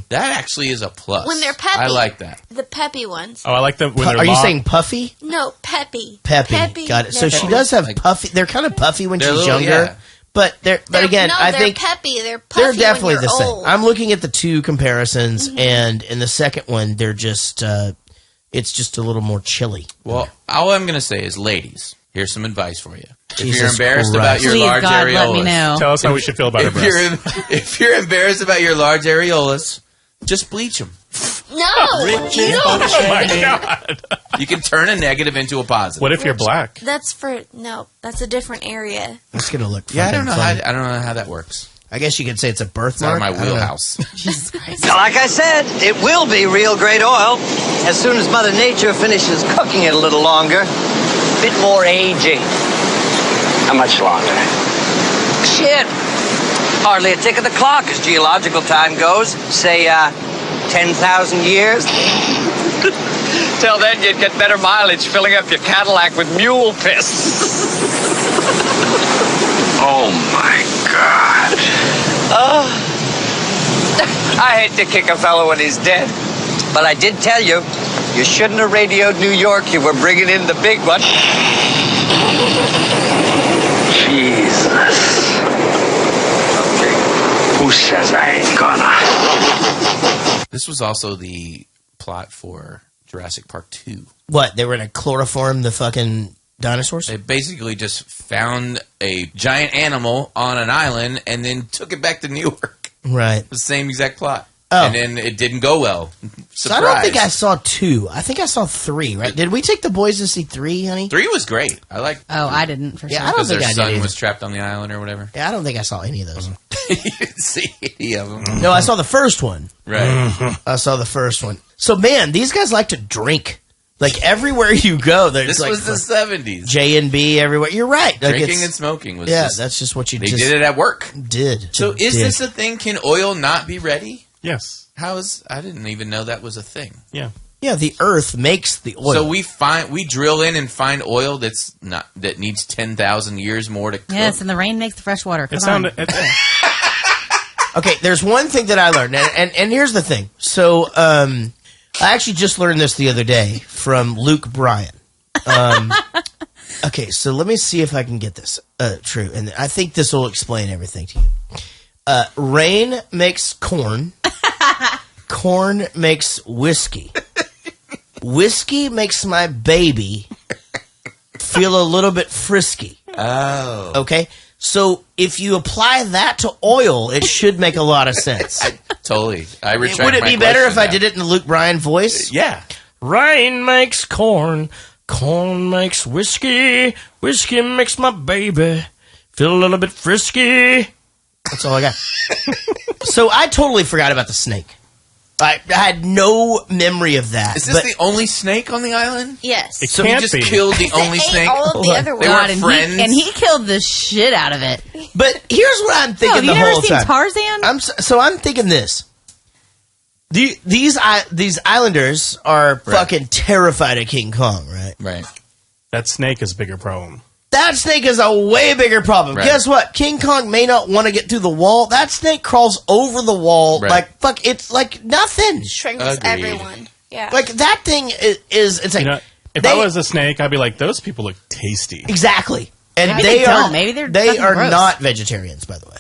[SPEAKER 4] that actually is a plus.
[SPEAKER 7] When they're peppy.
[SPEAKER 4] I like that.
[SPEAKER 7] The peppy ones.
[SPEAKER 5] Oh, I like them when they're
[SPEAKER 2] Are you
[SPEAKER 5] long.
[SPEAKER 2] saying puffy?
[SPEAKER 7] No, peppy.
[SPEAKER 2] Peppy. Got it. So she
[SPEAKER 7] nipples.
[SPEAKER 2] does have
[SPEAKER 4] Like-
[SPEAKER 2] puffy. They're kind of puffy when
[SPEAKER 4] They're
[SPEAKER 2] she's
[SPEAKER 4] little-
[SPEAKER 2] younger,
[SPEAKER 4] yeah.
[SPEAKER 2] but
[SPEAKER 7] They're-
[SPEAKER 2] again,
[SPEAKER 7] no,
[SPEAKER 2] I
[SPEAKER 7] they're
[SPEAKER 2] think
[SPEAKER 7] peppy. They're puffy
[SPEAKER 2] they're definitely
[SPEAKER 7] when
[SPEAKER 2] the
[SPEAKER 7] you're
[SPEAKER 2] same.
[SPEAKER 7] old.
[SPEAKER 2] I'm looking at the two comparisons, and in the second one, they're just it's just a little more chilly.
[SPEAKER 4] Well, all I'm going to say is, ladies, here's some advice for you. If
[SPEAKER 2] Jesus
[SPEAKER 4] you're embarrassed about
[SPEAKER 2] Christ.
[SPEAKER 4] your
[SPEAKER 6] Please,
[SPEAKER 4] large
[SPEAKER 6] God,
[SPEAKER 4] areolas,
[SPEAKER 6] let me know.
[SPEAKER 5] Tell us how we should feel about our breasts.
[SPEAKER 4] if you're embarrassed about your large areolas, just bleach them.
[SPEAKER 7] No, you don't.
[SPEAKER 5] Oh my god!
[SPEAKER 4] You can turn a negative into a positive.
[SPEAKER 5] What if you're black?
[SPEAKER 7] That's for no. That's a different area.
[SPEAKER 2] It's gonna look.
[SPEAKER 4] Yeah, I don't know
[SPEAKER 2] fucking
[SPEAKER 4] how
[SPEAKER 2] funny.
[SPEAKER 4] that works.
[SPEAKER 2] I guess you could say it's a
[SPEAKER 4] It's out
[SPEAKER 2] birthmark.
[SPEAKER 4] of my
[SPEAKER 2] I don't know.
[SPEAKER 4] wheelhouse.
[SPEAKER 13] Now, like I said, it will be real great oil as soon as Mother Nature finishes cooking it a little longer. Bit more aging.
[SPEAKER 14] How much longer?
[SPEAKER 13] Shit. Hardly a tick of the clock as geological time goes. Say, 10,000 years.
[SPEAKER 14] Till then, you'd get better mileage filling up your Cadillac with mule piss. Oh, my God.
[SPEAKER 13] Oh. I hate to kick a fellow when he's dead. But I did tell you, You shouldn't have radioed New York. You were bringing in the big one.
[SPEAKER 14] Jesus. Who says I ain't gonna?
[SPEAKER 4] This was also the plot for Jurassic Park 2.
[SPEAKER 2] What? They were going to chloroform the fucking dinosaurs?
[SPEAKER 4] They basically just found a giant animal on an island and then took it back to New York.
[SPEAKER 2] Right.
[SPEAKER 4] The same exact plot.
[SPEAKER 2] Oh.
[SPEAKER 4] And then it didn't go well. Surprise.
[SPEAKER 2] So I don't think I saw 2. I think I saw 3, right? Did we take the boys to see 3, honey?
[SPEAKER 4] 3 was great. I like.
[SPEAKER 6] Oh, I didn't for sure.
[SPEAKER 2] I don't think
[SPEAKER 4] their
[SPEAKER 2] I
[SPEAKER 4] son
[SPEAKER 2] did.
[SPEAKER 4] was trapped on the island or whatever.
[SPEAKER 2] Yeah, I don't think I saw any of those.
[SPEAKER 4] You didn't see any of them.
[SPEAKER 2] No, I saw the first one.
[SPEAKER 4] Right.
[SPEAKER 2] I saw the first one. So, man, these guys like to drink. Like, everywhere you go, there's
[SPEAKER 4] This
[SPEAKER 2] like
[SPEAKER 4] was the 70s.
[SPEAKER 2] J&B everywhere. You're right. Like,
[SPEAKER 4] Drinking and smoking was
[SPEAKER 2] yeah,
[SPEAKER 4] just,
[SPEAKER 2] that's just what you
[SPEAKER 4] they did it at work.
[SPEAKER 2] Did.
[SPEAKER 4] So is this a thing? Can oil not be ready?
[SPEAKER 5] Yes.
[SPEAKER 4] I didn't even know that was a thing.
[SPEAKER 5] Yeah.
[SPEAKER 2] Yeah, the earth makes the oil.
[SPEAKER 4] So we drill in and find oil that needs 10,000 years more to cook.
[SPEAKER 6] Yes, and the rain makes the fresh water. Come on.
[SPEAKER 2] Okay, there's one thing that I learned, and here's the thing. So, I actually just learned this the other day from Luke Bryan. Okay, so let me see if I can get this true, and I think this will explain everything to you. Rain makes corn. Corn makes whiskey. Whiskey makes my baby feel a little bit frisky.
[SPEAKER 4] Oh.
[SPEAKER 2] Okay? So if you apply that to oil, it should make a lot of sense.
[SPEAKER 4] Totally. I retract
[SPEAKER 2] Would it
[SPEAKER 4] my
[SPEAKER 2] be better if
[SPEAKER 4] question
[SPEAKER 2] I
[SPEAKER 4] now.
[SPEAKER 2] did it in the Luke Bryan voice?
[SPEAKER 4] Yeah.
[SPEAKER 2] Rain makes corn. Corn makes whiskey. Whiskey makes my baby feel a little bit frisky. That's all I got. So I totally forgot about the snake. I had no memory of that.
[SPEAKER 4] Is this the only snake on the island?
[SPEAKER 7] Yes.
[SPEAKER 5] It
[SPEAKER 4] So he
[SPEAKER 5] can't
[SPEAKER 4] just
[SPEAKER 5] be.
[SPEAKER 4] killed the only snake?
[SPEAKER 7] all of the other
[SPEAKER 4] They
[SPEAKER 7] ones.
[SPEAKER 4] weren't friends?
[SPEAKER 6] And he killed the shit out of it.
[SPEAKER 2] But here's what I'm
[SPEAKER 6] No,
[SPEAKER 2] thinking
[SPEAKER 6] have
[SPEAKER 2] the
[SPEAKER 6] you never
[SPEAKER 2] whole
[SPEAKER 6] seen
[SPEAKER 2] time.
[SPEAKER 6] Tarzan?
[SPEAKER 2] I'm thinking this. These islanders are fucking terrified of King Kong, right?
[SPEAKER 4] Right.
[SPEAKER 5] That snake is a bigger problem.
[SPEAKER 2] That snake is a way bigger problem.
[SPEAKER 4] Right.
[SPEAKER 2] Guess what? King Kong may not want to get through the wall. That snake crawls over the wall
[SPEAKER 4] Right.
[SPEAKER 2] like fuck. It's like nothing.
[SPEAKER 7] Shrinks
[SPEAKER 4] Agreed.
[SPEAKER 7] everyone. Yeah.
[SPEAKER 2] Like that thing is it's like
[SPEAKER 5] You know, if I was a snake, I'd be like, those people look tasty.
[SPEAKER 2] exactly. And
[SPEAKER 6] Maybe
[SPEAKER 2] they
[SPEAKER 6] they
[SPEAKER 2] are
[SPEAKER 6] don't. Maybe they're
[SPEAKER 2] they
[SPEAKER 6] fucking
[SPEAKER 2] are
[SPEAKER 6] gross.
[SPEAKER 2] not vegetarians, by the way.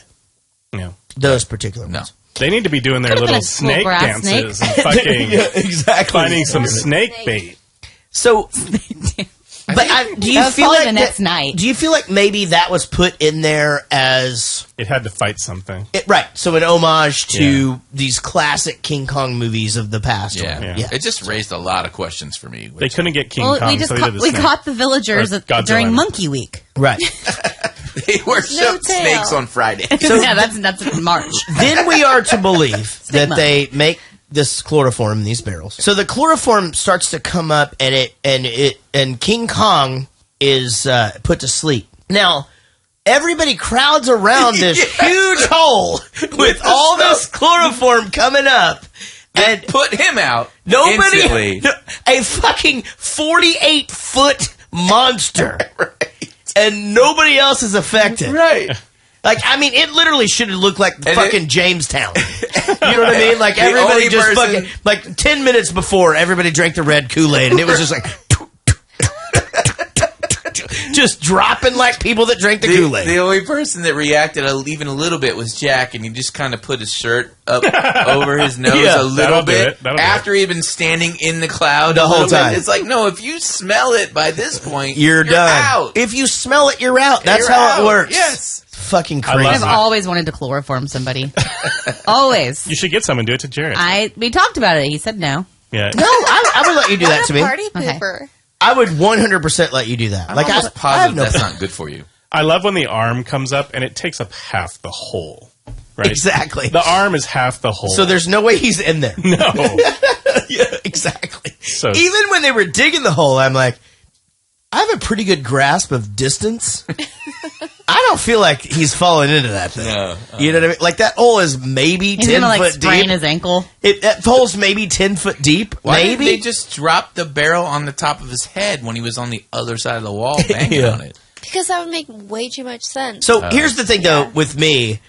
[SPEAKER 5] Yeah.
[SPEAKER 2] Those particular
[SPEAKER 4] No.
[SPEAKER 2] ones.
[SPEAKER 5] They need to be doing their
[SPEAKER 6] Could've been
[SPEAKER 5] little
[SPEAKER 6] a cool
[SPEAKER 5] snake
[SPEAKER 6] grass
[SPEAKER 5] dances
[SPEAKER 6] snake.
[SPEAKER 5] and fucking
[SPEAKER 2] Yeah, exactly.
[SPEAKER 5] finding some snake bait.
[SPEAKER 2] So, but do you
[SPEAKER 6] That was
[SPEAKER 2] feel
[SPEAKER 6] probably
[SPEAKER 2] like
[SPEAKER 6] the next night.
[SPEAKER 2] Do you feel like maybe that was put in there as
[SPEAKER 5] It had to fight something.
[SPEAKER 2] right? So an homage to these classic King Kong movies of the past. or
[SPEAKER 4] Yeah.
[SPEAKER 2] whatever.
[SPEAKER 5] Yeah.
[SPEAKER 4] It just raised a lot of questions for me.
[SPEAKER 5] They couldn't get King
[SPEAKER 6] Well,
[SPEAKER 5] Kong,
[SPEAKER 6] we just
[SPEAKER 5] so they
[SPEAKER 6] caught,
[SPEAKER 5] did the
[SPEAKER 6] we
[SPEAKER 5] snake.
[SPEAKER 6] caught the villagers
[SPEAKER 5] Or Godzilla,
[SPEAKER 6] during
[SPEAKER 5] I mean.
[SPEAKER 6] Monkey Week.
[SPEAKER 2] Right.
[SPEAKER 4] They worship
[SPEAKER 7] tail.
[SPEAKER 4] snakes on Friday.
[SPEAKER 2] So-
[SPEAKER 6] yeah, that's in March.
[SPEAKER 2] Then we are to believe that
[SPEAKER 6] Stigma.
[SPEAKER 2] they make this chloroform in these barrels. So the chloroform starts to come up, and King Kong is put to sleep. Now, everybody crowds around this huge hole with all this chloroform coming up, and
[SPEAKER 4] Put him out.
[SPEAKER 2] nobody,
[SPEAKER 4] instantly.
[SPEAKER 2] a fucking 48-foot monster, and nobody else is affected.
[SPEAKER 4] Right.
[SPEAKER 2] Like, I mean, it literally should have looked like
[SPEAKER 4] And
[SPEAKER 2] fucking Jamestown. You know what I mean? Like,
[SPEAKER 4] The
[SPEAKER 2] everybody
[SPEAKER 4] only
[SPEAKER 2] just
[SPEAKER 4] person-
[SPEAKER 2] fucking, like, 10 minutes before, everybody drank the red Kool-Aid, and it was just like, just dropping like people that drank the Kool-Aid.
[SPEAKER 4] The only person that reacted even a little bit was Jack, and he just kind of put his shirt up over his nose
[SPEAKER 2] Yeah,
[SPEAKER 4] a little
[SPEAKER 5] that'll do
[SPEAKER 4] bit
[SPEAKER 5] it. That'll do
[SPEAKER 4] after he'd been standing in the cloud
[SPEAKER 2] The
[SPEAKER 4] a
[SPEAKER 2] whole
[SPEAKER 4] little bit.
[SPEAKER 2] time.
[SPEAKER 4] It's like, no, if you smell it by this point,
[SPEAKER 2] You're done.
[SPEAKER 4] out.
[SPEAKER 2] If you smell it, you're out. That's
[SPEAKER 4] You're
[SPEAKER 2] how
[SPEAKER 4] out.
[SPEAKER 2] it works.
[SPEAKER 4] Yes.
[SPEAKER 2] Fucking
[SPEAKER 5] I love
[SPEAKER 2] crazy.
[SPEAKER 6] I've always wanted to chloroform somebody. Always.
[SPEAKER 5] You should get someone to do it to Jared.
[SPEAKER 6] We talked about it. He said no.
[SPEAKER 5] Yeah.
[SPEAKER 2] No, I would let you do that
[SPEAKER 7] What
[SPEAKER 2] to
[SPEAKER 7] a
[SPEAKER 2] me.
[SPEAKER 7] party
[SPEAKER 6] Okay.
[SPEAKER 7] pooper.
[SPEAKER 2] I would 100% let you do that. Like,
[SPEAKER 4] almost
[SPEAKER 2] I have
[SPEAKER 4] positive
[SPEAKER 2] no
[SPEAKER 4] that's not good for you.
[SPEAKER 5] I love when the arm comes up and it takes up half the hole. Right?
[SPEAKER 2] Exactly.
[SPEAKER 5] The arm is half the hole.
[SPEAKER 2] So there's no way he's in there.
[SPEAKER 5] no.
[SPEAKER 2] Yeah, exactly.
[SPEAKER 5] So
[SPEAKER 2] Even when they were digging the hole, I'm like, I have a pretty good grasp of distance. I don't feel like he's falling into that thing.
[SPEAKER 4] No,
[SPEAKER 2] You know what I mean? Like, that hole is maybe
[SPEAKER 6] He's
[SPEAKER 2] 10
[SPEAKER 6] gonna
[SPEAKER 2] foot
[SPEAKER 6] sprain
[SPEAKER 2] deep.
[SPEAKER 6] his ankle.
[SPEAKER 2] That hole's maybe 10 foot deep.
[SPEAKER 4] Why
[SPEAKER 2] maybe.
[SPEAKER 4] didn't they just drop the barrel on the top of his head when he was on the other side of the wall banging
[SPEAKER 2] Yeah.
[SPEAKER 4] on it?
[SPEAKER 7] Because that would make way too much sense.
[SPEAKER 2] So here's the thing, though, with me,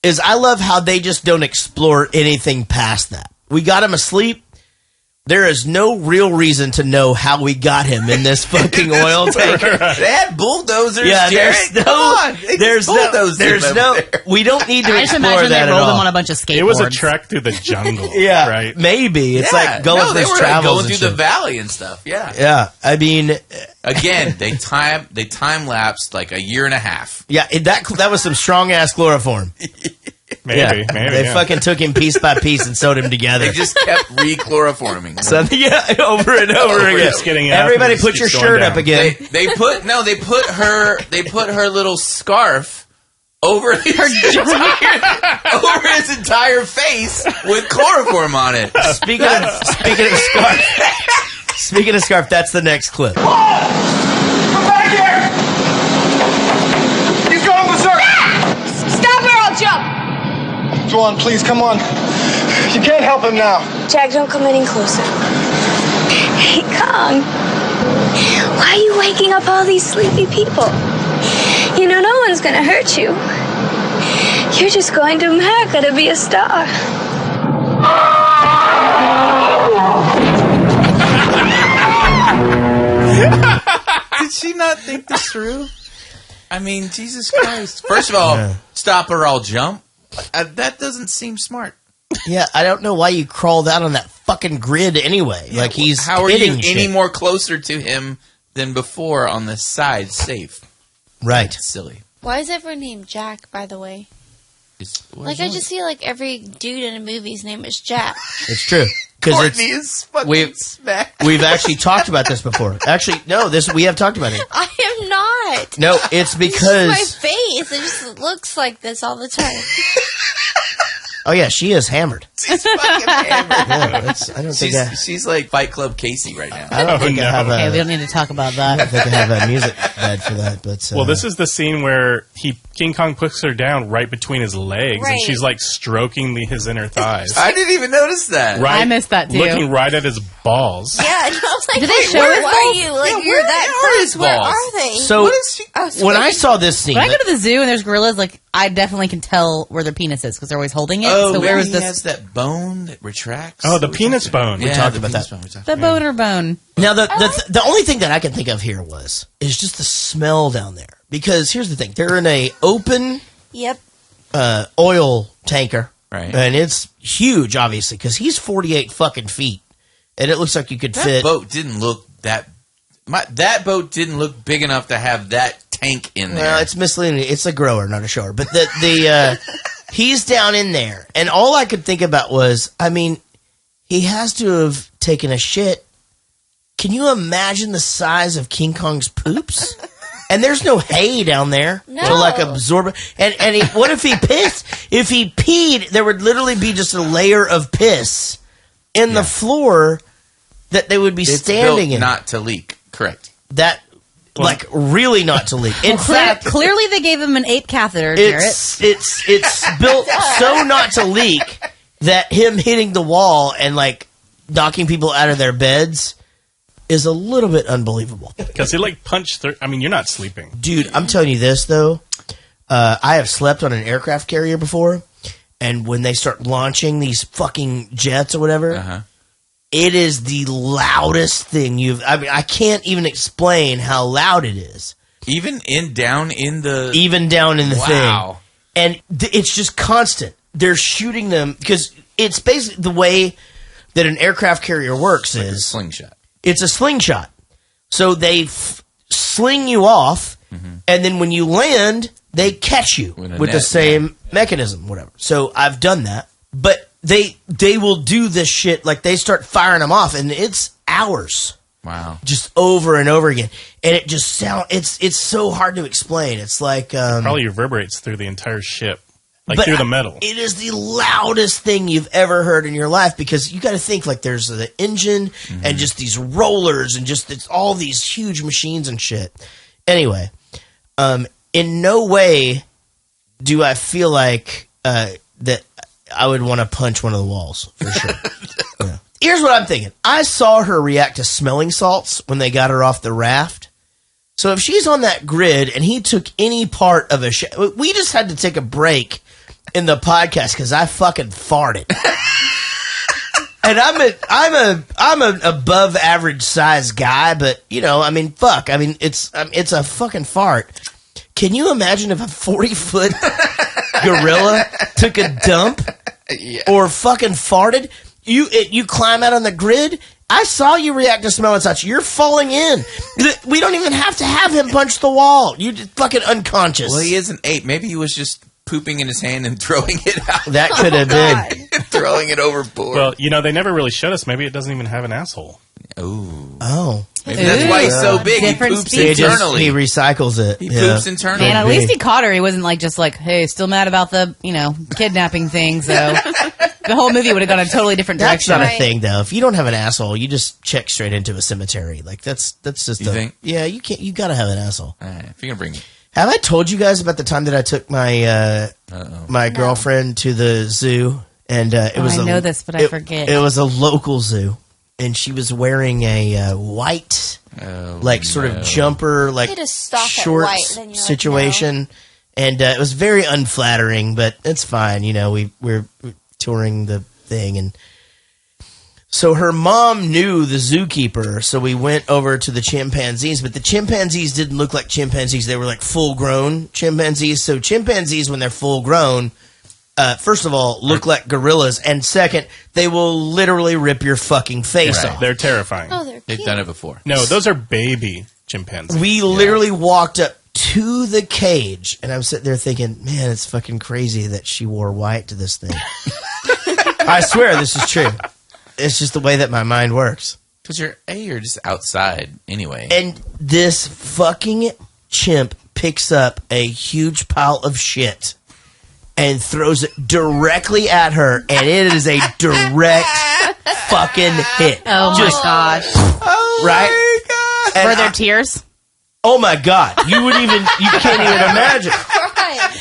[SPEAKER 2] is I love how they just don't explore anything past that. We got him asleep. There is no real reason to know how we got him in this fucking oil tanker.
[SPEAKER 4] They had bulldozers.
[SPEAKER 2] Yeah,
[SPEAKER 4] Jaret.
[SPEAKER 2] there's no. We don't need to
[SPEAKER 6] I just
[SPEAKER 2] explore
[SPEAKER 6] imagine
[SPEAKER 2] that
[SPEAKER 6] they
[SPEAKER 2] at
[SPEAKER 6] rolled
[SPEAKER 2] all.
[SPEAKER 6] him on a bunch of skateboards.
[SPEAKER 5] It was a trek through the jungle.
[SPEAKER 2] Yeah,
[SPEAKER 5] right.
[SPEAKER 2] Maybe it's like Gulliver's
[SPEAKER 4] they were
[SPEAKER 2] Travels
[SPEAKER 4] going
[SPEAKER 2] and
[SPEAKER 4] through
[SPEAKER 2] shit.
[SPEAKER 4] the valley and stuff. Yeah.
[SPEAKER 2] Yeah, I mean,
[SPEAKER 4] Again, they time lapsed like a year and a half.
[SPEAKER 2] yeah, that was some strong ass chloroform.
[SPEAKER 5] Maybe.
[SPEAKER 2] They fucking took him piece by piece and sewed him together.
[SPEAKER 4] They just kept re-chloroforming.
[SPEAKER 2] Over and over again.
[SPEAKER 5] Just getting up
[SPEAKER 2] Everybody,
[SPEAKER 5] and
[SPEAKER 2] put
[SPEAKER 5] just
[SPEAKER 2] your
[SPEAKER 5] keeps
[SPEAKER 2] shirt
[SPEAKER 5] going
[SPEAKER 2] up again.
[SPEAKER 4] They put her little scarf over his entire face with chloroform on it.
[SPEAKER 2] Speaking of scarf, that's the next clip.
[SPEAKER 9] Come back here! He's going berserk!
[SPEAKER 10] Stop or I'll jump!
[SPEAKER 9] Go on, please, come on. You can't help him now.
[SPEAKER 10] Jack, don't come any closer. Hey, Kong. Why are you waking up all these sleepy people? You know, no one's gonna hurt you. You're just going to America to be a star.
[SPEAKER 4] Did she not think this through? I mean, Jesus Christ. First of all, stop or I'll jump. That doesn't seem smart.
[SPEAKER 2] Yeah, I don't know why you crawled out on that fucking grid anyway.
[SPEAKER 4] Yeah,
[SPEAKER 2] like he's
[SPEAKER 4] how are you
[SPEAKER 2] hitting
[SPEAKER 4] any
[SPEAKER 2] shit.
[SPEAKER 4] more closer to him than before on the side safe?
[SPEAKER 2] Right.
[SPEAKER 4] Silly.
[SPEAKER 7] Why is everyone named Jack, by the way?
[SPEAKER 4] What
[SPEAKER 7] I just feel like every dude in a movie's name is Jack.
[SPEAKER 2] It's true.
[SPEAKER 4] Courtney is fucking smacked.
[SPEAKER 2] We've actually talked about this before. Actually, no, we have talked about it.
[SPEAKER 7] I am not.
[SPEAKER 2] No, it's because
[SPEAKER 7] My face, it just looks like this all the time.
[SPEAKER 2] oh yeah, she is hammered.
[SPEAKER 4] She's fucking hammered.
[SPEAKER 2] I don't think
[SPEAKER 4] She's like Fight Club Casey right now.
[SPEAKER 2] I don't think I have
[SPEAKER 6] Okay, we don't need to talk about
[SPEAKER 2] I
[SPEAKER 6] that.
[SPEAKER 2] don't think I have a music bed for that. But
[SPEAKER 5] Well, this is the scene where King Kong puts her down right between his legs,
[SPEAKER 7] Right.
[SPEAKER 5] and she's like stroking his inner thighs.
[SPEAKER 4] I didn't even notice that.
[SPEAKER 5] Right,
[SPEAKER 6] I missed that, too.
[SPEAKER 5] Looking right at his balls.
[SPEAKER 7] Yeah, and I was like,
[SPEAKER 6] Did they
[SPEAKER 7] wait,
[SPEAKER 6] show
[SPEAKER 7] where
[SPEAKER 6] his
[SPEAKER 7] are
[SPEAKER 6] balls?
[SPEAKER 7] you? Like,
[SPEAKER 4] Yeah,
[SPEAKER 7] you're
[SPEAKER 4] where
[SPEAKER 7] that
[SPEAKER 4] are his
[SPEAKER 7] close. Where
[SPEAKER 4] balls?
[SPEAKER 7] are they?
[SPEAKER 2] so
[SPEAKER 4] What is she?
[SPEAKER 2] when I saw this scene,
[SPEAKER 6] When I go to the zoo and there's gorillas, like I definitely can tell where their penis is because they're always holding it.
[SPEAKER 4] Oh,
[SPEAKER 6] so where was
[SPEAKER 4] he
[SPEAKER 6] this?
[SPEAKER 4] has that bone that retracts.
[SPEAKER 5] Oh, the penis bone.
[SPEAKER 4] Yeah,
[SPEAKER 2] talked
[SPEAKER 4] the
[SPEAKER 2] about
[SPEAKER 4] penis
[SPEAKER 2] that.
[SPEAKER 4] bone we talked
[SPEAKER 6] The
[SPEAKER 4] about.
[SPEAKER 6] boner bone.
[SPEAKER 2] now the only thing that I can think of here is just the smell down there. Because here's the thing: they're in a open
[SPEAKER 7] Yep.
[SPEAKER 2] oil tanker,
[SPEAKER 4] Right.
[SPEAKER 2] and it's huge, obviously, because he's 48 fucking feet, and it looks like you could
[SPEAKER 4] That
[SPEAKER 2] fit.
[SPEAKER 4] boat didn't look that. That boat didn't look big enough to have that tank in there.
[SPEAKER 2] Well, it's misleading. It's a grower, not a shower. But the he's down in there, and all I could think about was, I mean, he has to have taken a shit. Can you imagine the size of King Kong's poops? And there's no hay down there to like absorb it. And what if he pissed? If he peed, there would literally be just a layer of piss in the floor that they would be
[SPEAKER 4] It's
[SPEAKER 2] standing
[SPEAKER 4] built
[SPEAKER 2] in.
[SPEAKER 4] not to leak. Correct.
[SPEAKER 2] That like really not to leak. In fact,
[SPEAKER 6] Clearly they gave him an ape catheter, Jaret.
[SPEAKER 2] it's built so not to leak that him hitting the wall and like knocking people out of their beds is a little bit unbelievable.
[SPEAKER 5] Because he like punched through. I mean, you're not sleeping.
[SPEAKER 2] Dude, I'm telling you this though. I have slept on an aircraft carrier before, and when they start launching these fucking jets or whatever, it is the loudest thing I can't even explain how loud it is.
[SPEAKER 4] Even down in the
[SPEAKER 2] thing. And it's just constant. They're shooting them because it's basically the way that an aircraft carrier works
[SPEAKER 4] like
[SPEAKER 2] is
[SPEAKER 4] a slingshot.
[SPEAKER 2] It's a slingshot. So they sling you off, and then when you land, they catch you with the same mechanism, whatever. So I've done that, but they will do this shit like they start firing them off, and it's hours.
[SPEAKER 4] Wow.
[SPEAKER 2] Just over and over again, and it just it's so hard to explain. It's like
[SPEAKER 5] Probably reverberates through the entire ship, like
[SPEAKER 2] but
[SPEAKER 5] through the metal.
[SPEAKER 2] It is the loudest thing you've ever heard in your life because you got to think like there's the engine and just these rollers and just it's all these huge machines and shit. Anyway, in no way do I feel like that I would want to punch one of the walls for sure. Yeah. Here's what I'm thinking. I saw her react to smelling salts when they got her off the raft. So if she's on that grid and he took any part of we just had to take a break in the podcast because I fucking farted. And I'm a above average size guy, but I mean, fuck. I mean, it's a fucking fart. Can you imagine if a 40-foot gorilla took a dump or fucking farted? You climb out on the grid. I saw you react to smell and such. You're falling in. We don't even have to have him punch the wall. You're just fucking unconscious.
[SPEAKER 4] Well, he is an ape. Maybe he was just pooping in his hand and throwing it out.
[SPEAKER 2] That could have been.
[SPEAKER 4] Throwing it overboard.
[SPEAKER 5] Well, they never really showed us. Maybe it doesn't even have an asshole.
[SPEAKER 2] Oh.
[SPEAKER 4] Maybe that's why he's so big. He poops internally.
[SPEAKER 2] He recycles it.
[SPEAKER 4] He poops internally.
[SPEAKER 6] Man, at least he caught her. He wasn't just like, hey, still mad about the, kidnapping thing, so... The whole movie would have gone a totally different
[SPEAKER 2] That's
[SPEAKER 6] direction.
[SPEAKER 2] not a thing, though. If you don't have an asshole, you just check straight into a cemetery. Like that's just.
[SPEAKER 4] You think?
[SPEAKER 2] Yeah, you can't. You gotta have an asshole.
[SPEAKER 4] All right, if you're gonna bring it.
[SPEAKER 2] Have I told you guys about the time that I took my my girlfriend to the zoo, and it was?
[SPEAKER 6] I know this, but I forget.
[SPEAKER 2] It was a local zoo, and she was wearing a white, sort of jumper, shorts situation. And it was very unflattering, but it's fine. We're touring the thing. And so her mom knew the zookeeper, so we went over to the chimpanzees. But the chimpanzees didn't look like chimpanzees. They were like full-grown chimpanzees. So chimpanzees, when they're full-grown, first of all, look like gorillas. And second, they will literally rip your fucking face off.
[SPEAKER 5] They're terrifying.
[SPEAKER 7] Oh, they're cute.
[SPEAKER 4] They've done it before.
[SPEAKER 5] No, those are baby chimpanzees.
[SPEAKER 2] We literally walked up to the cage, and I'm sitting there thinking, man, it's fucking crazy that she wore white to this thing. I swear this is true. It's just the way that my mind works.
[SPEAKER 4] Because you're just outside anyway.
[SPEAKER 2] And this fucking chimp picks up a huge pile of shit and throws it directly at her, and it is a direct fucking hit.
[SPEAKER 6] Oh my gosh.
[SPEAKER 2] Right?
[SPEAKER 6] Were there tears?
[SPEAKER 2] Oh my God. You can't even imagine.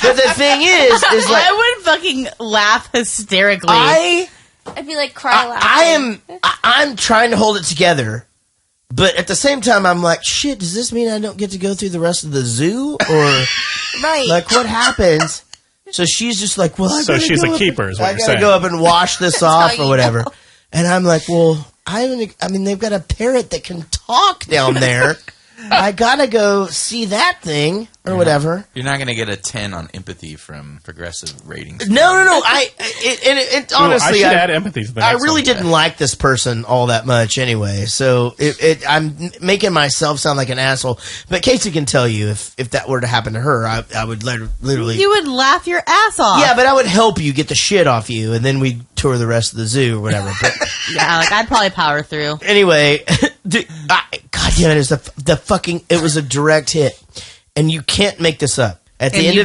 [SPEAKER 2] But the thing is like,
[SPEAKER 6] I would fucking laugh hysterically.
[SPEAKER 7] I'd be like cry laughing.
[SPEAKER 2] I'm trying to hold it together, but at the same time I'm like, shit, does this mean I don't get to go through the rest of the zoo? Or
[SPEAKER 7] right.
[SPEAKER 2] Like what happens? So she's just like, well,
[SPEAKER 5] so she's a keeper is what you're saying.
[SPEAKER 2] I gotta go up and wash this off or whatever. And I'm like, well, I mean, they've got a parrot that can talk down there. I gotta go see that thing or whatever.
[SPEAKER 4] You're not gonna get a 10 on empathy from Progressive ratings.
[SPEAKER 2] No. Honestly,
[SPEAKER 5] I should add empathy to the
[SPEAKER 2] I
[SPEAKER 5] next
[SPEAKER 2] really
[SPEAKER 5] one.
[SPEAKER 2] didn't like this person all that much anyway. So I'm making myself sound like an asshole. But Casey can tell you if that were to happen to her, I would literally.
[SPEAKER 6] You would laugh your ass off.
[SPEAKER 2] Yeah, but I would help you get the shit off you, and then we'd tour the rest of the zoo or whatever. But
[SPEAKER 6] yeah, I'd probably power through.
[SPEAKER 2] Anyway, God damn it! It was a direct hit, and you can't make this up. At the end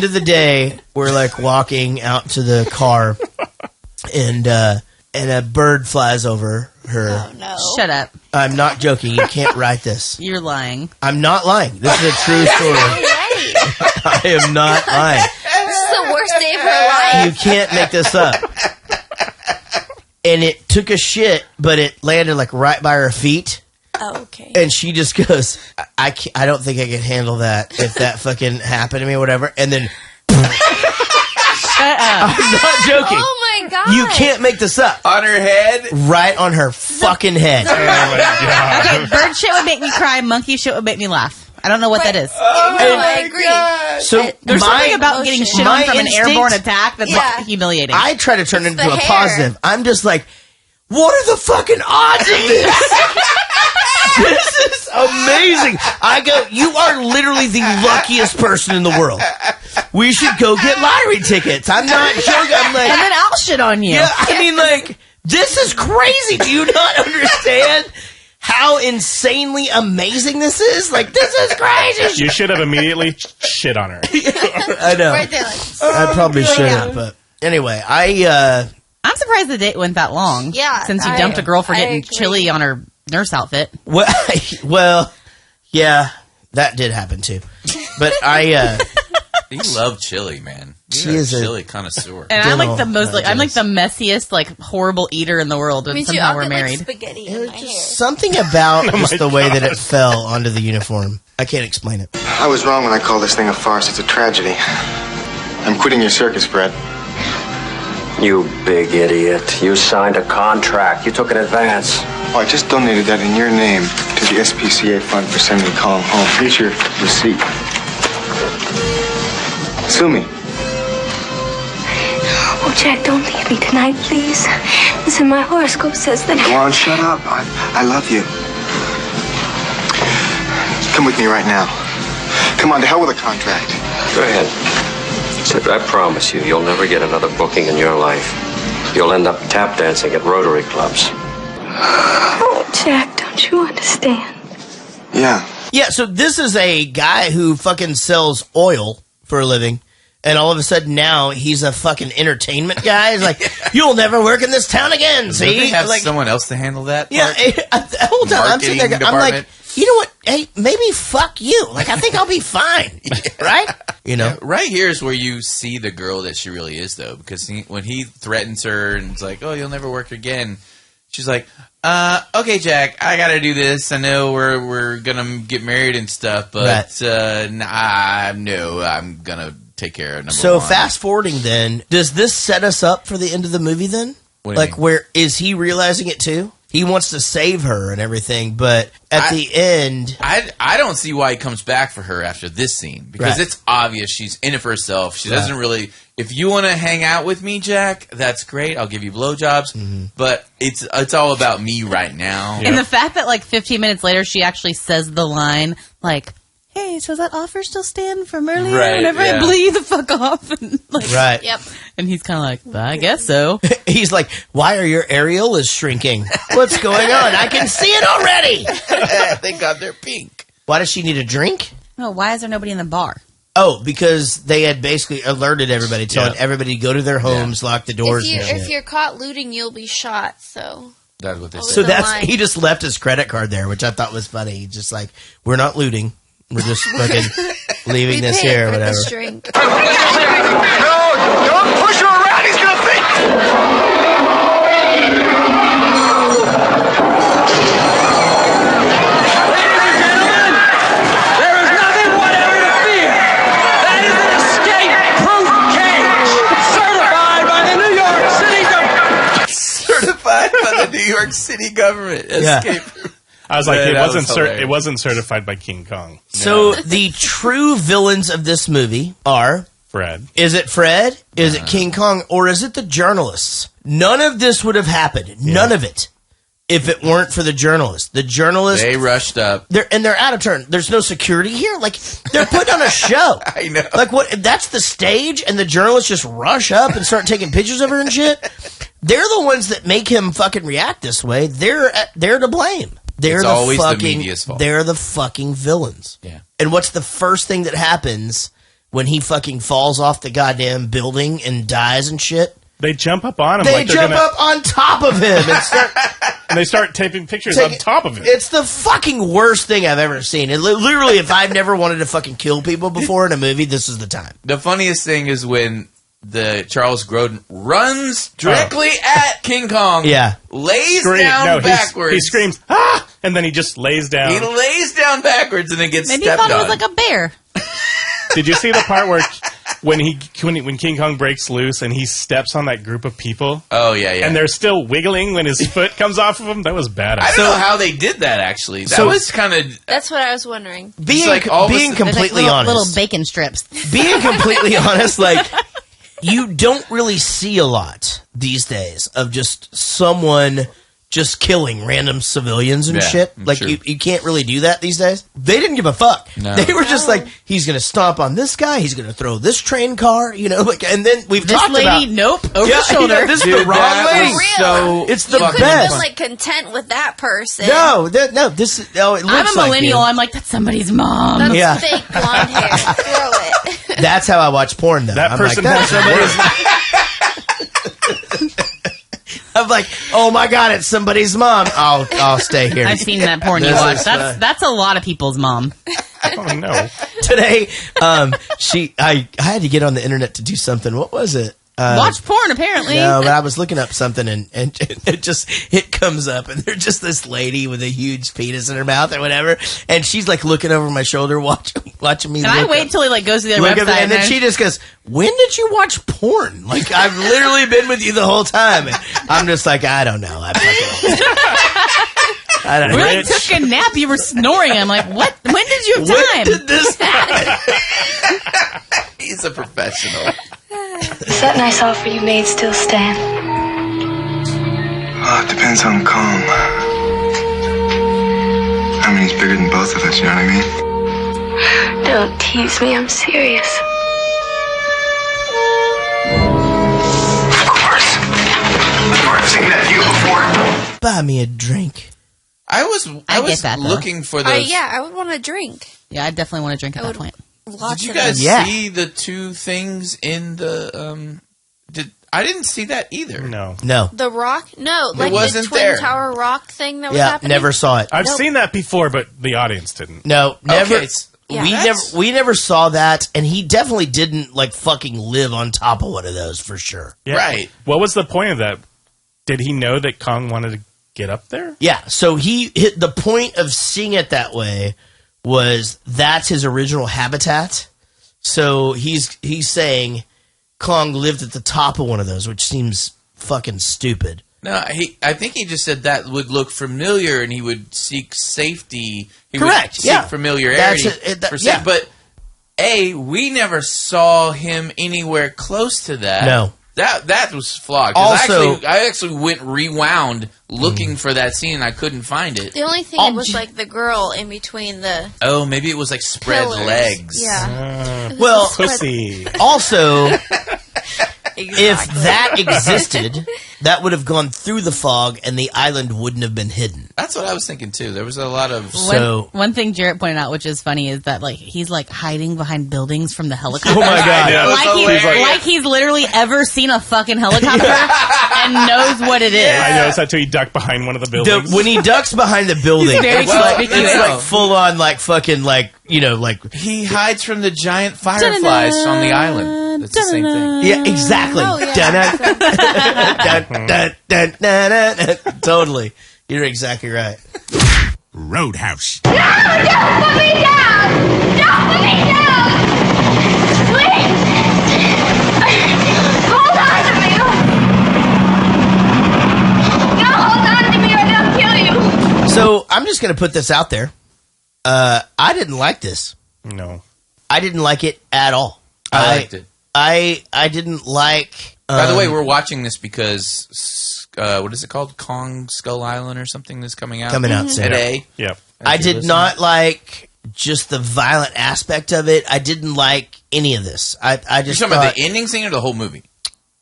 [SPEAKER 2] of the day, we're like walking out to the car, and a bird flies over her.
[SPEAKER 6] Oh no! Shut up!
[SPEAKER 2] I'm not joking. You can't write this.
[SPEAKER 6] You're lying.
[SPEAKER 2] I'm not lying. This is a true story. I am not lying.
[SPEAKER 7] This is the worst day of her life.
[SPEAKER 2] You can't make this up. And it took a shit, but it landed like right by her feet.
[SPEAKER 7] Oh, okay.
[SPEAKER 2] And she just goes, I don't think I can handle that if that fucking happened to me or whatever. And then
[SPEAKER 6] shut up.
[SPEAKER 2] I'm not joking.
[SPEAKER 7] Oh my God.
[SPEAKER 2] You can't make this up.
[SPEAKER 4] On her head?
[SPEAKER 2] Right on her fucking head.
[SPEAKER 5] Oh my God.
[SPEAKER 6] Okay, bird shit would make me cry. Monkey shit would make me laugh. I don't know what that is.
[SPEAKER 7] I agree.
[SPEAKER 2] God. So
[SPEAKER 6] there's something about getting shit on from an airborne attack that's humiliating.
[SPEAKER 2] I try to turn it
[SPEAKER 7] It's
[SPEAKER 2] into
[SPEAKER 7] the
[SPEAKER 2] a
[SPEAKER 7] hair.
[SPEAKER 2] positive. I'm just like, what are the fucking odds of this? This is amazing. I go, you are literally the luckiest person in the world. We should go get lottery tickets. I'm not joking. I'm like,
[SPEAKER 6] and then I'll shit on you.
[SPEAKER 2] Yeah, I mean, like, this is crazy. Do you not understand how insanely amazing this is? Like, this is crazy.
[SPEAKER 5] You should have immediately shit on her.
[SPEAKER 2] I know.
[SPEAKER 7] Right there, like,
[SPEAKER 2] I probably should have, but anyway,
[SPEAKER 6] I'm surprised the date went that long.
[SPEAKER 7] Yeah,
[SPEAKER 6] since you dumped a girl for getting chili on her nurse outfit.
[SPEAKER 2] Well, yeah, that did happen too. But
[SPEAKER 4] you love chili, man.
[SPEAKER 2] She
[SPEAKER 4] You're
[SPEAKER 2] is
[SPEAKER 4] a
[SPEAKER 2] a
[SPEAKER 4] chili connoisseur.
[SPEAKER 6] And I'm like the most I'm like the messiest, like horrible eater in the world, and
[SPEAKER 7] Me too.
[SPEAKER 6] somehow
[SPEAKER 7] I'll
[SPEAKER 6] we're
[SPEAKER 7] get,
[SPEAKER 6] married.
[SPEAKER 7] Like, spaghetti in my hair.
[SPEAKER 2] something about just the way that it fell onto the uniform. I can't explain it.
[SPEAKER 9] I was wrong when I called this thing a farce. It's a tragedy. I'm quitting your circus, Brett.
[SPEAKER 14] You big idiot. You signed a contract. You took an advance.
[SPEAKER 9] Oh, I just donated that in your name to the SPCA fund for sending Kong home. Here's your receipt. Sue me.
[SPEAKER 10] Oh, Jack, don't leave me tonight, please. Listen, my horoscope says that...
[SPEAKER 9] Go on, shut up. I love you. Come with me right now. Come on, to hell with a contract.
[SPEAKER 3] Go ahead. Except I promise you, you'll never get another booking in your life. You'll end up tap dancing at Rotary clubs.
[SPEAKER 10] Oh, Jack, don't you understand?
[SPEAKER 9] Yeah.
[SPEAKER 2] Yeah, so this is a guy who fucking sells oil for a living. And all of a sudden now he's a fucking entertainment guy. He's like, you'll never work in this town again. See,
[SPEAKER 4] Don't they have
[SPEAKER 2] like,
[SPEAKER 4] someone else to handle that?
[SPEAKER 2] Yeah, the whole time I'm sitting there, I'm like, you know what? Hey, maybe fuck you. Like, I think I'll be fine, right? You know,
[SPEAKER 4] right here is where you see the girl that she really is, though, because when he threatens her and it's like, "Oh, you'll never work again," she's like, "Okay, Jack, I got to do this. I know we're gonna get married and stuff, but no, I'm gonna." Take care of number one.
[SPEAKER 2] Fast forwarding then, does this set us up for the end of the movie then? Like, where is he realizing it too? He wants to save her and everything, but at the end...
[SPEAKER 4] I don't see why he comes back for her after this scene, because it's obvious she's in it for herself. She doesn't really... If you want to hang out with me, Jack, that's great. I'll give you blowjobs, but it's all about me right now.
[SPEAKER 6] And the fact that, like, 15 minutes later, she actually says the line, like... Hey, so that offer still stand from earlier? Whenever I bleed the fuck off. And
[SPEAKER 2] right.
[SPEAKER 7] Yep.
[SPEAKER 6] And he's kind of like, I guess so.
[SPEAKER 2] He's like, why are your areolas shrinking? What's going on? I can see it already.
[SPEAKER 4] Thank God they're pink.
[SPEAKER 2] Why does she need a drink?
[SPEAKER 6] Oh, why is there nobody in the bar?
[SPEAKER 2] Oh, because they had basically alerted everybody, telling everybody to go to their homes, lock the doors.
[SPEAKER 7] If you're caught looting, you'll be shot. So
[SPEAKER 4] that's what they said.
[SPEAKER 2] So he just left his credit card there, which I thought was funny. He's just like, we're not looting. We're just fucking leaving this here or whatever.
[SPEAKER 8] No, don't push her around. He's gonna think. Ladies and gentlemen, there is nothing whatever to fear. That is an escape-proof cage, certified by the New York City government.
[SPEAKER 4] Certified by the New York City government. Escape-proof.
[SPEAKER 5] I was like, it wasn't certified by King Kong.
[SPEAKER 2] So the true villains of this movie are
[SPEAKER 5] Fred.
[SPEAKER 2] Is it Fred? Is it King Kong? Or is it the journalists? None of this would have happened. None of it. If it weren't for the journalists. The journalists...
[SPEAKER 4] They rushed up.
[SPEAKER 2] They're out of turn. There's no security here. Like, they're putting on a show.
[SPEAKER 4] I know.
[SPEAKER 2] Like, what? That's the stage, and the journalists just rush up and start taking pictures of her and shit. They're the ones that make him fucking react this way. They're to blame. It's always the media's fault. They're the fucking villains.
[SPEAKER 4] Yeah.
[SPEAKER 2] And what's the first thing that happens when he fucking falls off the goddamn building and dies and shit?
[SPEAKER 5] They jump up on him.
[SPEAKER 2] They jump up on top of him
[SPEAKER 5] and they start taking pictures on top of him.
[SPEAKER 2] It's the fucking worst thing I've ever seen. And literally, if I've never wanted to fucking kill people before in a movie, this is the time.
[SPEAKER 4] The funniest thing is when the Charles Grodin runs directly at King Kong.
[SPEAKER 2] Yeah.
[SPEAKER 4] Lays down backwards.
[SPEAKER 5] He screams, ah! And then he just lays down.
[SPEAKER 4] He lays down backwards and then gets
[SPEAKER 6] Maybe
[SPEAKER 4] stepped
[SPEAKER 6] he thought
[SPEAKER 4] on.
[SPEAKER 6] it was like a bear.
[SPEAKER 5] Did you see the part where when King Kong breaks loose and he steps on that group of people?
[SPEAKER 4] Oh, yeah.
[SPEAKER 5] And they're still wiggling when his foot comes off of him? That was badass.
[SPEAKER 4] I don't know how they did that, actually. That was kind of...
[SPEAKER 7] That's what I was wondering.
[SPEAKER 2] Being completely honest.
[SPEAKER 6] Little bacon strips.
[SPEAKER 2] Being completely honest, like... You don't really see a lot these days of just someone just killing random civilians and shit. Like,
[SPEAKER 4] sure.
[SPEAKER 2] you can't really do that these days. They didn't give a fuck.
[SPEAKER 4] No.
[SPEAKER 2] They were just like, he's going to stomp on this guy. He's going to throw this train car, you know. Like, and then we've talked about...
[SPEAKER 6] Nope, over the shoulder.
[SPEAKER 2] Yeah, this is the wrong lady.
[SPEAKER 7] So
[SPEAKER 2] it's the
[SPEAKER 7] you
[SPEAKER 2] best.
[SPEAKER 7] You couldn't have been, like, content with that person.
[SPEAKER 2] No, this is... Oh, it looks
[SPEAKER 6] I'm a millennial.
[SPEAKER 2] Like
[SPEAKER 6] I'm like, that's somebody's mom.
[SPEAKER 7] That's fake blonde hair. Throw it.
[SPEAKER 2] That's how I watch porn, though.
[SPEAKER 5] That person has somebody's...
[SPEAKER 2] I'm like, oh my god, it's somebody's mom. I'll stay here.
[SPEAKER 6] I've seen that porn you watch. That's a lot of people's mom.
[SPEAKER 5] Oh no.
[SPEAKER 2] Today, I had to get on the internet to do something. What was it?
[SPEAKER 6] Watch porn, apparently.
[SPEAKER 2] No, but I was looking up something and it comes up and there's just this lady with a huge penis in her mouth or whatever, and she's like looking over my shoulder watching me.
[SPEAKER 6] And I wait till he like goes to the other website,
[SPEAKER 2] and then she just goes, "When did you watch porn? Like I've literally been with you the whole time." And I'm just like, I don't know. I don't know.
[SPEAKER 6] We like took a nap. You were snoring. I'm like, what? When did you have time?
[SPEAKER 2] When did this happen?
[SPEAKER 4] He's a professional.
[SPEAKER 10] Does that nice offer you made still stand?
[SPEAKER 9] It depends on Kong. I mean, he's bigger than both of us, you know what I mean?
[SPEAKER 10] Don't tease me, I'm serious.
[SPEAKER 9] Of course. I've seen that view before.
[SPEAKER 2] Buy me a drink.
[SPEAKER 4] I was
[SPEAKER 6] get that, though.
[SPEAKER 4] looking for those.
[SPEAKER 7] Yeah, I would want a drink.
[SPEAKER 6] Yeah, I definitely want to drink at that point.
[SPEAKER 4] Did you guys
[SPEAKER 2] Yeah.
[SPEAKER 4] see the two things in the? I didn't see that either.
[SPEAKER 5] No.
[SPEAKER 7] The rock? No, like
[SPEAKER 4] wasn't
[SPEAKER 7] the Twin
[SPEAKER 4] there.
[SPEAKER 7] Tower rock thing that was
[SPEAKER 2] Yeah,
[SPEAKER 7] happening?
[SPEAKER 2] never saw it.
[SPEAKER 5] I've
[SPEAKER 7] Nope.
[SPEAKER 5] seen that before, but the audience didn't.
[SPEAKER 2] No, never.
[SPEAKER 4] Okay,
[SPEAKER 7] Yeah.
[SPEAKER 2] We never saw that, and he definitely didn't like fucking live on top of one of those for sure.
[SPEAKER 5] Yeah.
[SPEAKER 4] Right.
[SPEAKER 5] What was the point of that? Did he know that Kong wanted to get up there?
[SPEAKER 2] Yeah, so he hit the point of seeing it that way was that's his original habitat. So he's saying Kong lived at the top of one of those, which seems fucking stupid.
[SPEAKER 4] No, I think he just said that would look familiar, and he would seek safety. He
[SPEAKER 2] Correct,
[SPEAKER 4] Would seek
[SPEAKER 2] yeah.
[SPEAKER 4] familiarity.
[SPEAKER 2] That's
[SPEAKER 4] yeah. But we never saw him anywhere close to that.
[SPEAKER 2] No.
[SPEAKER 4] That was flawed. 'Cause
[SPEAKER 2] Also-
[SPEAKER 4] I actually went rewound looking for that scene, and I couldn't find it.
[SPEAKER 7] The only thing it was like the girl in between the
[SPEAKER 4] Oh, maybe it was like spread
[SPEAKER 7] pillars.
[SPEAKER 4] legs.
[SPEAKER 7] Yeah.
[SPEAKER 2] Well,
[SPEAKER 5] Pussy.
[SPEAKER 2] also,
[SPEAKER 7] Exactly.
[SPEAKER 2] if that existed, that would have gone through the fog, and the island wouldn't have been hidden.
[SPEAKER 4] That's what I was thinking too. There was a lot of
[SPEAKER 6] One thing Jaret pointed out, which is funny, is that like he's like hiding behind buildings from the helicopter.
[SPEAKER 2] Oh my God.
[SPEAKER 5] Yeah,
[SPEAKER 6] Like he's literally ever seen a fucking helicopter and knows what it is.
[SPEAKER 5] I noticed that too. He ducked behind one of the buildings.
[SPEAKER 2] When he ducks behind the building,
[SPEAKER 6] He's very
[SPEAKER 2] it's like
[SPEAKER 6] conspicuous.
[SPEAKER 2] full on, like fucking, like
[SPEAKER 4] he hides from the giant fireflies on the island. That's the same thing.
[SPEAKER 2] yeah, exactly.
[SPEAKER 7] Oh, yeah.
[SPEAKER 2] Dun, dun, dun, dun, dun, dun. Totally, you're exactly right.
[SPEAKER 11] Roadhouse.
[SPEAKER 10] No! Don't put me down! Don't put me down! Please! Hold on to me! No, hold on to me or they'll kill you!
[SPEAKER 2] So I'm just gonna put this out there. I didn't like this.
[SPEAKER 5] No.
[SPEAKER 2] I didn't like it at all.
[SPEAKER 4] I liked it.
[SPEAKER 2] I didn't like.
[SPEAKER 4] By the way, we're watching this because what is it called? Kong Skull Island or something that's coming out
[SPEAKER 2] soon.
[SPEAKER 4] today.
[SPEAKER 5] Yep.
[SPEAKER 2] I did not like just the violent aspect of it. I didn't like any of this. I
[SPEAKER 4] You're
[SPEAKER 2] just
[SPEAKER 4] talking
[SPEAKER 2] thought,
[SPEAKER 4] about the ending scene or the whole movie?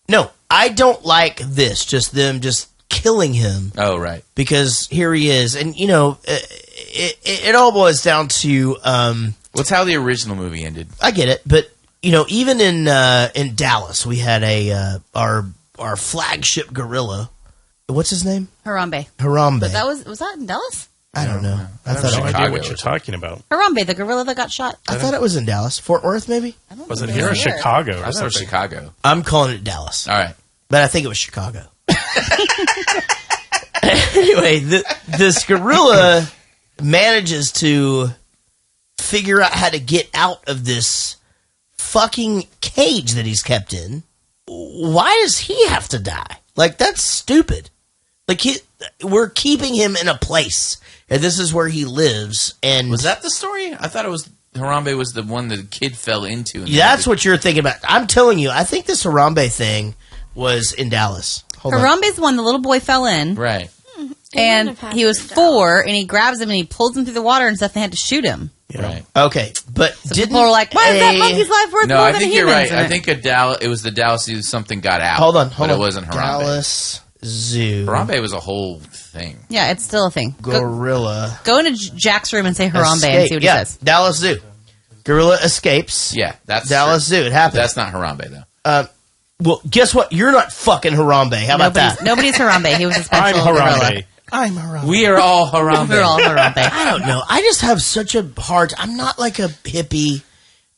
[SPEAKER 2] no, I don't like this. Just them just killing him
[SPEAKER 4] Oh, right.
[SPEAKER 2] because here he is, and it all boils down to
[SPEAKER 4] What's how the original movie ended?
[SPEAKER 2] I get it, but even in Dallas, we had our flagship gorilla. What's his name?
[SPEAKER 6] Harambe.
[SPEAKER 2] Harambe.
[SPEAKER 6] But was that in Dallas?
[SPEAKER 2] I don't know. I
[SPEAKER 5] I have
[SPEAKER 2] thought
[SPEAKER 5] no
[SPEAKER 2] it,
[SPEAKER 5] idea what you're talking about.
[SPEAKER 6] Harambe, the gorilla that got shot.
[SPEAKER 2] I thought it was in Dallas, Fort Worth, maybe.
[SPEAKER 5] Was it here or Chicago or
[SPEAKER 4] I thought it was
[SPEAKER 5] something?
[SPEAKER 4] Chicago.
[SPEAKER 2] I'm calling it Dallas,
[SPEAKER 4] All right.
[SPEAKER 2] but I think it was Chicago. Anyway, this gorilla manages to figure out how to get out of this fucking cage that he's kept in. Why does he have to die? Like, that's stupid. Like, we're keeping him in a place, and this is where he lives. And
[SPEAKER 4] Was that the story? I thought it was Harambe was the one that the kid fell into.
[SPEAKER 2] that's what you're thinking about. I'm telling you, I think this Harambe thing was in Dallas. Hold on.
[SPEAKER 6] Harambe's the one the little boy fell in.
[SPEAKER 4] Right.
[SPEAKER 6] And he was 4, and he grabs him and he pulls him through the water and stuff. They had to shoot him.
[SPEAKER 4] Right.
[SPEAKER 2] Okay, but
[SPEAKER 6] So people are like, "Why is that monkey's life worth
[SPEAKER 4] No,
[SPEAKER 6] more
[SPEAKER 4] I
[SPEAKER 6] than a
[SPEAKER 4] think you're
[SPEAKER 6] human's?"
[SPEAKER 4] right. I think it was the Dallas something got out.
[SPEAKER 2] Hold on.
[SPEAKER 4] But it wasn't Harambe.
[SPEAKER 2] Dallas Zoo.
[SPEAKER 4] Harambe was a whole thing.
[SPEAKER 6] Yeah, it's still a thing.
[SPEAKER 2] Gorilla.
[SPEAKER 6] Go into Jack's room and say Harambe and see what he says.
[SPEAKER 2] Dallas Zoo. Gorilla escapes.
[SPEAKER 4] Yeah, that's
[SPEAKER 2] Dallas
[SPEAKER 4] true.
[SPEAKER 2] Zoo. It happened.
[SPEAKER 4] That's not Harambe though.
[SPEAKER 2] Well, guess what? You're not fucking Harambe. How about that?
[SPEAKER 6] Nobody's Harambe. He was a
[SPEAKER 5] I'm
[SPEAKER 6] special gorilla.
[SPEAKER 5] Harambe.
[SPEAKER 2] I'm Harambe.
[SPEAKER 4] We are all Harambe.
[SPEAKER 6] We're all Harambe.
[SPEAKER 2] I don't know. I just have such a hard. I'm not like a hippie.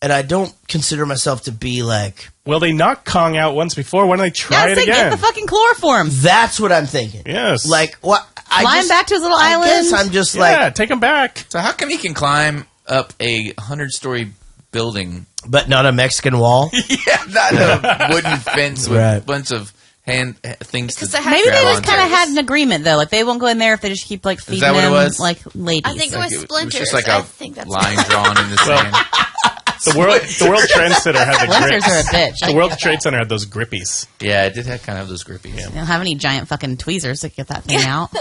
[SPEAKER 2] and I don't consider myself to be like...
[SPEAKER 5] Well, they knocked Kong out once before. Why don't they try it again?
[SPEAKER 6] Get the fucking chloroform.
[SPEAKER 2] That's what I'm thinking.
[SPEAKER 5] Yes.
[SPEAKER 2] Like, what?
[SPEAKER 6] Fly him back to his little island.
[SPEAKER 2] I guess I'm just like...
[SPEAKER 5] Yeah, take him back.
[SPEAKER 4] So how come he can climb up a 100-story building...
[SPEAKER 2] But not a Mexican wall?
[SPEAKER 4] Yeah, not a wooden fence with a bunch of things to
[SPEAKER 6] Maybe they just kind of had an agreement, though. Like, they won't go in there if they just keep, like, feeding them, like, ladies.
[SPEAKER 7] I think it was splinters.
[SPEAKER 4] It was just like a line drawn in the sand.
[SPEAKER 5] The World Trade Center had the
[SPEAKER 6] Splinters
[SPEAKER 5] grips.
[SPEAKER 6] are a bitch.
[SPEAKER 5] The World Trade Center had those grippies.
[SPEAKER 4] Yeah, it did kind of have those grippies.
[SPEAKER 6] They don't have any giant fucking tweezers to get that thing out.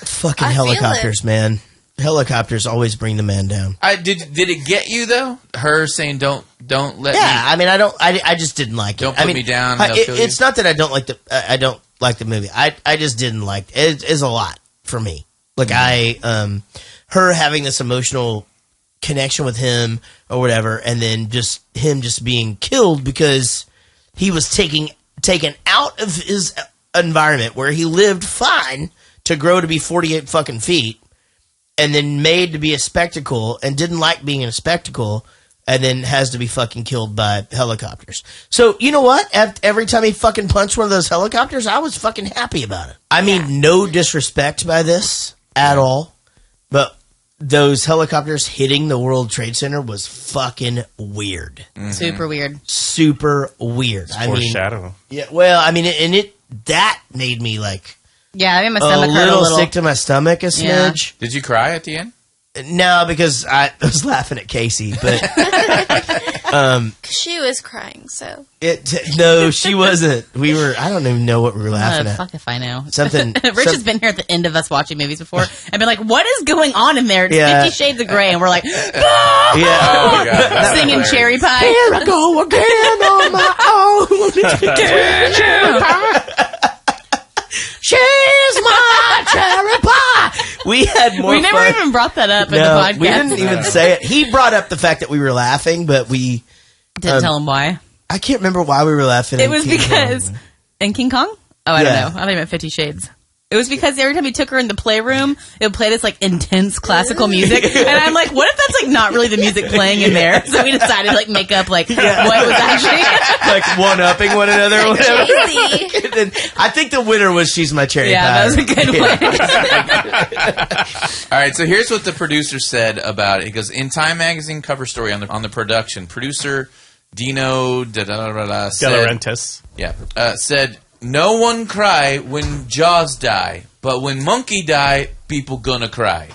[SPEAKER 2] Fucking helicopters, man. Helicopters always bring the man down.
[SPEAKER 4] Did it get you though? Her saying don't let me.
[SPEAKER 2] Yeah, I mean, I just didn't like it.
[SPEAKER 4] Don't put me down.
[SPEAKER 2] It's not that I don't like the movie. I just didn't like it. It's a lot for me. Like her having this emotional connection with him or whatever, and then just him just being killed because he was taken out of his environment where he lived fine to grow to be 48 fucking feet, and then made to be a spectacle and didn't like being in a spectacle, and then has to be fucking killed by helicopters. So, you know what? Every time he fucking punched one of those helicopters, I was fucking happy about it. I mean, no disrespect by this at all, but those helicopters hitting the World Trade Center was fucking weird.
[SPEAKER 6] Mm-hmm. Super weird.
[SPEAKER 2] Super weird.
[SPEAKER 5] Foreshadow.
[SPEAKER 2] Yeah, well, I mean, that made me like...
[SPEAKER 6] Yeah, I made my stomach hurt a little.
[SPEAKER 2] Sick to my stomach a smidge.
[SPEAKER 4] Did you cry at the end?
[SPEAKER 2] No, because I was laughing at Casey, but
[SPEAKER 7] she was crying. So
[SPEAKER 2] no, she wasn't. I don't even know what we were laughing at.
[SPEAKER 6] Fuck if I know.
[SPEAKER 2] Something.
[SPEAKER 6] Rich has been here at the end of us watching movies before and been like, "What is going on in there?" It's 50 Shades of Grey, and we're like, singing Cherry Pie.
[SPEAKER 2] Here I go again on my own. Cherry Pie. She's my cherry pie. We had more.
[SPEAKER 6] We never even brought that up in the podcast.
[SPEAKER 2] We didn't even say it. He brought up the fact that we were laughing, but we
[SPEAKER 6] didn't tell him why.
[SPEAKER 2] I can't remember why we were laughing.
[SPEAKER 6] It was because in King Kong. Oh, I don't know. I thought he meant 50 Shades. It was because every time he took her in the playroom, it would play this like intense classical music, and I'm like, what if that's like not really the music playing in there? So we decided to like make up like what was actually
[SPEAKER 2] like one-upping one another. Or whatever. And then I think the winner was "She's My Cherry Pie."
[SPEAKER 6] Yeah, that was a good one.
[SPEAKER 4] All right, so here's what the producer said about it. He goes, in Time Magazine cover story on the production, producer Dino De
[SPEAKER 5] Laurentiis
[SPEAKER 4] said. No one cry when Jaws die, but when Monkey die, people gonna cry.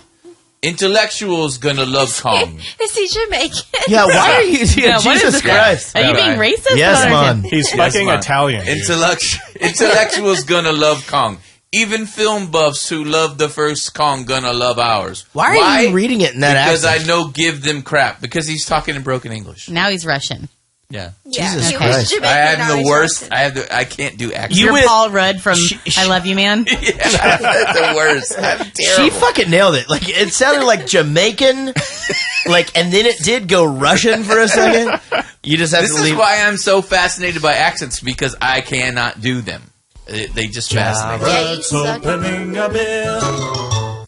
[SPEAKER 4] Intellectuals gonna love Kong.
[SPEAKER 7] Is he Jamaican?
[SPEAKER 2] Yeah, why are you... Jesus Christ.
[SPEAKER 6] Are you being racist?
[SPEAKER 2] Yes, Mom.
[SPEAKER 5] He's fucking Italian.
[SPEAKER 4] Intellectuals gonna love Kong. Even film buffs who love the first Kong gonna love ours.
[SPEAKER 2] Why are you reading it in that
[SPEAKER 4] accent?
[SPEAKER 2] accent?
[SPEAKER 4] Because I know give them crap. Because he's talking in broken English.
[SPEAKER 6] Now he's Russian.
[SPEAKER 4] Yeah.
[SPEAKER 2] Jesus Christ.
[SPEAKER 4] I have the worst. I can't do accents.
[SPEAKER 6] You're Paul Rudd from I Love You, Man.
[SPEAKER 4] Yeah, that's the worst. I'm terrible.
[SPEAKER 2] She fucking nailed it. Like, it sounded like Jamaican, like, and then it did go Russian for a second. You just have to leave.
[SPEAKER 4] This is why I'm so fascinated by accents, because I cannot do them. They just fascinate me.
[SPEAKER 7] Yeah, you suck.
[SPEAKER 11] Opening a bill.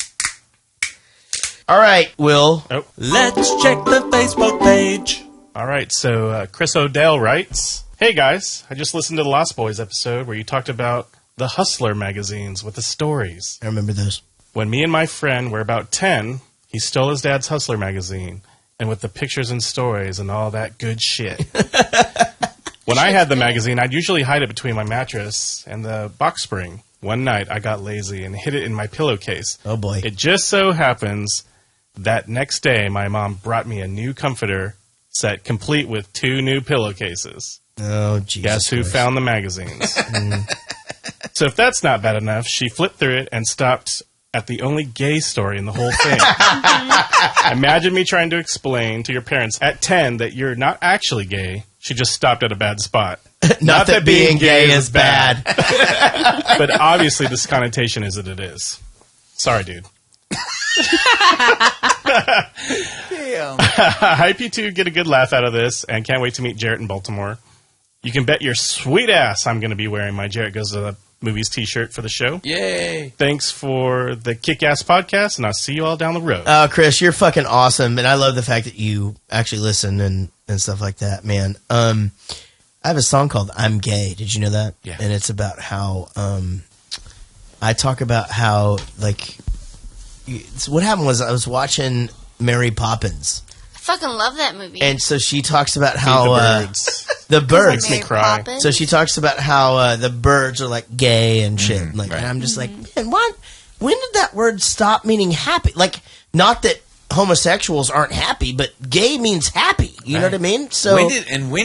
[SPEAKER 2] All right, Will.
[SPEAKER 11] Let's check the Facebook page.
[SPEAKER 5] All right, so Chris O'Dell writes, "Hey guys, I just listened to the Lost Boys episode where you talked about the Hustler magazines with the stories.
[SPEAKER 2] I remember those.
[SPEAKER 5] When me and my friend were about 10, he stole his dad's Hustler magazine, and with the pictures and stories and all that good shit. When I had the magazine, I'd usually hide it between my mattress and the box spring. One night, I got lazy and hid it in my pillowcase.
[SPEAKER 2] Oh boy.
[SPEAKER 5] It just so happens that next day, my mom brought me a new comforter set complete with 2 new pillowcases.
[SPEAKER 2] Oh, Jesus.
[SPEAKER 5] Guess who found the magazines? So if that's not bad enough, she flipped through it and stopped at the only gay story in the whole thing. Imagine me trying to explain to your parents at 10 that you're not actually gay. She just stopped at a bad spot.
[SPEAKER 2] Not that being gay is bad.
[SPEAKER 5] But obviously this connotation is that it is. Sorry, dude.
[SPEAKER 4] Damn.
[SPEAKER 5] I hope you two get a good laugh out of this and can't wait to meet Jaret in Baltimore. You can bet your sweet ass I'm going to be wearing my Jaret Goes to the Movies t-shirt for the show.
[SPEAKER 4] Yay!
[SPEAKER 5] Thanks for the Kick-Ass podcast, and I'll see you all down the road.
[SPEAKER 2] Oh, Chris, you're fucking awesome, and I love the fact that you actually listen and stuff like that, man. I have a song called "I'm Gay." Did you know that?
[SPEAKER 4] Yeah.
[SPEAKER 2] And it's about how I talk about how what happened was I was watching Mary Poppins.
[SPEAKER 7] I fucking love that movie.
[SPEAKER 2] And so she talks about how
[SPEAKER 5] the birds.
[SPEAKER 2] The birds
[SPEAKER 5] makes me cry.
[SPEAKER 7] Poppins?
[SPEAKER 2] So she talks about how the birds are like gay and shit. And I'm just like, man, when did that word stop meaning happy? Like, not that homosexuals aren't happy, but gay means happy. You know what I mean? So
[SPEAKER 4] when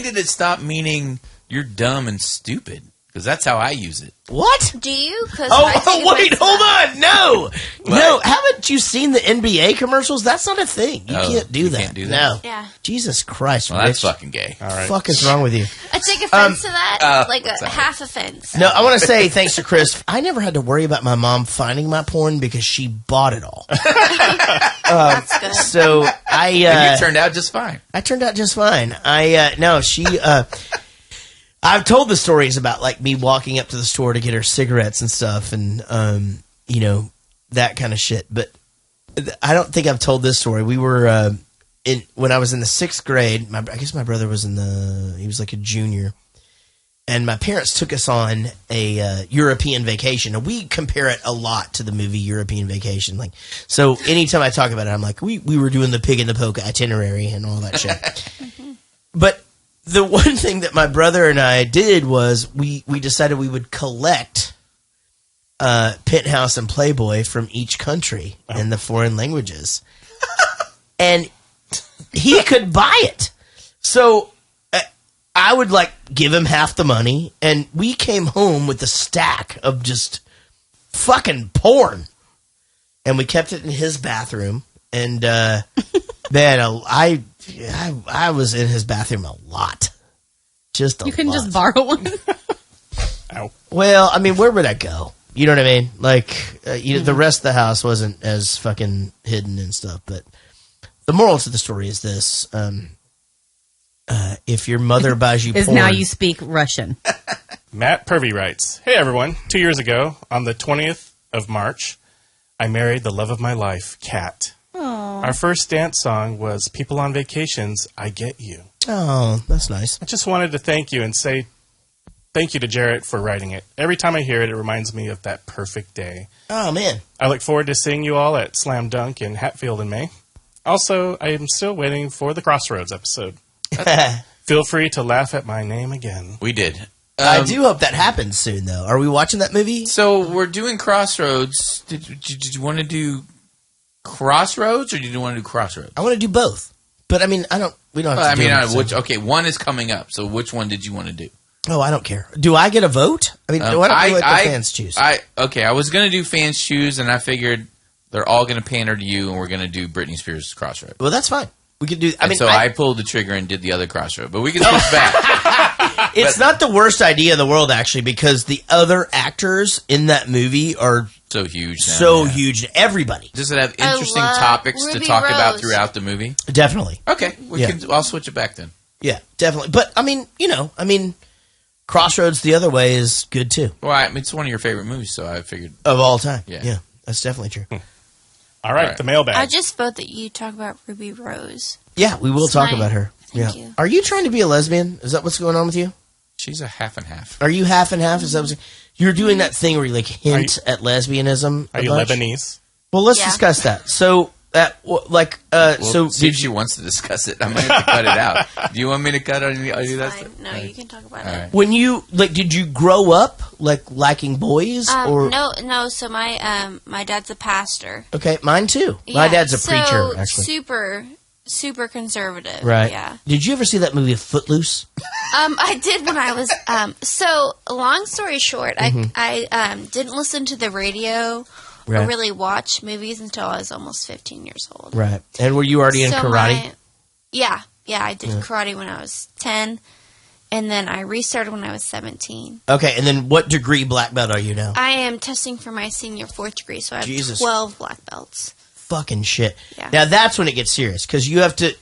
[SPEAKER 4] did it stop meaning you're dumb and stupid? Because that's how I use it.
[SPEAKER 2] What?
[SPEAKER 7] Do you? Cause
[SPEAKER 2] Wait, hold on. No. Haven't you seen the NBA commercials? That's not a thing. You can't do that.
[SPEAKER 4] Can't do that?
[SPEAKER 2] No.
[SPEAKER 7] Yeah.
[SPEAKER 2] Jesus Christ,
[SPEAKER 4] Well, that's
[SPEAKER 2] Rich.
[SPEAKER 4] fucking gay.
[SPEAKER 5] All right.
[SPEAKER 2] Fuck is wrong with you?
[SPEAKER 7] I take offense to that. Like a
[SPEAKER 4] sorry.
[SPEAKER 7] half offense.
[SPEAKER 2] No, I want to say thanks to Chris. I never had to worry about my mom finding my porn because she bought it all.
[SPEAKER 7] That's good.
[SPEAKER 2] So
[SPEAKER 4] And you turned out just fine.
[SPEAKER 2] I turned out just fine. I've told the stories about like me walking up to the store to get her cigarettes and stuff, and that kind of shit. But I don't think I've told this story. We were when I was in the 6th grade. I guess my brother was he was like a junior, and my parents took us on a European vacation, and we compare it a lot to the movie European Vacation. Like, so anytime I talk about it, I'm like, we were doing the Pig and the Poke itinerary and all that shit. But the one thing that my brother and I did was we decided we would collect Penthouse and Playboy from each country in the foreign languages. And he could buy it. So I would like give him half the money, and we came home with a stack of just fucking porn. And we kept it in his bathroom. And man, I was in his bathroom a lot. Just a lot.
[SPEAKER 6] You couldn't just borrow one?
[SPEAKER 5] Ow.
[SPEAKER 2] Well, I mean, where would I go? You know what I mean? Like, the rest of the house wasn't as fucking hidden and stuff. But the moral to the story is this. If your mother buys you
[SPEAKER 6] Is
[SPEAKER 2] porn...
[SPEAKER 6] now you speak Russian.
[SPEAKER 5] Matt Purvey writes, "Hey everyone, 2 years ago, on the 20th of March, I married the love of my life, Kat. Our first dance song was People on Vacations, I Get You.
[SPEAKER 2] Oh, that's nice.
[SPEAKER 5] I just wanted to thank you and say thank you to Jaret for writing it. Every time I hear it, it reminds me of that perfect day.
[SPEAKER 2] Oh, man.
[SPEAKER 5] I look forward to seeing you all at Slam Dunk in Hatfield in May. Also, I am still waiting for the Crossroads episode. Feel free to laugh at my name again."
[SPEAKER 4] We did.
[SPEAKER 2] I do hope that happens soon, though. Are we watching that movie?
[SPEAKER 4] So we're doing Crossroads. Did you want to do Crossroads, or did you want to do Crossroads?
[SPEAKER 2] I want to do both. But, I mean, we don't have to do them.
[SPEAKER 4] One is coming up. So which one did you want to do?
[SPEAKER 2] Oh, I don't care. Do I get a vote? I mean, why don't we let the fans choose?
[SPEAKER 4] I was going to do fans choose, and I figured they're all going to pander to you, and we're going to do Britney Spears' Crossroad.
[SPEAKER 2] Well, that's fine. We could do.
[SPEAKER 4] I pulled the trigger and did the other Crossroad, but we can switch back.
[SPEAKER 2] It's not the worst idea in the world, actually, because the other actors in that movie are
[SPEAKER 4] so huge.
[SPEAKER 2] Huge. Everybody.
[SPEAKER 4] Does it have interesting topics to talk about throughout the movie?
[SPEAKER 2] Definitely.
[SPEAKER 4] Okay, I'll switch it back then.
[SPEAKER 2] Yeah, definitely. But I mean, Crossroads the other way is good too.
[SPEAKER 4] Well, it's one of your favorite movies, so I figured
[SPEAKER 2] of all time.
[SPEAKER 4] Yeah,
[SPEAKER 2] that's definitely true.
[SPEAKER 5] All right, the mailbag.
[SPEAKER 7] I just vote that you talk about Ruby Rose.
[SPEAKER 2] Yeah, we will talk about her.
[SPEAKER 7] Thank you.
[SPEAKER 2] Are you trying to be a lesbian? Is that what's going on with you?
[SPEAKER 4] She's a half and half.
[SPEAKER 2] Are you half and half? Is that you're doing that thing where you like hint at lesbianism?
[SPEAKER 5] Are you Lebanese?
[SPEAKER 2] Well, let's discuss that. So
[SPEAKER 4] if she wants to discuss it, I might have to cut it out. Do you want me to cut it?
[SPEAKER 7] No, you can talk about it.
[SPEAKER 2] When you did you grow up liking boys or
[SPEAKER 7] no? So my dad's a pastor.
[SPEAKER 2] Okay, mine too.
[SPEAKER 7] Yeah,
[SPEAKER 2] my dad's a preacher. Actually,
[SPEAKER 7] super conservative.
[SPEAKER 2] Right.
[SPEAKER 7] Yeah.
[SPEAKER 2] Did you ever see that movie Footloose?
[SPEAKER 7] I did when I was so long story short, I didn't listen to the radio.
[SPEAKER 2] Right.
[SPEAKER 7] Or really watch movies until I was almost 15 years old.
[SPEAKER 2] Right. And were you already in karate?
[SPEAKER 7] Yeah, I did karate when I was 10, and then I restarted when I was 17.
[SPEAKER 2] Okay, and then what degree black belt are you now?
[SPEAKER 7] I am testing for my senior 4th degree, so I have 12 black belts.
[SPEAKER 2] fucking shit.
[SPEAKER 7] Yeah.
[SPEAKER 2] Now that's when it gets serious because you have to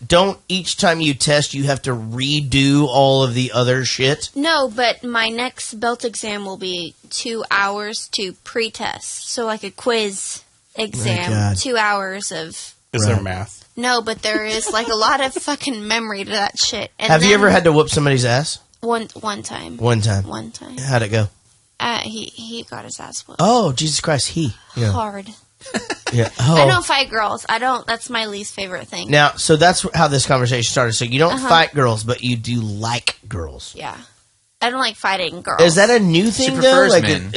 [SPEAKER 2] each time you test you have to redo all of the other shit.
[SPEAKER 7] No, but my next belt exam will be 2 hours to pre-test. So like a quiz exam,
[SPEAKER 2] God.
[SPEAKER 7] 2 hours of...
[SPEAKER 5] Is there math?
[SPEAKER 7] No, but there is like a lot of fucking memory to that shit. And
[SPEAKER 2] Have you
[SPEAKER 7] then
[SPEAKER 2] ever had to whoop somebody's ass?
[SPEAKER 7] one time?
[SPEAKER 2] One time. How'd it go?
[SPEAKER 7] He got his ass whooped.
[SPEAKER 2] Oh, Jesus Christ, yeah.
[SPEAKER 7] Hard.
[SPEAKER 2] Yeah.
[SPEAKER 7] I
[SPEAKER 2] Oh.
[SPEAKER 7] don't fight girls. That's my least favorite thing.
[SPEAKER 2] Now, so that's how this conversation started. So you don't fight girls, but you do like girls.
[SPEAKER 7] Yeah. I don't like fighting girls.
[SPEAKER 2] Is that a new thing, though?
[SPEAKER 4] prefers
[SPEAKER 2] Like
[SPEAKER 4] men.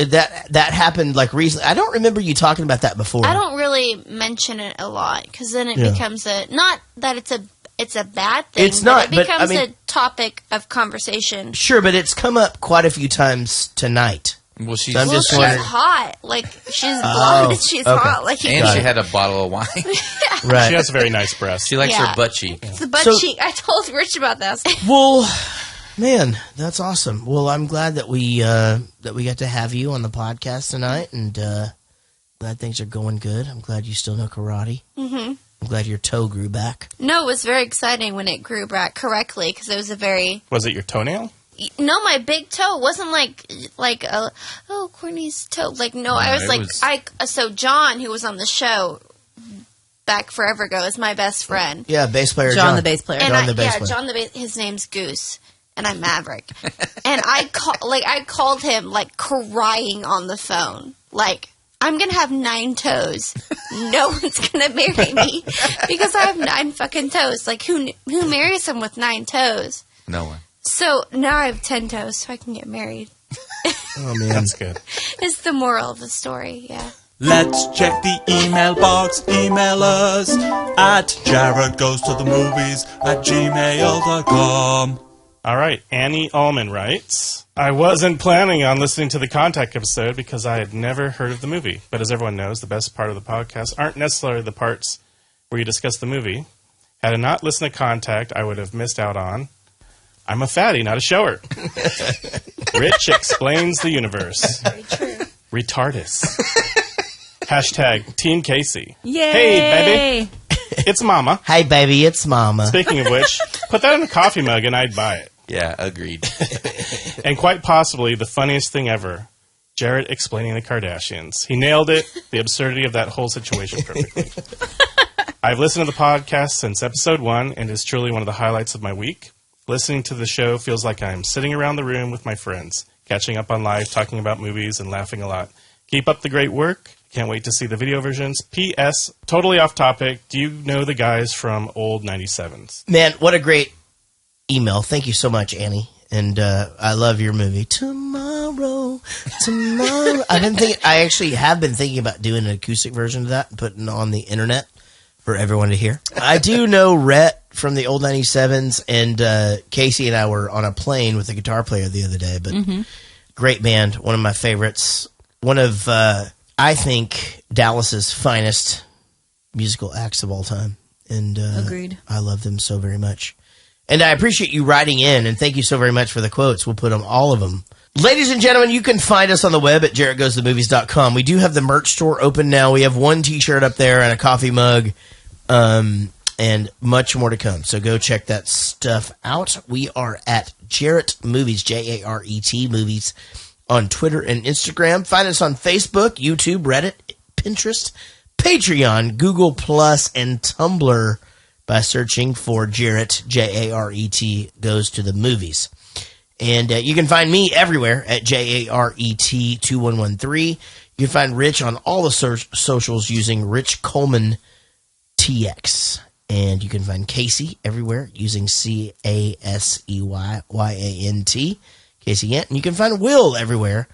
[SPEAKER 2] that happened like recently. I don't remember you talking about that before.
[SPEAKER 7] I don't really mention it a lot because then it becomes not that it's a bad thing.
[SPEAKER 2] It's not,
[SPEAKER 7] It
[SPEAKER 2] but,
[SPEAKER 7] becomes
[SPEAKER 2] I mean-
[SPEAKER 7] a topic of conversation.
[SPEAKER 2] Sure, but it's come up quite a few times tonight.
[SPEAKER 4] Well, she's,
[SPEAKER 2] So I'm just
[SPEAKER 7] she's
[SPEAKER 2] wondering.
[SPEAKER 7] hot. Like she's blonde and she's
[SPEAKER 2] okay.
[SPEAKER 7] hot. Like
[SPEAKER 4] and she had a bottle of wine.
[SPEAKER 2] Right.
[SPEAKER 5] She has very nice breasts.
[SPEAKER 4] She likes
[SPEAKER 7] Yeah.
[SPEAKER 4] her butt cheek.
[SPEAKER 7] It's the butt
[SPEAKER 2] So-
[SPEAKER 7] cheek. I told Rich about this.
[SPEAKER 2] Well, man, that's awesome. Well, I'm glad that we got to have you on the podcast tonight, and glad things are going good. I'm glad you still know karate.
[SPEAKER 7] Mm-hmm.
[SPEAKER 2] I'm glad your toe grew back.
[SPEAKER 7] No, it was very exciting when it grew back correctly because it was a very...
[SPEAKER 5] Was it your toenail?
[SPEAKER 7] No, my big toe wasn't like Courtney's toe. Like, no, I was
[SPEAKER 4] it
[SPEAKER 7] like,
[SPEAKER 4] was-
[SPEAKER 7] so John, who was on the show back forever ago, is my best friend.
[SPEAKER 2] Yeah, bass player
[SPEAKER 6] John the bass player.
[SPEAKER 7] And
[SPEAKER 2] John the bass player.
[SPEAKER 7] John the bass, his name's Goose. And I'm Maverick. And I called him, like, crying on the phone. Like, I'm going to have 9 toes. No one's going to marry me because I have 9 fucking toes. Like, who marries someone with 9 toes?
[SPEAKER 4] No one.
[SPEAKER 7] So now I have 10 toes so I can get married.
[SPEAKER 2] Oh, man.
[SPEAKER 5] That's good.
[SPEAKER 7] It's the moral of the story, yeah.
[SPEAKER 11] Let's check the email box. Email us at jaredgoestothemovies@gmail.com.
[SPEAKER 5] All right. Annie Allman writes, I wasn't planning on listening to the Contact episode because I had never heard of the movie. But as everyone knows, the best part of the podcast aren't necessarily the parts where you discuss the movie. Had I not listened to Contact, I would have missed out on I'm a fatty, not a shower. Rich explains the universe.
[SPEAKER 7] Very true.
[SPEAKER 5] Retardus. Hashtag Team Casey.
[SPEAKER 6] Yay!
[SPEAKER 5] Hey, baby. It's Mama.
[SPEAKER 2] Hey, baby, it's Mama.
[SPEAKER 5] Speaking of which, put that in a coffee mug and I'd buy it.
[SPEAKER 4] Yeah, agreed.
[SPEAKER 5] And quite possibly the funniest thing ever, Jaret explaining the Kardashians. He nailed it, the absurdity of that whole situation perfectly. I've listened to the podcast since episode 1 and it's truly one of the highlights of my week. Listening to the show feels like I'm sitting around the room with my friends, catching up on life, talking about movies, and laughing a lot. Keep up the great work. Can't wait to see the video versions. P.S. Totally off topic. Do you know the guys from old 97s?
[SPEAKER 2] Man, what a great email. Thank you so much, Annie. And I love your movie. Tomorrow. I actually have been thinking about doing an acoustic version of that and putting it on the internet for everyone to hear. I do know Rhett from the old 97s, and Casey and I were on a plane with a guitar player the other day, but great band, one of my favorites. One of, I think, Dallas's finest musical acts of all time. And
[SPEAKER 6] Agreed.
[SPEAKER 2] I love them so very much. And I appreciate you writing in, and thank you so very much for the quotes. We'll put them, all of them. Ladies and gentlemen, you can find us on the web at jaredgoesthemovies.com. We do have the merch store open now. We have one t-shirt up there and a coffee mug, and much more to come. So go check that stuff out. We are at Jaret Movies, Jaret Movies, on Twitter and Instagram. Find us on Facebook, YouTube, Reddit, Pinterest, Patreon, Google+, and Tumblr by searching for Jaret, Jaret, Goes to the Movies. And you can find me everywhere at Jaret2113. You can find Rich on all the socials using Rich Coleman TX. And you can find Casey everywhere using CASEYYANT. Casey Yant. And you can find Will everywhere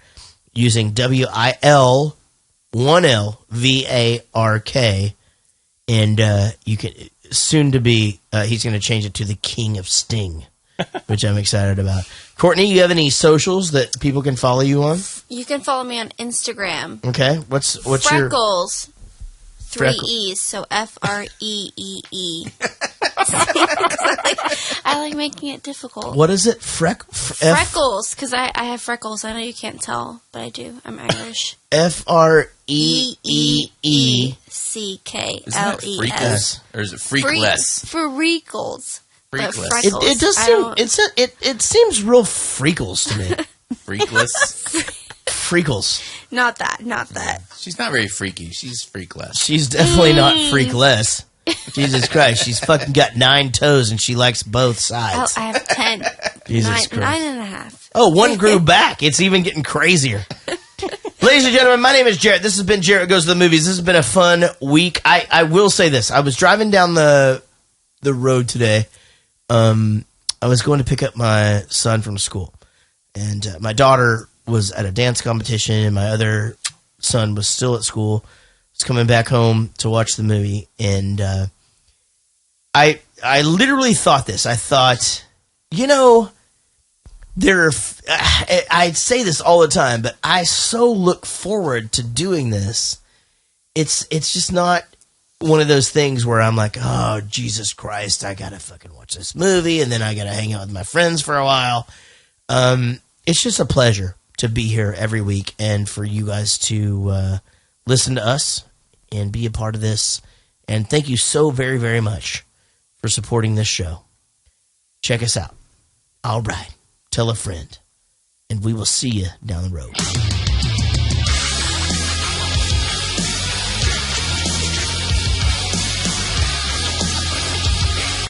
[SPEAKER 2] using WIL1LVARK. And you can soon to be, he's going to change it to the King of Sting, which I'm excited about. Courtney, you have any socials that people can follow you on?
[SPEAKER 7] You can follow me on Instagram.
[SPEAKER 2] Okay. What's
[SPEAKER 7] Freckles.
[SPEAKER 2] your...
[SPEAKER 7] 3
[SPEAKER 2] Freckles.
[SPEAKER 7] E's, so Freee. I like making it difficult?
[SPEAKER 2] What is it?
[SPEAKER 7] Freckles, because I have freckles. I know you can't tell, but I do. I'm Irish.
[SPEAKER 4] Freekles? Or is it freakless?
[SPEAKER 7] Freckles.
[SPEAKER 4] Freakless.
[SPEAKER 2] It does seem. It seems real freakles to me.
[SPEAKER 4] Freakless.
[SPEAKER 2] Freakles.
[SPEAKER 7] Not that.
[SPEAKER 4] She's not very freaky. She's freakless.
[SPEAKER 2] She's definitely not freakless. Jesus Christ, she's fucking got 9 toes and she likes both sides.
[SPEAKER 7] Oh, I have 10.
[SPEAKER 2] Jesus Christ.
[SPEAKER 7] 9.5.
[SPEAKER 2] Oh, one grew back. It's even getting crazier. Ladies and gentlemen, my name is Jaret. This has been Jaret Goes to the Movies. This has been a fun week. I will say this. I was driving down the road today. I was going to pick up my son from school. And my daughter was at a dance competition and my other son was still at school. Was coming back home to watch the movie. And I literally thought this. I thought, I say this all the time, but I so look forward to doing this. It's just not one of those things where I'm like, oh, Jesus Christ, I gotta fucking watch this movie, and then I gotta hang out with my friends for a while. It's just a pleasure to be here every week and for you guys to listen to us and be a part of this. And thank you so very, very much for supporting this show. Check us out. All right. Tell a friend. And we will see you down the road.